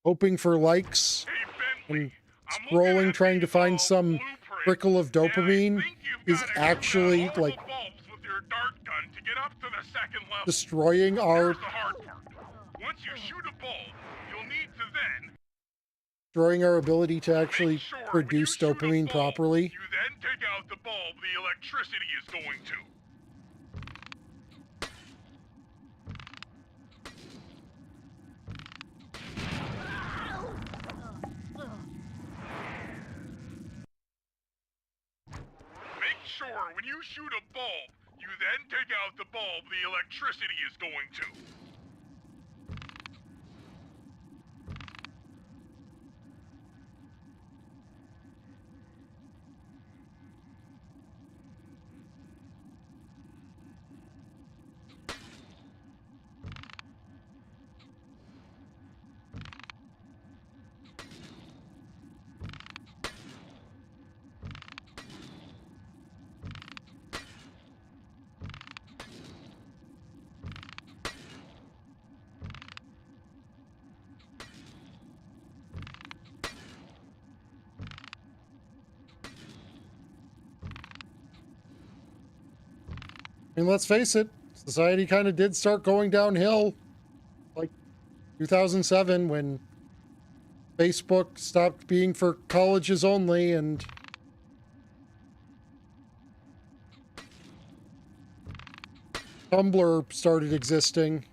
hoping for likes and scrolling, trying to find some trickle of dopamine is actually like destroying our Once you shoot a bulb, you'll need to then destroying our ability to actually produce dopamine properly. you then take out the bulb the electricity is going to. Make sure when you shoot a bulb, you then take out the bulb the electricity is going to. And let's face it, society kind of did start going downhill like 2007 when Facebook stopped being for colleges only and Tumblr started existing.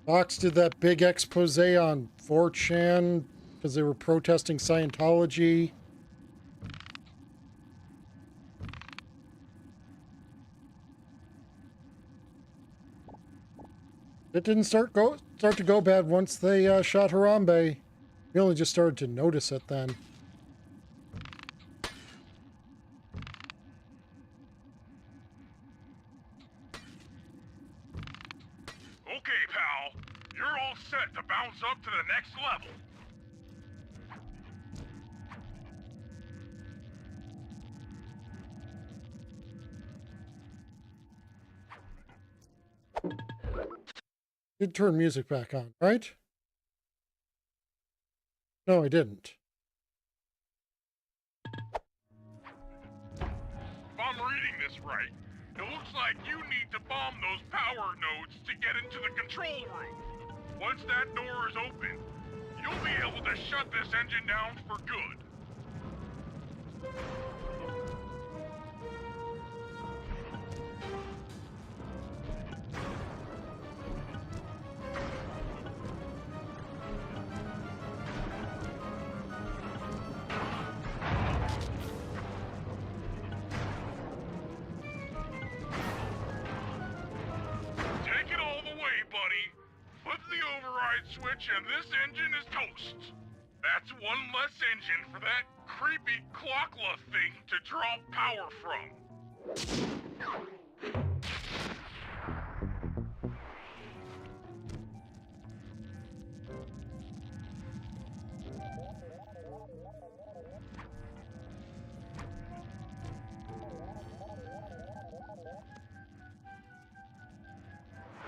Fox did that big expose on 4chan because they were protesting Scientology. It didn't start to go bad once they shot Harambe. We only just started to notice it then. Okay, pal. You're all set to bounce up to the next level. Did turn music back on, right? No, I didn't. If I'm reading this right, it looks like you need to bomb those power nodes to get into the control room. Once that door is open, you'll be able to shut this engine down for good. Take it all the way, buddy. Flip the override switch and this engine is toast. That's one less engine for that creepy clockla thing to draw power from.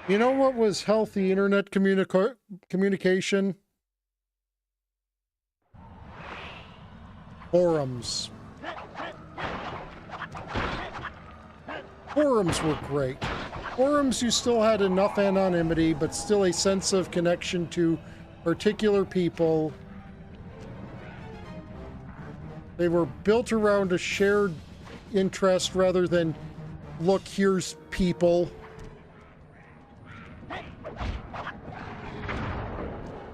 You know what was healthy internet communication? Forums. Forums were great. Forums, you still had enough anonymity, but still a sense of connection to particular people. They were built around a shared interest rather than, look, here's people.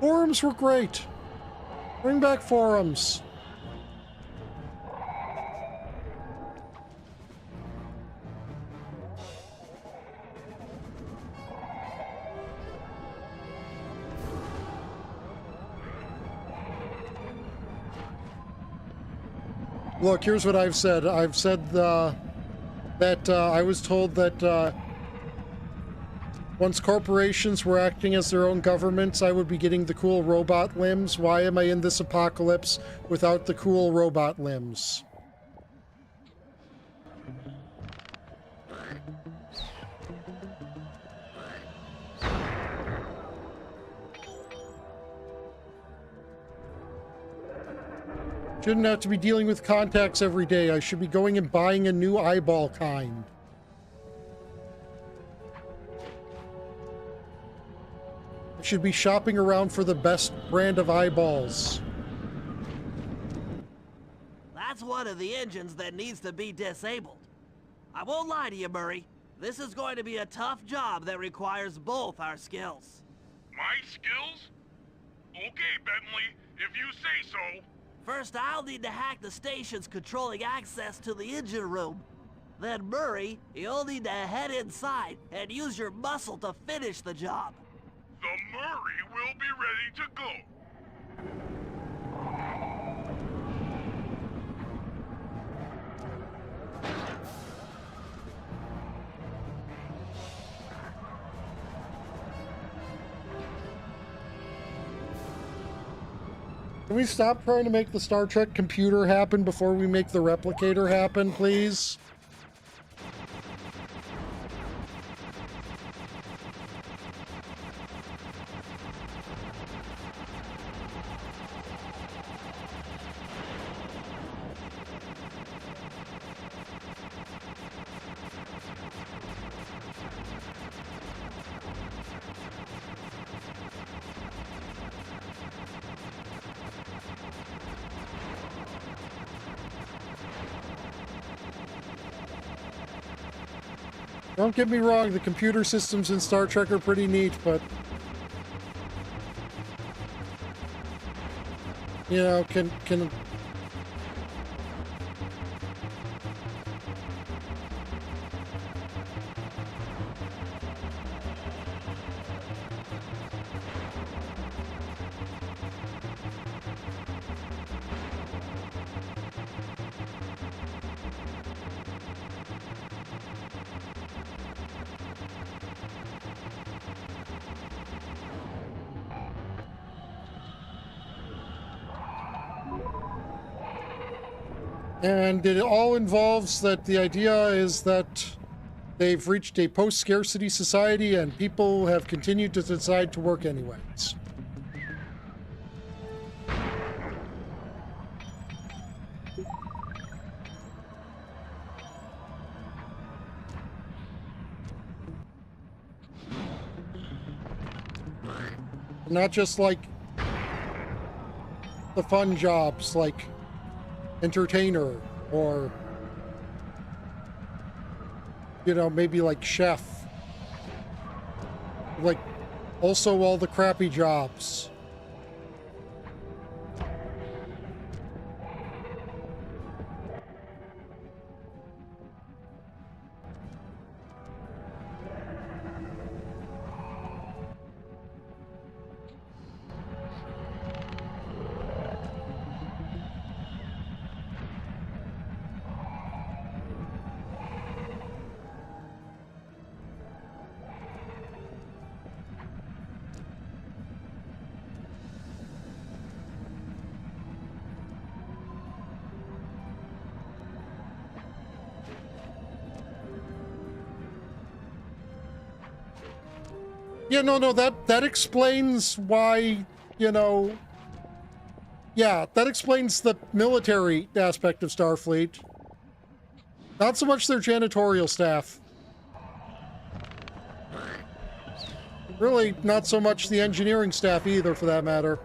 Forums were great. Bring back forums. Look, here's what I've said. I've said that I was told that once corporations were acting as their own governments, I would be getting the cool robot limbs. Why am I in this apocalypse without the cool robot limbs? Shouldn't have to be dealing with contacts every day. I should be going and buying a new eyeball kind. Should be shopping around for the best brand of eyeballs. That's one of the engines that needs to be disabled. I won't lie to you, Murray. This is going to be a tough job that requires both our skills. My skills? Okay, Bentley, if you say so. First, I'll need to hack the stations controlling access to the engine room. Then, Murray, you'll need to head inside and use your muscle to finish the job. The Murray will be ready to go. Can we stop trying to make the Star Trek computer happen before we make the replicator happen, please? Don't get me wrong, the computer systems in Star Trek are pretty neat, but... You know, can... And it all involves that the idea is that they've reached a post-scarcity society and people have continued to decide to work anyways. Not just like the fun jobs like entertainer or, you know, maybe like chef. Like also all the crappy jobs. Yeah, no, that explains why, you know... Yeah, that explains the military aspect of Starfleet. Not so much their janitorial staff. Really, not so much the engineering staff either, for that matter.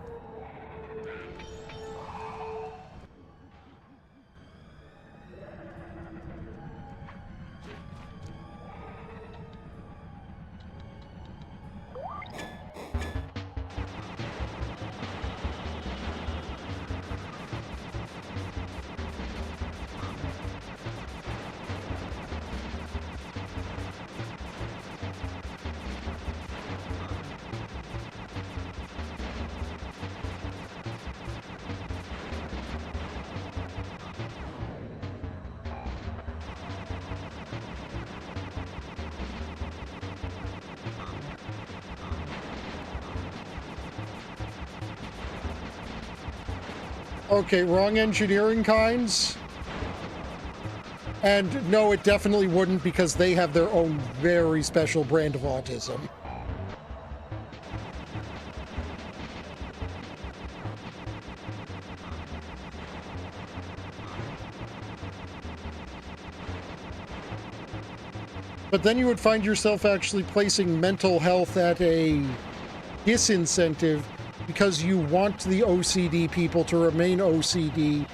Okay, wrong engineering kinds. And no, it definitely wouldn't because they have their own very special brand of autism. But then you would find yourself actually placing mental health at a disincentive because you want the OCD people to remain OCD,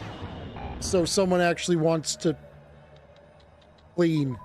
so someone actually wants to clean.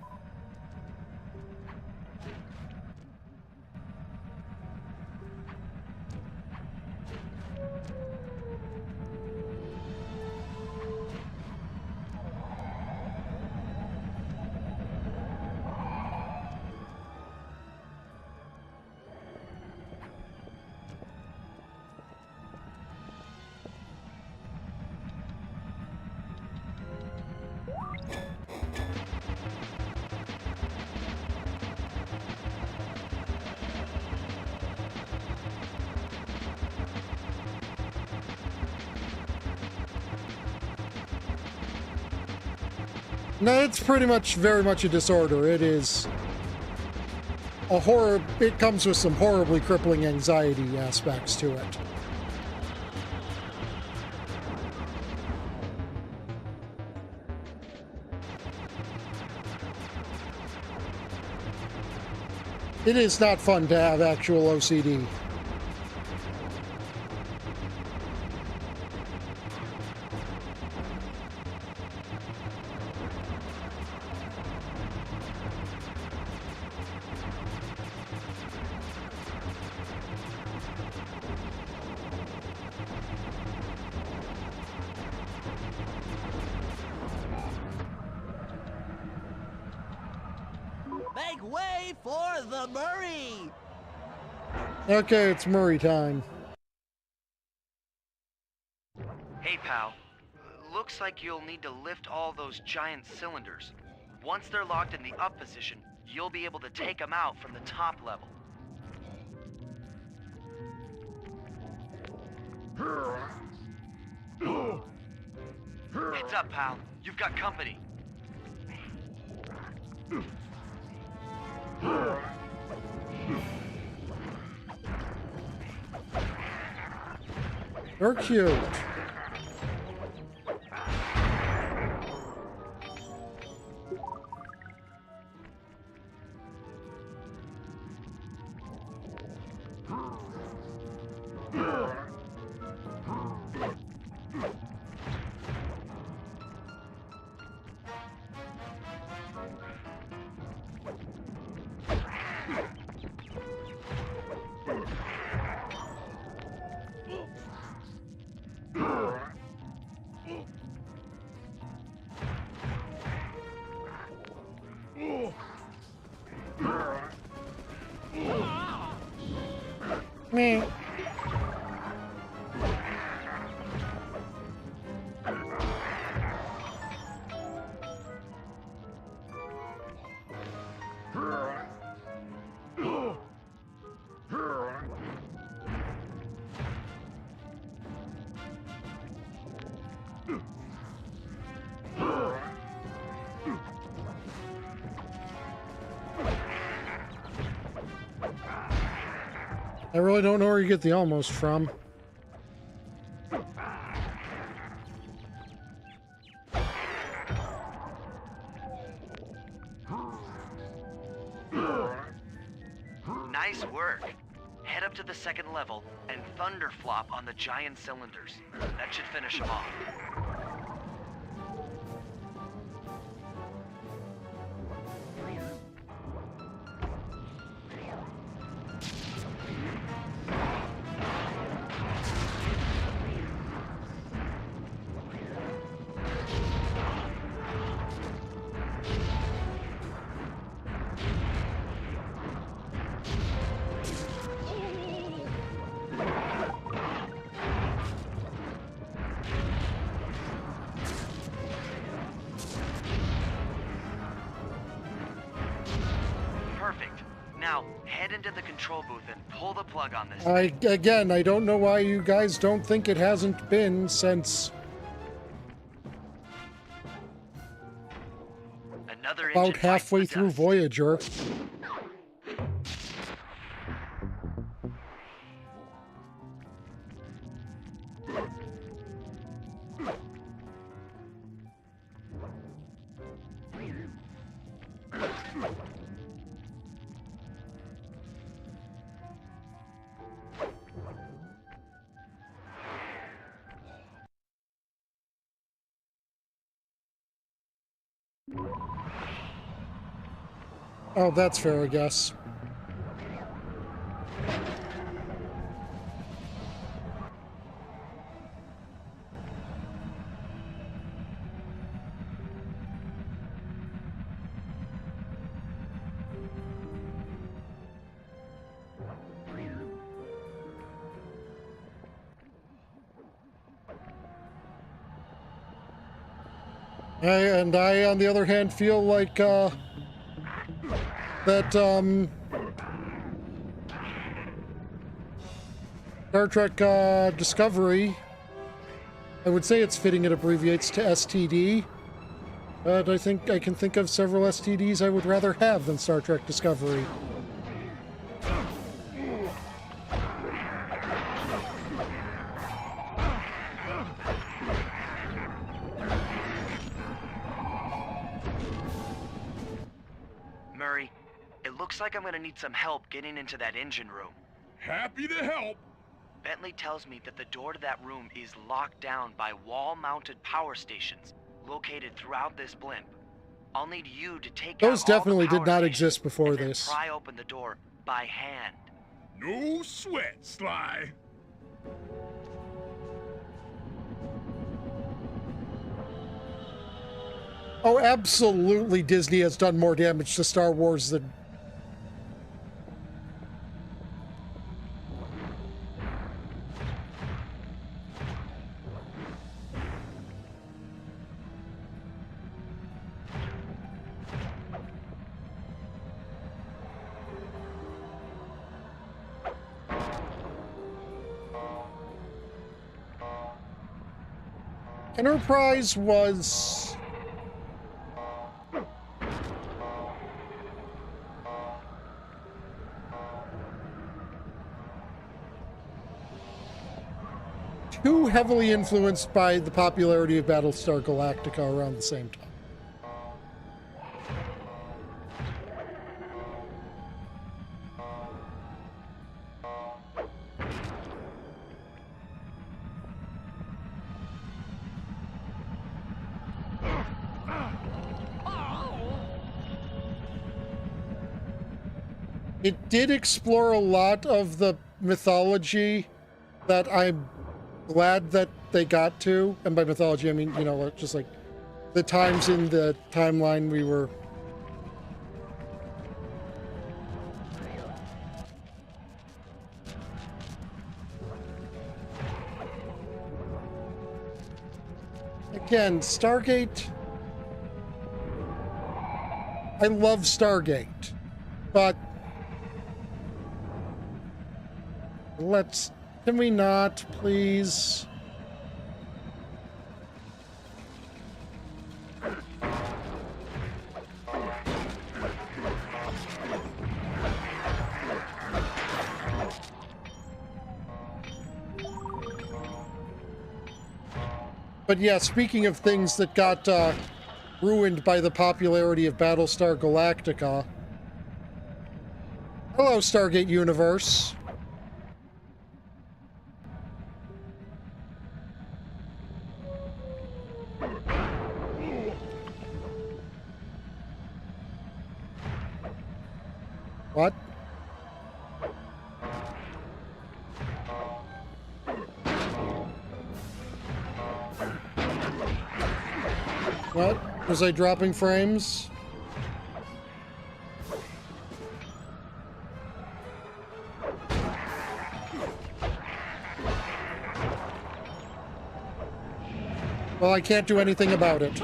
No, it's pretty much very much a disorder. It is a horror. It comes with some horribly crippling anxiety aspects to it. It is not fun to have actual OCD. Make way for the Murray! Okay, it's Murray time. Hey, pal. Looks like you'll need to lift all those giant cylinders. Once they're locked in the up position, you'll be able to take them out from the top level. Heads up, pal. You've got company. They're cute. Me. I really don't know where you get the almost from. Nice work. Head up to the second level and thunder flop on the giant cylinders. That should finish them off. Perfect. Now, head into the control booth and pull the plug on this. Again, I don't know why you guys don't think it hasn't been since Another about engine halfway bites the through dust. Voyager. Oh, that's fair, I guess. I, on the other hand, feel like, that, Star Trek, Discovery, I would say it's fitting it abbreviates to STD, But I think I can think of several STDs I would rather have than Star Trek Discovery. Murray, it looks like I'm gonna need some help getting into that engine room. Happy to help. Bentley tells me that the door to that room is locked down by wall-mounted power stations located throughout this blimp. I'll need you to take Those out all the definitely did power not stations exist before and then this. pry open the door by hand. No sweat, Sly. Oh, absolutely, Disney has done more damage to Star Wars than... Enterprise was... too heavily influenced by the popularity of Battlestar Galactica around the same time. It did explore a lot of the mythology that I'm glad that they got to. And by mythology, I mean, you know, just like the times in the timeline we were... Again, Stargate... I love Stargate, but... Can we not, please? But yeah, speaking of things that got ruined by the popularity of Battlestar Galactica. Hello, Stargate Universe. What? What? Was I dropping frames? Well, I can't do anything about it.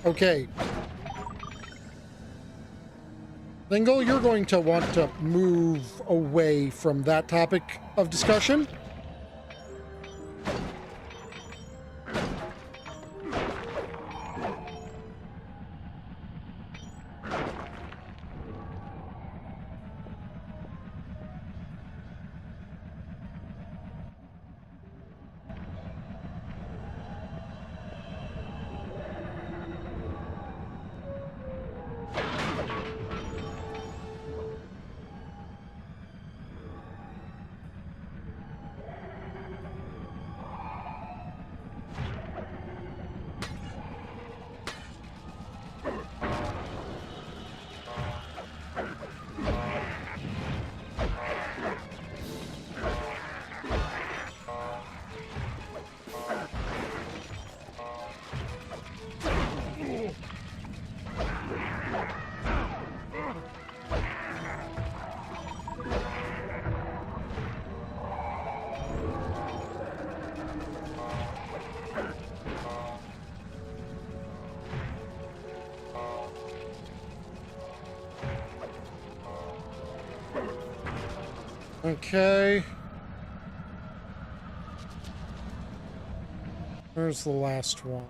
Okay. Lingle, you're going to want to move away from that topic of discussion. Okay. There's the last one.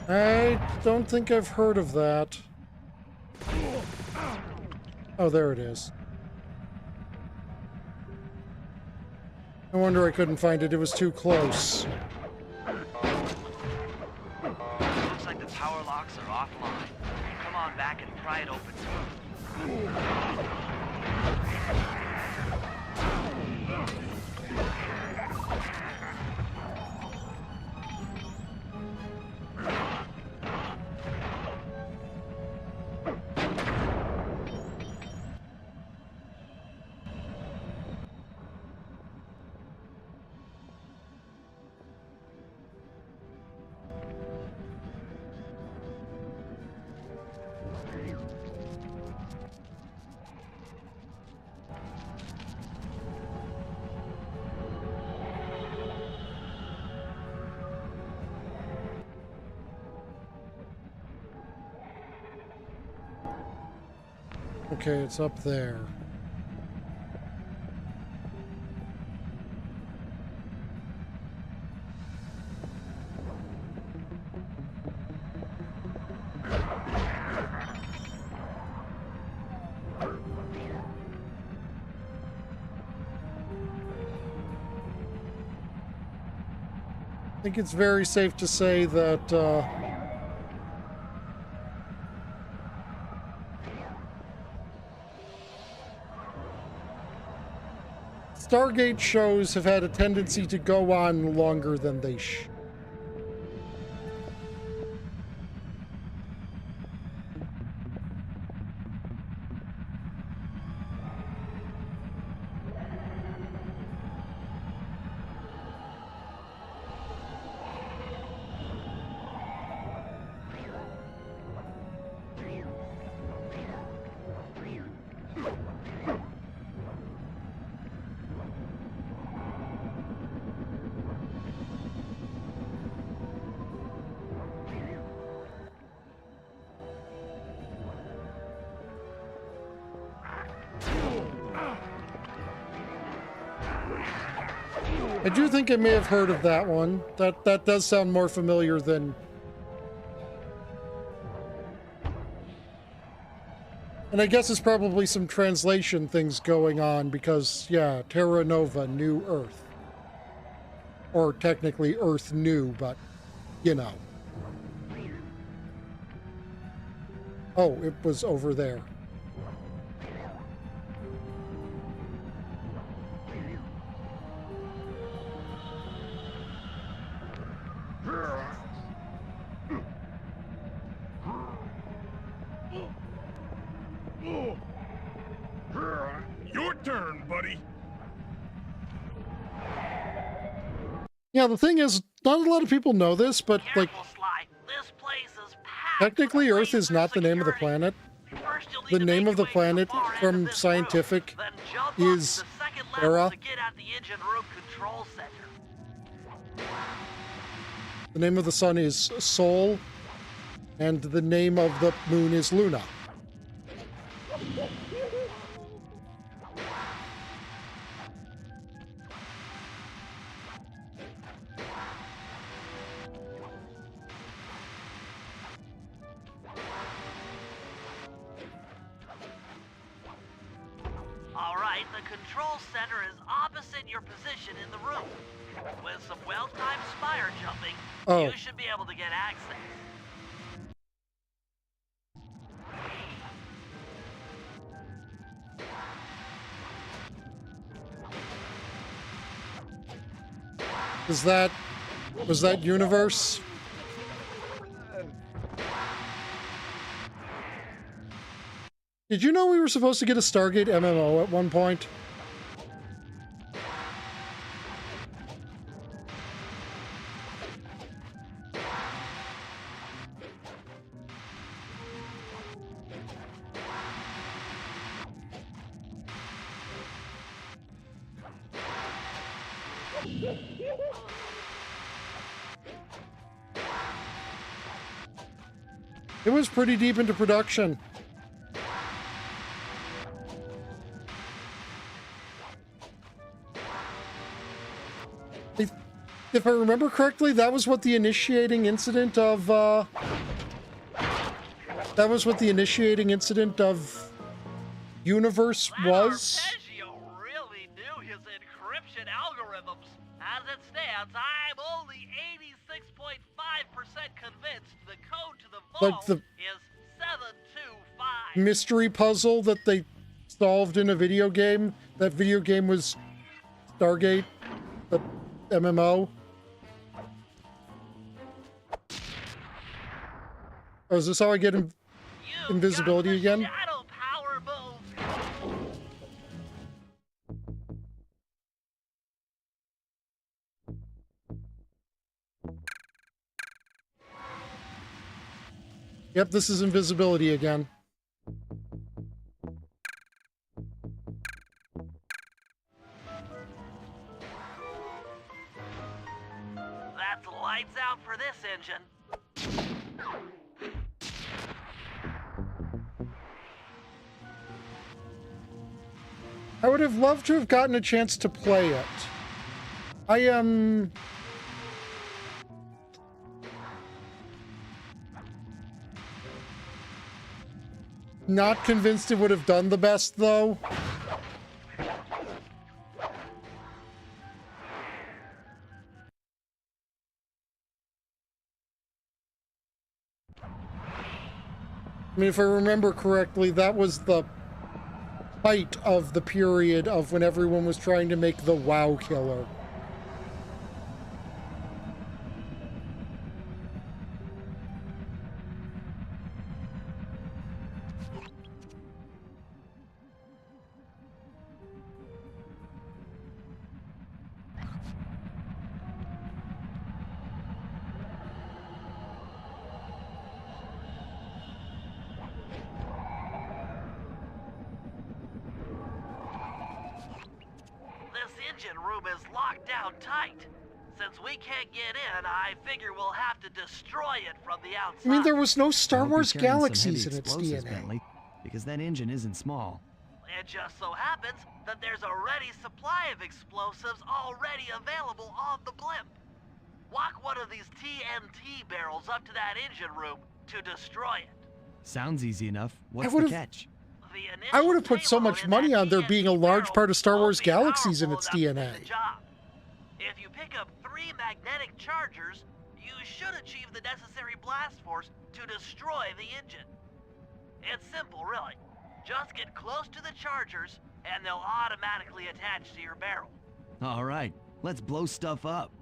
I don't think I've heard of that. Oh, there it is. No wonder I couldn't find it. It was too close. Looks like the power locks are offline. Come on back and pry it open smooth. Okay, it's up there. I think it's very safe to say that Stargate shows have had a tendency to go on longer than they should. I do think I may have heard of that one. That does sound more familiar than... And I guess it's probably some translation things going on because, yeah, Terra Nova, New Earth. Or technically Earth New, but, you know. Oh, it was over there. Your turn, buddy. Yeah, the thing is, not a lot of people know this, but, like, technically Earth is not the name of the planet. The name of the planet from scientific is Terra. The name of the sun is Sol, and the name of the moon is Luna. Alright, the control center is opposite your position in the room. With some well-timed spire jumping, you should be able to get access. Was that universe? Did you know we were supposed to get a Stargate MMO at one point? It was pretty deep into production. If I remember correctly, that was what the initiating incident of, Universe was. Arpeggio really knew his encryption algorithms. As it stands, I'm only 86.5% convinced the code to the vault Like the is 725. mystery puzzle that they solved in a video game. That video game was Stargate, the MMO. Oh, is this how I get invisibility again? Shadow power move. Yep, this is invisibility again. That's lights out for this engine. I would have loved to have gotten a chance to play it. I am... not convinced it would have done the best, though. I mean, if I remember correctly, that was the height of the period of when everyone was trying to make the WoW killer. Is locked down tight. Since we can't get in, I figure we'll have to destroy it from the outside. I mean, there was no Star Wars Hope you're carrying some Galaxies heavy in its explosives, DNA. Bentley, because that engine isn't small. It just so happens that there's a ready supply of explosives already available on the blimp. Walk one of these TNT barrels up to that engine room to destroy it. Sounds easy enough. What's the would've- catch? I would have put so much money on there being a large part of Star Wars Galaxies in its DNA. If you pick up 3 magnetic chargers, you should achieve the necessary blast force to destroy the engine. It's simple, really. Just get close to the chargers, and they'll automatically attach to your barrel. All right, let's blow stuff up.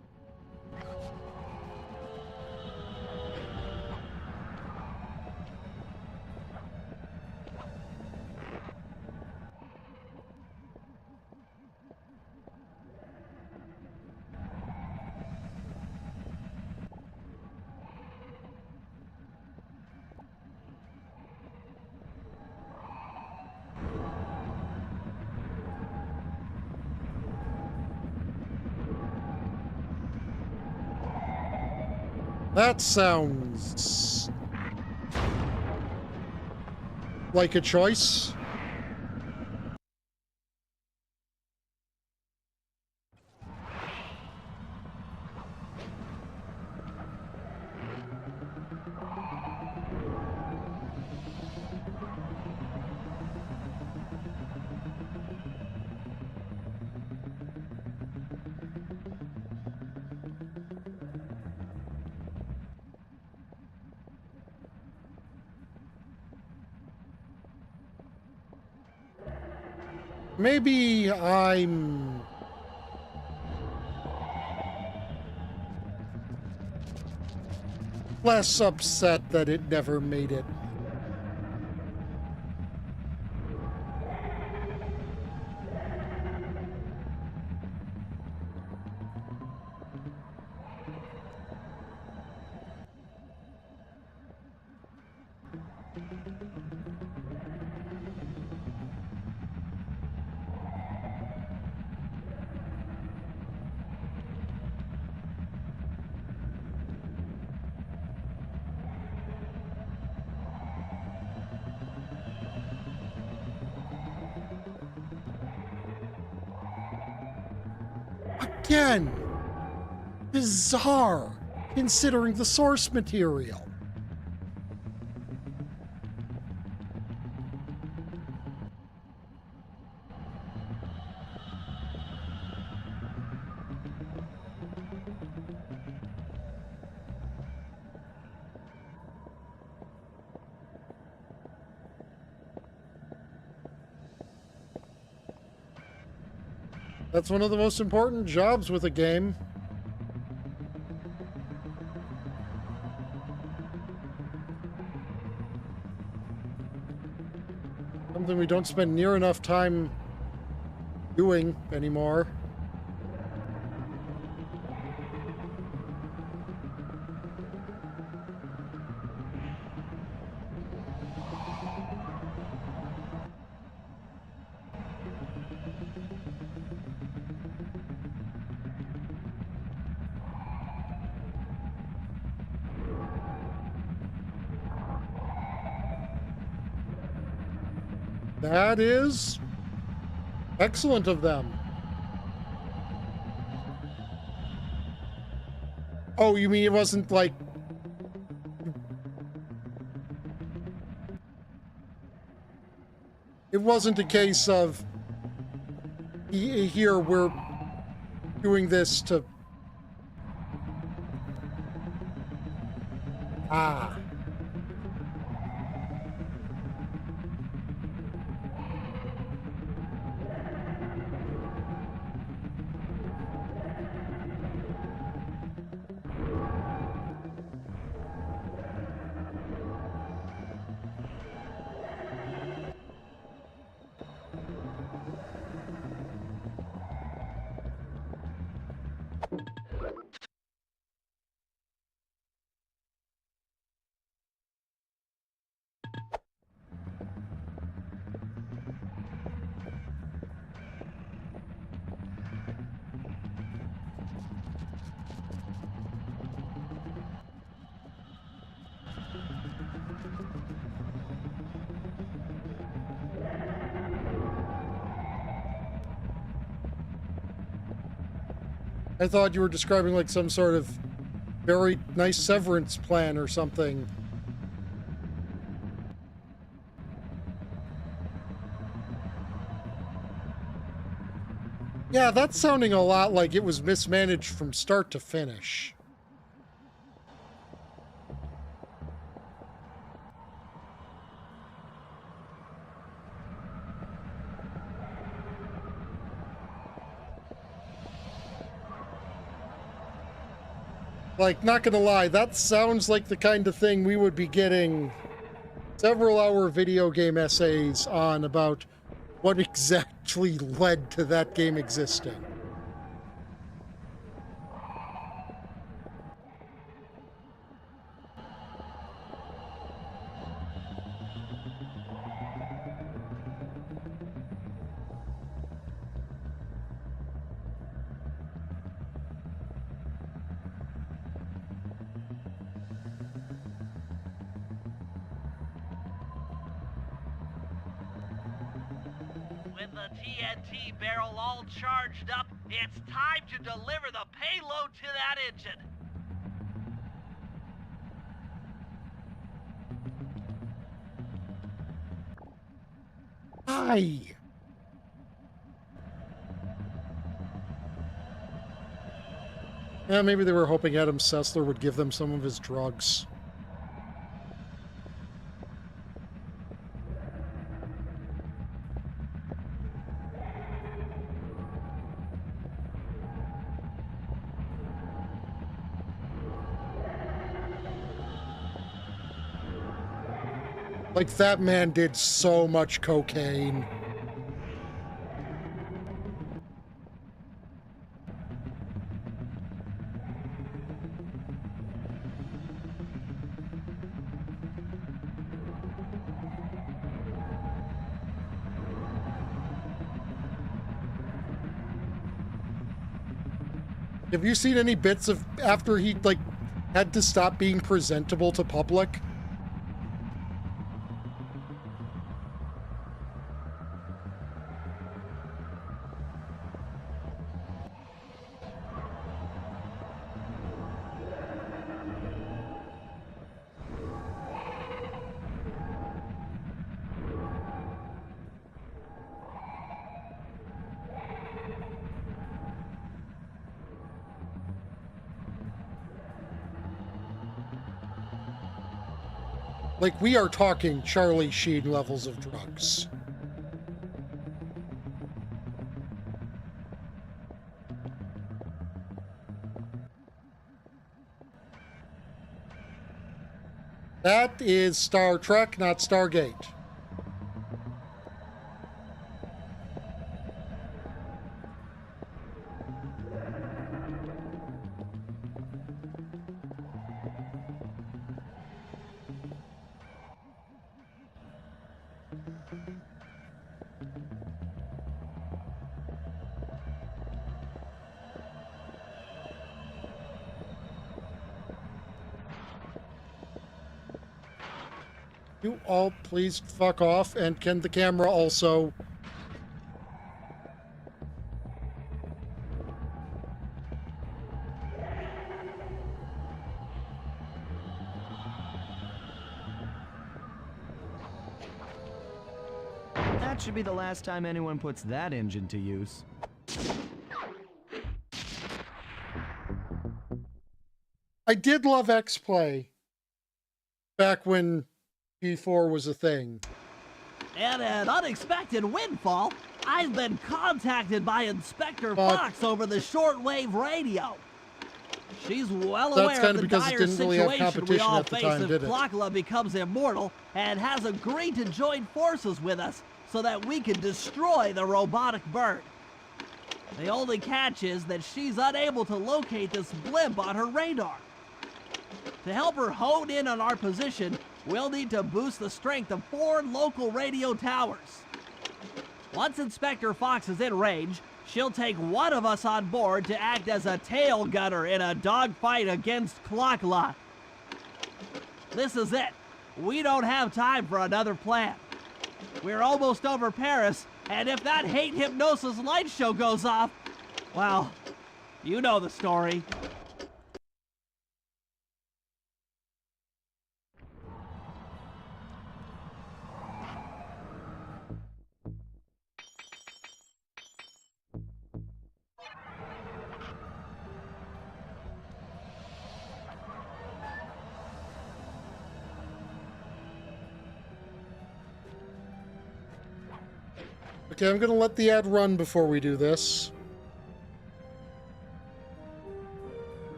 That sounds like a choice. Maybe I'm less upset that it never made it. Again, bizarre, considering the source material. That's one of the most important jobs with a game. Something we don't spend near enough time doing anymore. That is excellent of them. Oh, you mean it wasn't like... It wasn't a case of... Here, we're doing this to... Ah. I thought you were describing like some sort of very nice severance plan or something. Yeah, that's sounding a lot like it was mismanaged from start to finish. Like, not gonna lie, that sounds like the kind of thing we would be getting several-hour video game essays on about what exactly led to that game existing. With the TNT barrel all charged up, it's time to deliver the payload to that engine. Hi! Yeah, maybe they were hoping Adam Sessler would give them some of his drugs. Like, that man did so much cocaine. Have you seen any bits of after he, like, had to stop being presentable to public? Like, we are talking Charlie Sheen levels of drugs. That is Star Trek, not Stargate. You all please fuck off, and can the camera also... That should be the last time anyone puts that engine to use. I did love X-Play back when P4 was a thing. And an unexpected windfall, I've been contacted by Inspector Fox over the shortwave radio. She's well aware of the dire situation we all face if Klakla becomes immortal, and has agreed to join forces with us so that we can destroy the robotic bird. The only catch is that she's unable to locate this blimp on her radar. To help her hone in on our position, we'll need to boost the strength of 4 local radio towers. Once Inspector Fox is in range, she'll take one of us on board to act as a tail gunner in a dogfight against Klakla. This is it. We don't have time for another plan. We're almost over Paris, and if that hate hypnosis light show goes off, well, you know the story. Okay, I'm gonna let the ad run before we do this.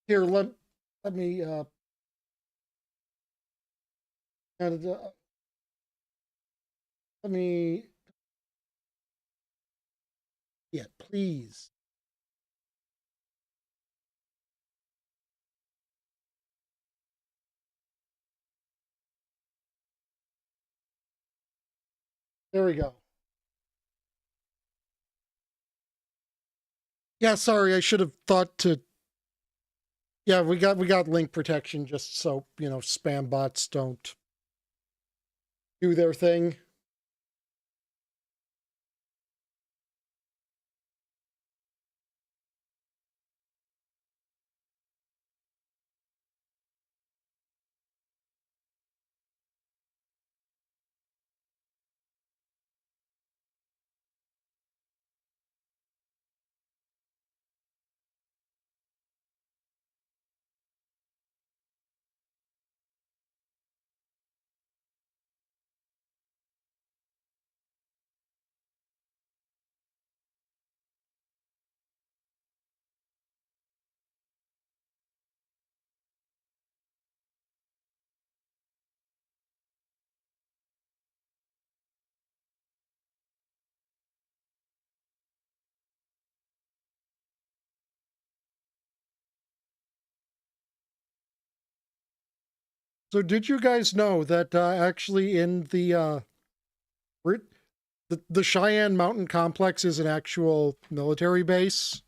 Here, let me let me, yeah, please. There we go. Yeah, sorry, I should have thought to. Yeah, we got link protection just so, you know, spam bots don't do their thing. So did you guys know that actually in the Cheyenne Mountain Complex is an actual military base?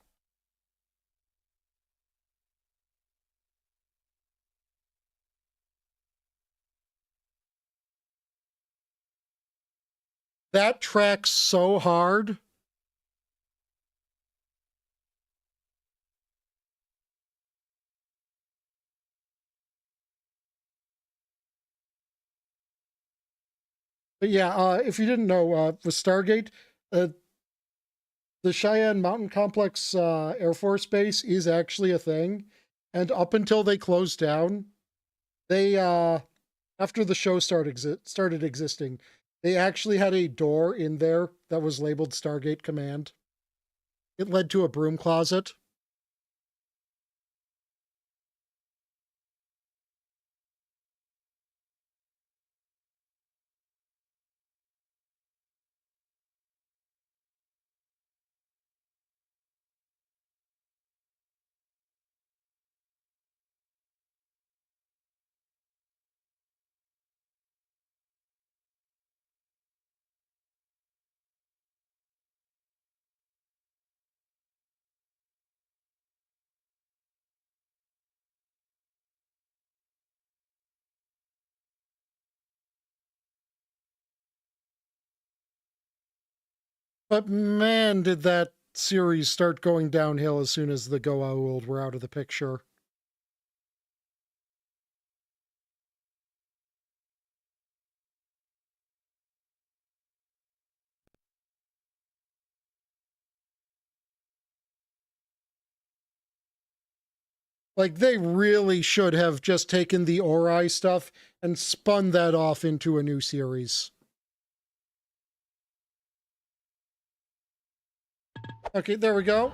That tracks so hard. But yeah, if you didn't know, with Stargate, the Cheyenne Mountain Complex Air Force Base is actually a thing. And up until they closed down, they, after the show started existing, they actually had a door in there that was labeled Stargate Command. It led to a broom closet. But man, did that series start going downhill as soon as the Goa'uld were out of the picture. Like, they really should have just taken the Ori stuff and spun that off into a new series. Okay, there we go.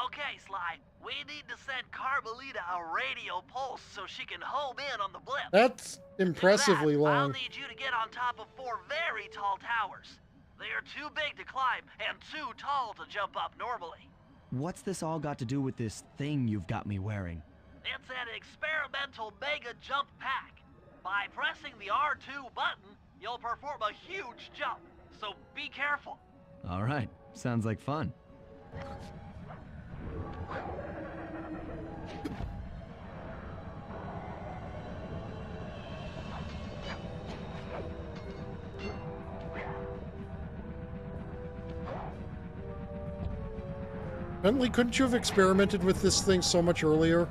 Okay, Sly, we need to send Carmelita a radio pulse so she can home in on the blip. That's impressively To that, I'll long. need you to get on top of 4 very tall towers. They are too big to climb and too tall to jump up normally. What's this all got to do with this thing you've got me wearing? It's an experimental mega jump pack. By pressing the R2 button, you'll perform a huge jump, so be careful. All right, sounds like fun. Bentley, couldn't you have experimented with this thing so much earlier?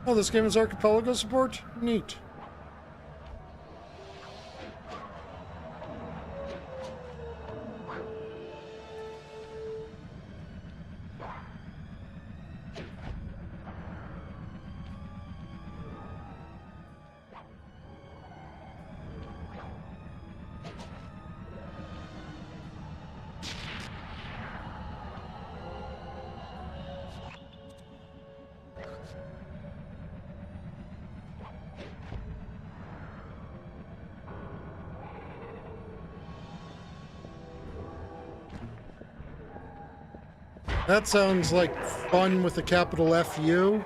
Oh, this game is archipelago support? Neat. That sounds like fun with a capital F-U.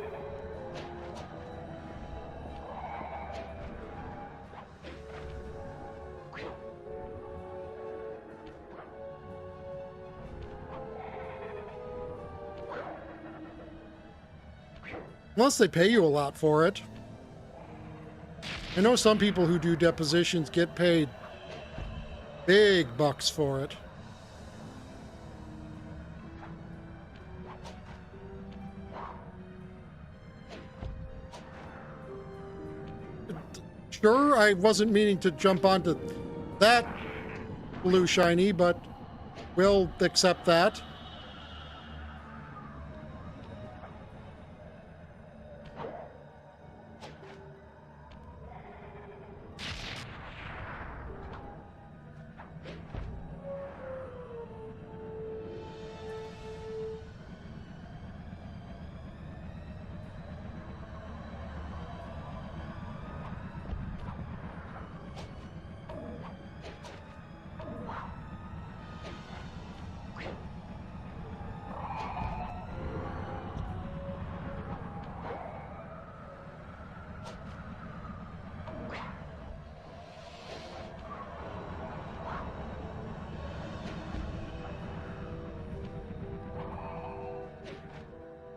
Unless they pay you a lot for it. I know some people who do depositions get paid big bucks for it. Sure, I wasn't meaning to jump onto that blue shiny, but we'll accept that.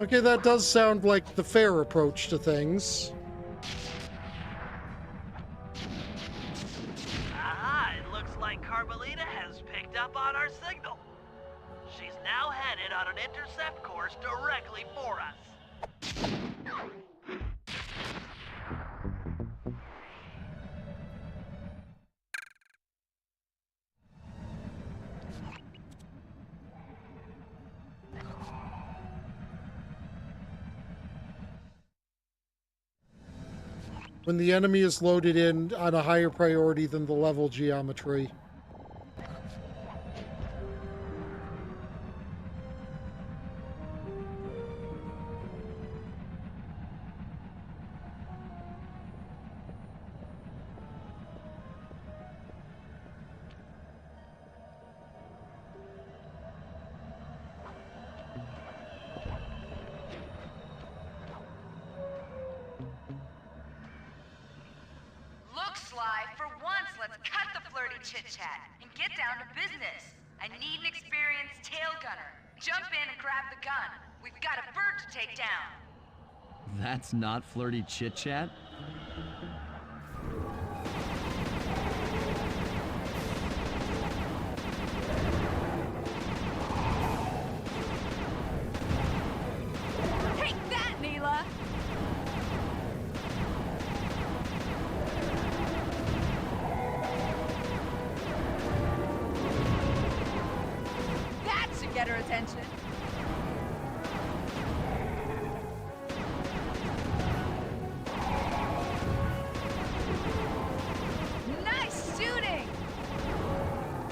Okay, that does sound like the fair approach to things. Aha, it looks like Carmelita has picked up on our signal. She's now headed on an intercept course directly for us. When the enemy is loaded in on a higher priority than the level geometry. Look, Sly, for once, let's cut the flirty chit-chat and get down to business. I need an experienced tail gunner. Jump in and grab the gun. We've got a bird to take down. That's not flirty chit-chat? Take that, Neela! That should get her attention. Nice shooting!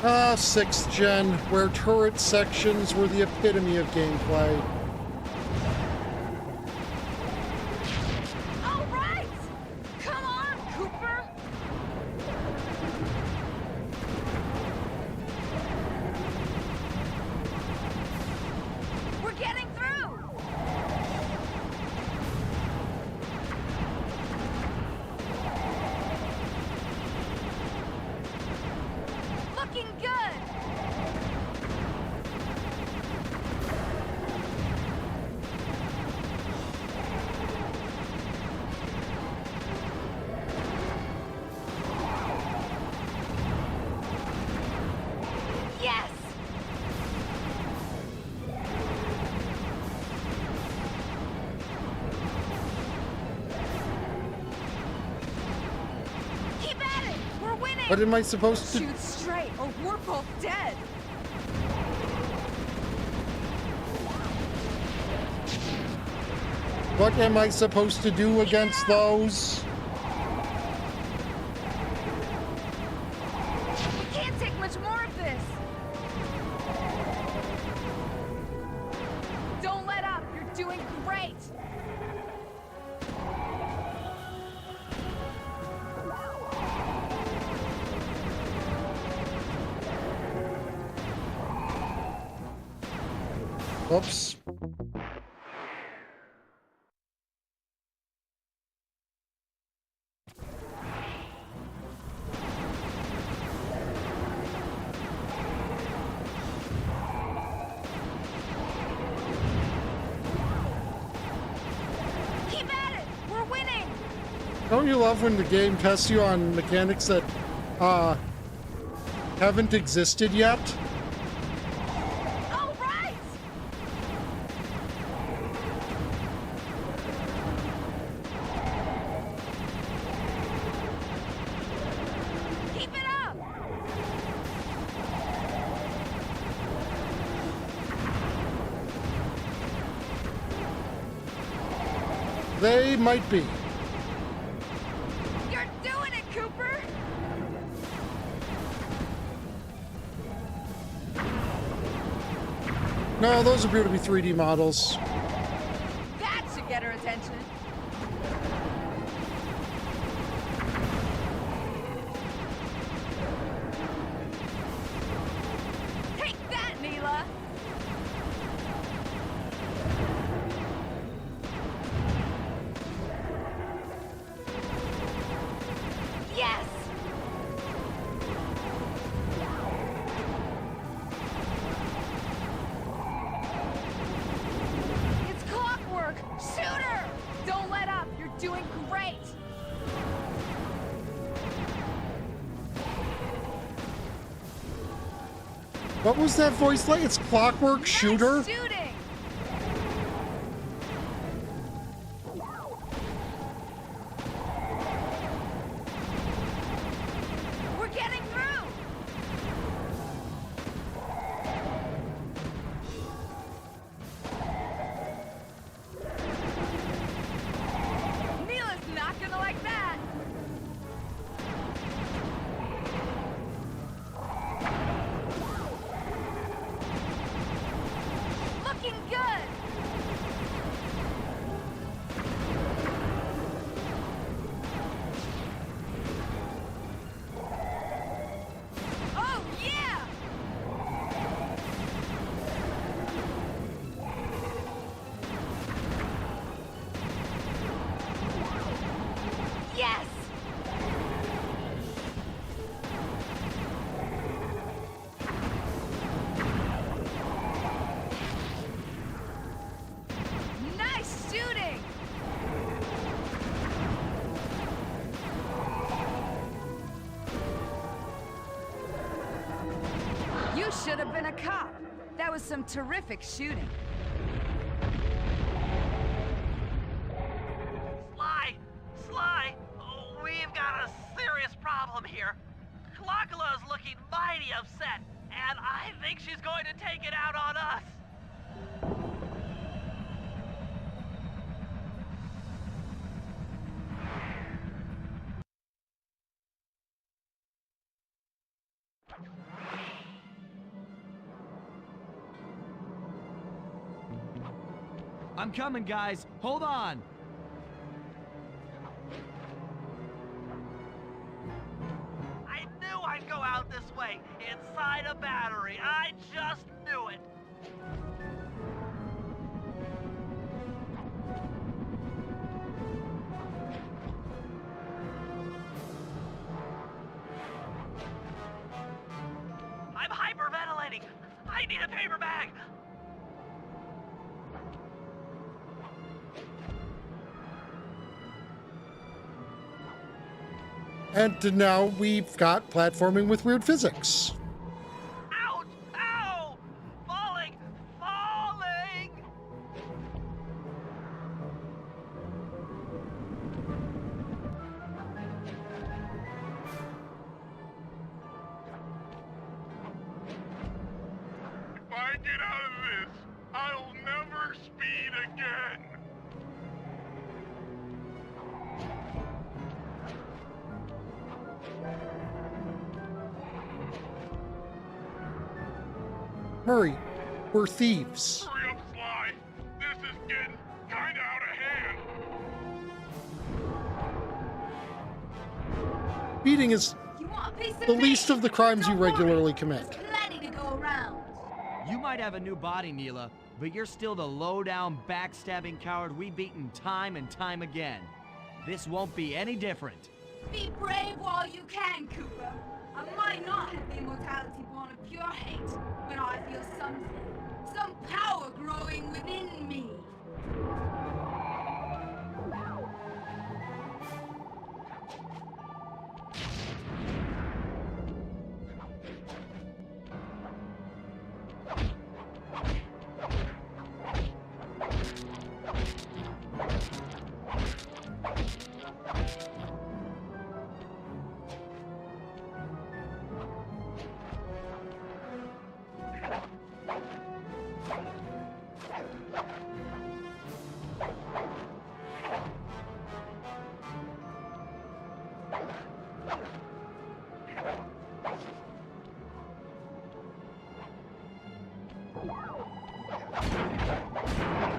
6th gen, where turret sections were the epitome of gameplay. All right! Come on, Cooper! We're getting through! Looking good! Yes! Keep at it! We're winning! What am I supposed to... Shoot straight or we're both dead! What am I supposed to do against those? We can't take much more of this! Don't let up! You're doing great! Oops. Keep at it! We're winning! Don't you love when the game tests you on mechanics that, haven't existed yet? All right! Keep it up! They might be. You're doing it, Cooper! No, those appear to be 3D models. That should get her attention. Take that, Neela! Yes! What was that voice like? It's Clockwork Shooter? Nice shooting! We're getting through! Neela's not gonna like that! Looking good! Oh, yeah! Yes! Nice shooting! You should have been a cop. That was some terrific shooting. Sly, oh, we've got a serious problem here. Clockula is looking mighty upset, and I think she's going to take it out on us. I'm coming, guys. Hold on. I knew I'd go out this way, inside a battery. I just knew it. I'm hyperventilating. I need a paper bag. And now we've got platforming with weird physics. Ouch! Ow! Falling! Falling! If I get out of this, I'll never speed again. Hurry, we're thieves. Hurry up, Sly. This is getting kinda out of hand. Speeding is You want a piece of the me? least of the crimes you Don't worry, regularly commit. there's plenty to go around. You might have a new body, Neela, but you're still the low-down, backstabbing coward we've beaten time and time again. This won't be any different. Be brave while you can, Cooper. I might not have the immortality born of pure hate, but I feel something. Some power growing within me.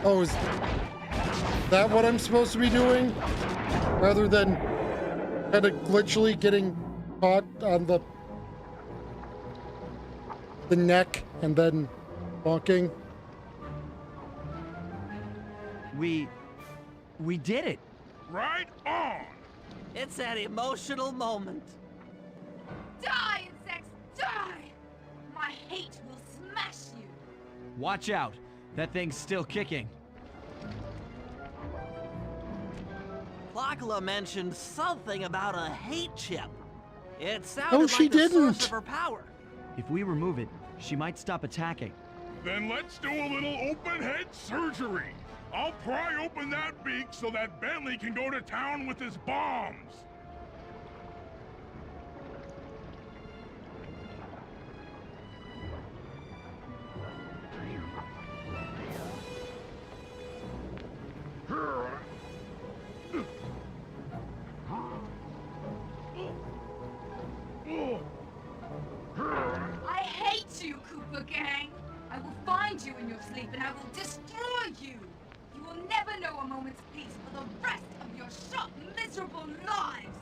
Oh, is that what I'm supposed to be doing? Rather than kind of glitchily getting caught on the neck and then bonking? We did it. Right on. It's an emotional moment. Die, insects, die! My hate will smash you. Watch out. That thing's still kicking. Clockula mentioned something about a hate chip. It sounded No, like she the source didn't. of her power. If we remove it, She might stop attacking. Then let's do a little open head surgery. I'll pry open that beak so that Bentley can go to town with his bombs. I hate you, Cooper Gang! I will find you in your sleep and I will destroy you! You will never know a moment's peace for the rest of your short, miserable lives!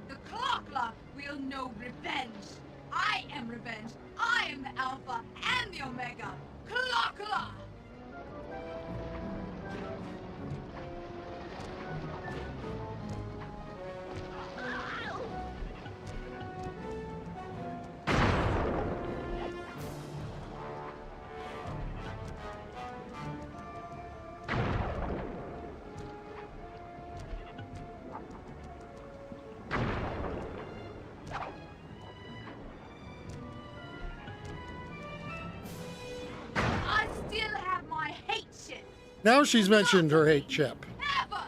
The Clockla will know revenge! I am revenge! I am the Alpha and the Omega! Clockla! Now she's mentioned her hate chip. Never!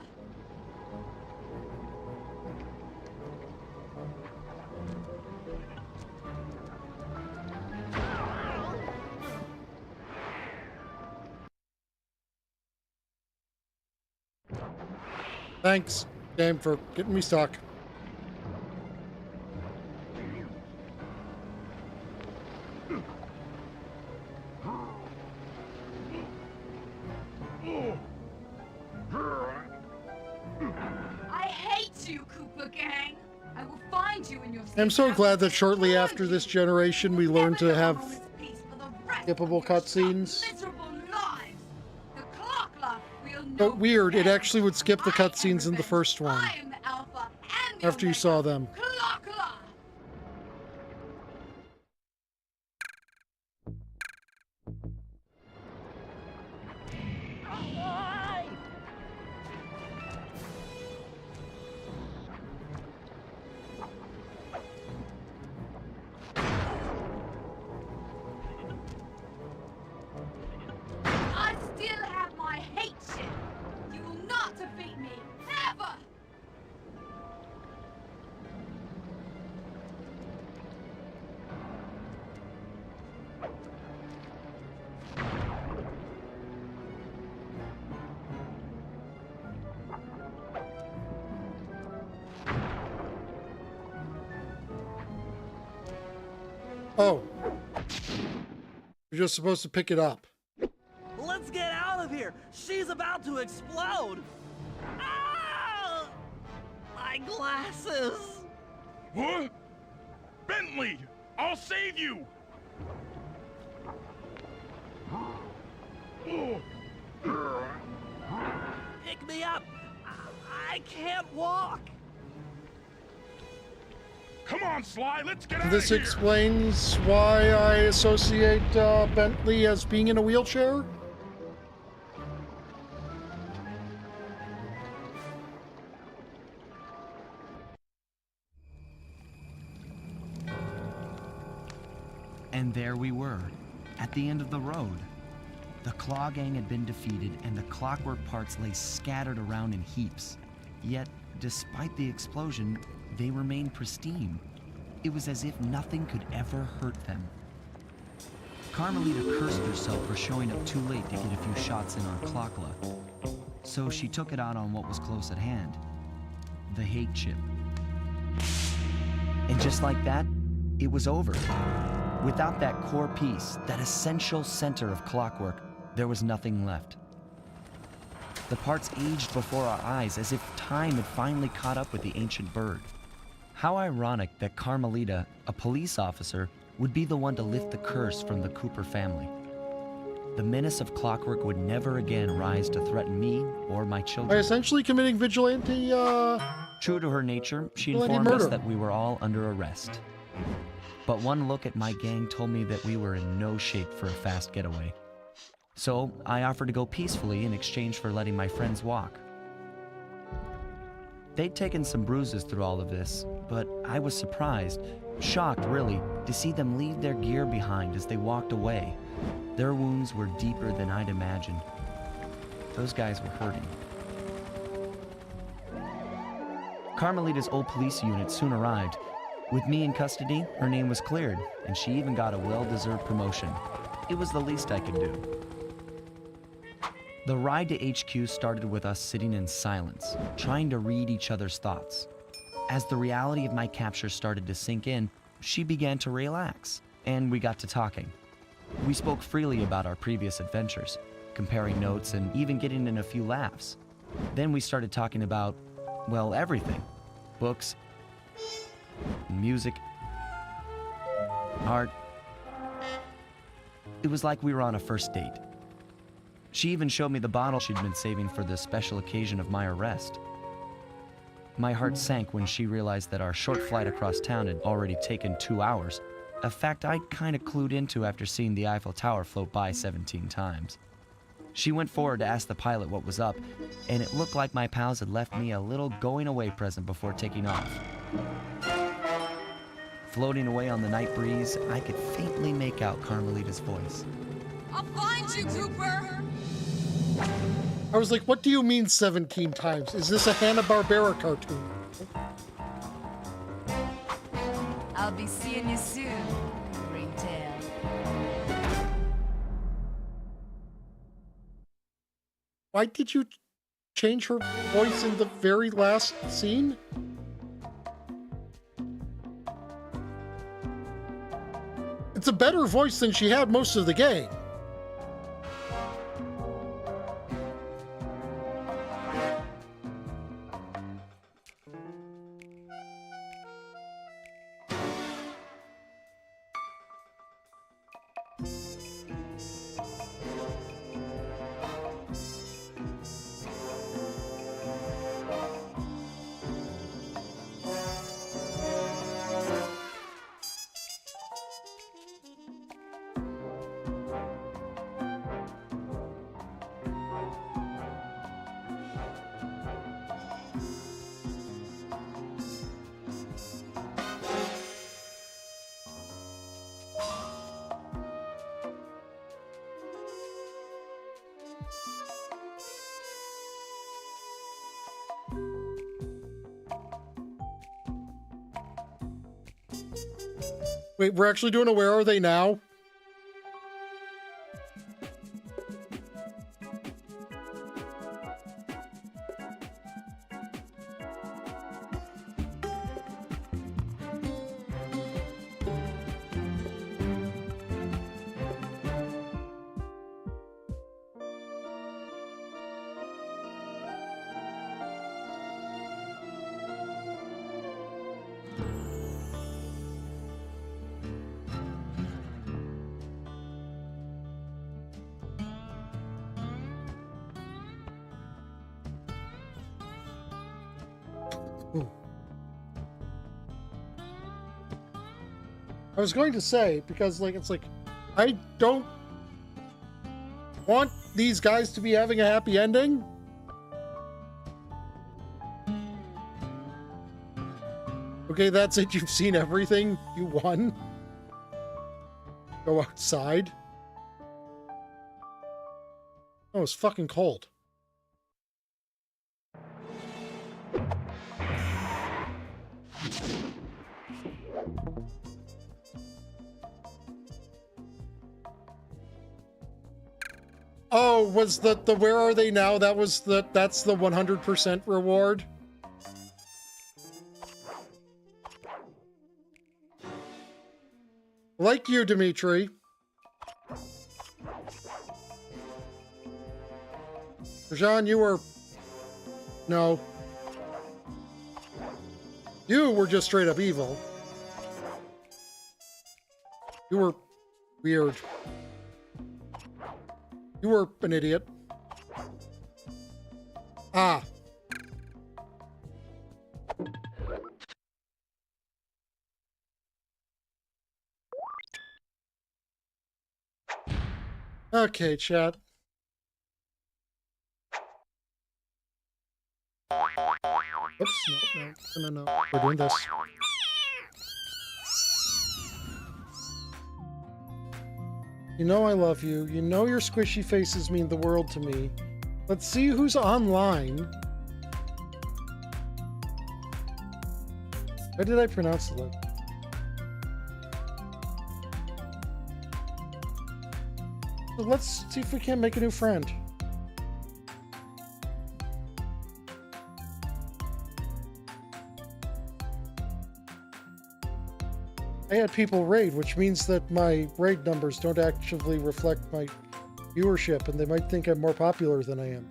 Thanks, game, for getting me stuck. I'm so glad that shortly after this generation we learned to have skippable cutscenes. But weird, it actually would skip the cutscenes in the first one after you saw them. Oh. You're just supposed to pick it up. Let's get out of here! She's about to explode! Ah! My glasses! What? Bentley! I'll save you! Pick me up! I can't walk! Come on, Sly, let's get out This of here! explains why I associate Bentley as being in a wheelchair? And there we were, at the end of the road. The Claw Gang had been defeated, and the clockwork parts lay scattered around in heaps. Yet, despite the explosion, they remained pristine. It was as if nothing could ever hurt them. Carmelita cursed herself for showing up too late to get a few shots in on Clockla. So she took it out on what was close at hand, the hate chip. And just like that, it was over. Without that core piece, that essential center of clockwork, there was nothing left. The parts aged before our eyes as if time had finally caught up with the ancient bird. How ironic that Carmelita, a police officer, would be the one to lift the curse from the Cooper family. The menace of clockwork would never again rise to threaten me or my By children. essentially committing vigilante, True to her nature, she vigilante informed us murder. that we were all under arrest. But one look at my gang told me that we were in no shape for a fast getaway. So I offered to go peacefully in exchange for letting my friends walk. They'd taken some bruises through all of this, but I was surprised Shocked, really, to see them leave their gear behind as they walked away. Their wounds were deeper than I'd imagined. Those guys were hurting. Carmelita's old police unit soon arrived. With me in custody, her name was cleared, and she even got a well-deserved promotion. It was the least I could do. The ride to HQ started with us sitting in silence, trying to read each other's thoughts. As the reality of my capture started to sink in, she began to relax, and we got to talking. We spoke freely about our previous adventures, comparing notes and even getting in a few laughs. Then we started talking about, well, everything. Books, music, art. It was like we were on a first date. She even showed me the bottle she'd been saving for the special occasion of my arrest. My heart sank when she realized that our short flight across town had already taken 2 hours, a fact I'd kinda clued into after seeing the Eiffel Tower float by 17 times. She went forward to ask the pilot what was up, and it looked like my pals had left me a little going-away present before taking off. Floating away on the night breeze, I could faintly make out Carmelita's voice. I'll find you, Cooper! I was like, what do you mean 17 times? Is this a Hanna-Barbera cartoon? I'll be seeing you soon, Ringtail. Why did you change her voice in the very last scene? It's a better voice than she had most of the game. Wait, we're actually doing a Where Are They Now? I was going to say, because like it's like, I don't want these guys to be having a happy ending. Okay, that's it. You've seen everything. You won. Go outside. Oh, it's fucking cold. Oh, was the Where Are They Now? That's the 100% reward. Like you, Dimitri. Rajan, you were... No. You were just straight up evil. You were weird. You were an idiot. Ah. Okay, chat. Oops, no. We're doing this. You know I love you. You know your squishy faces mean the world to me. Let's see who's online. How did I pronounce it? So let's see if we can't make a new friend. I had people raid, which means that my raid numbers don't actually reflect my viewership, and they might think I'm more popular than I am.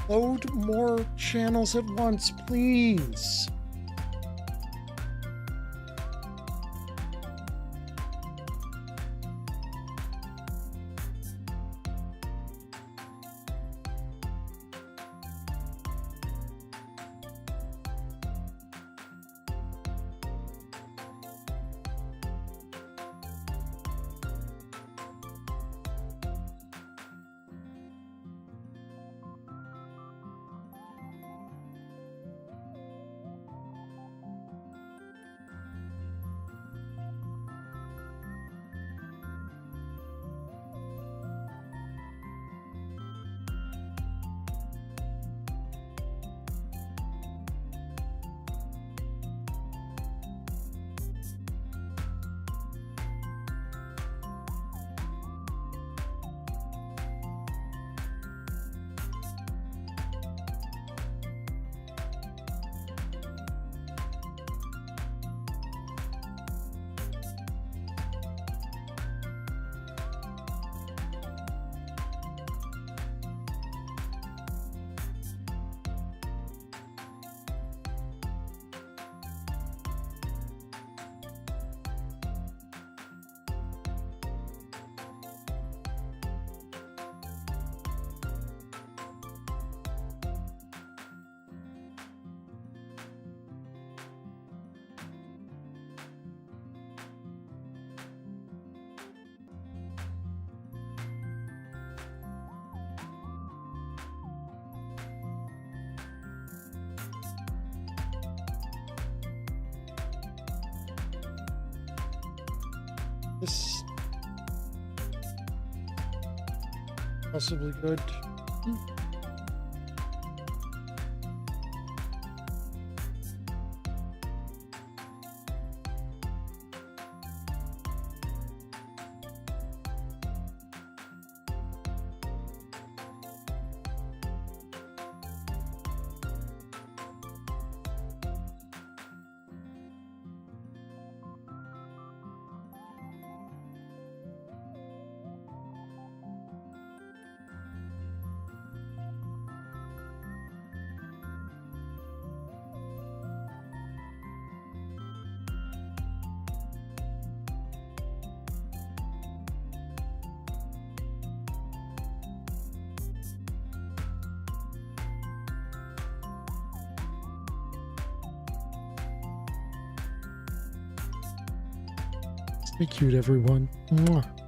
Load more channels at once, please. This possibly good. Stay cute, everyone. Mwah.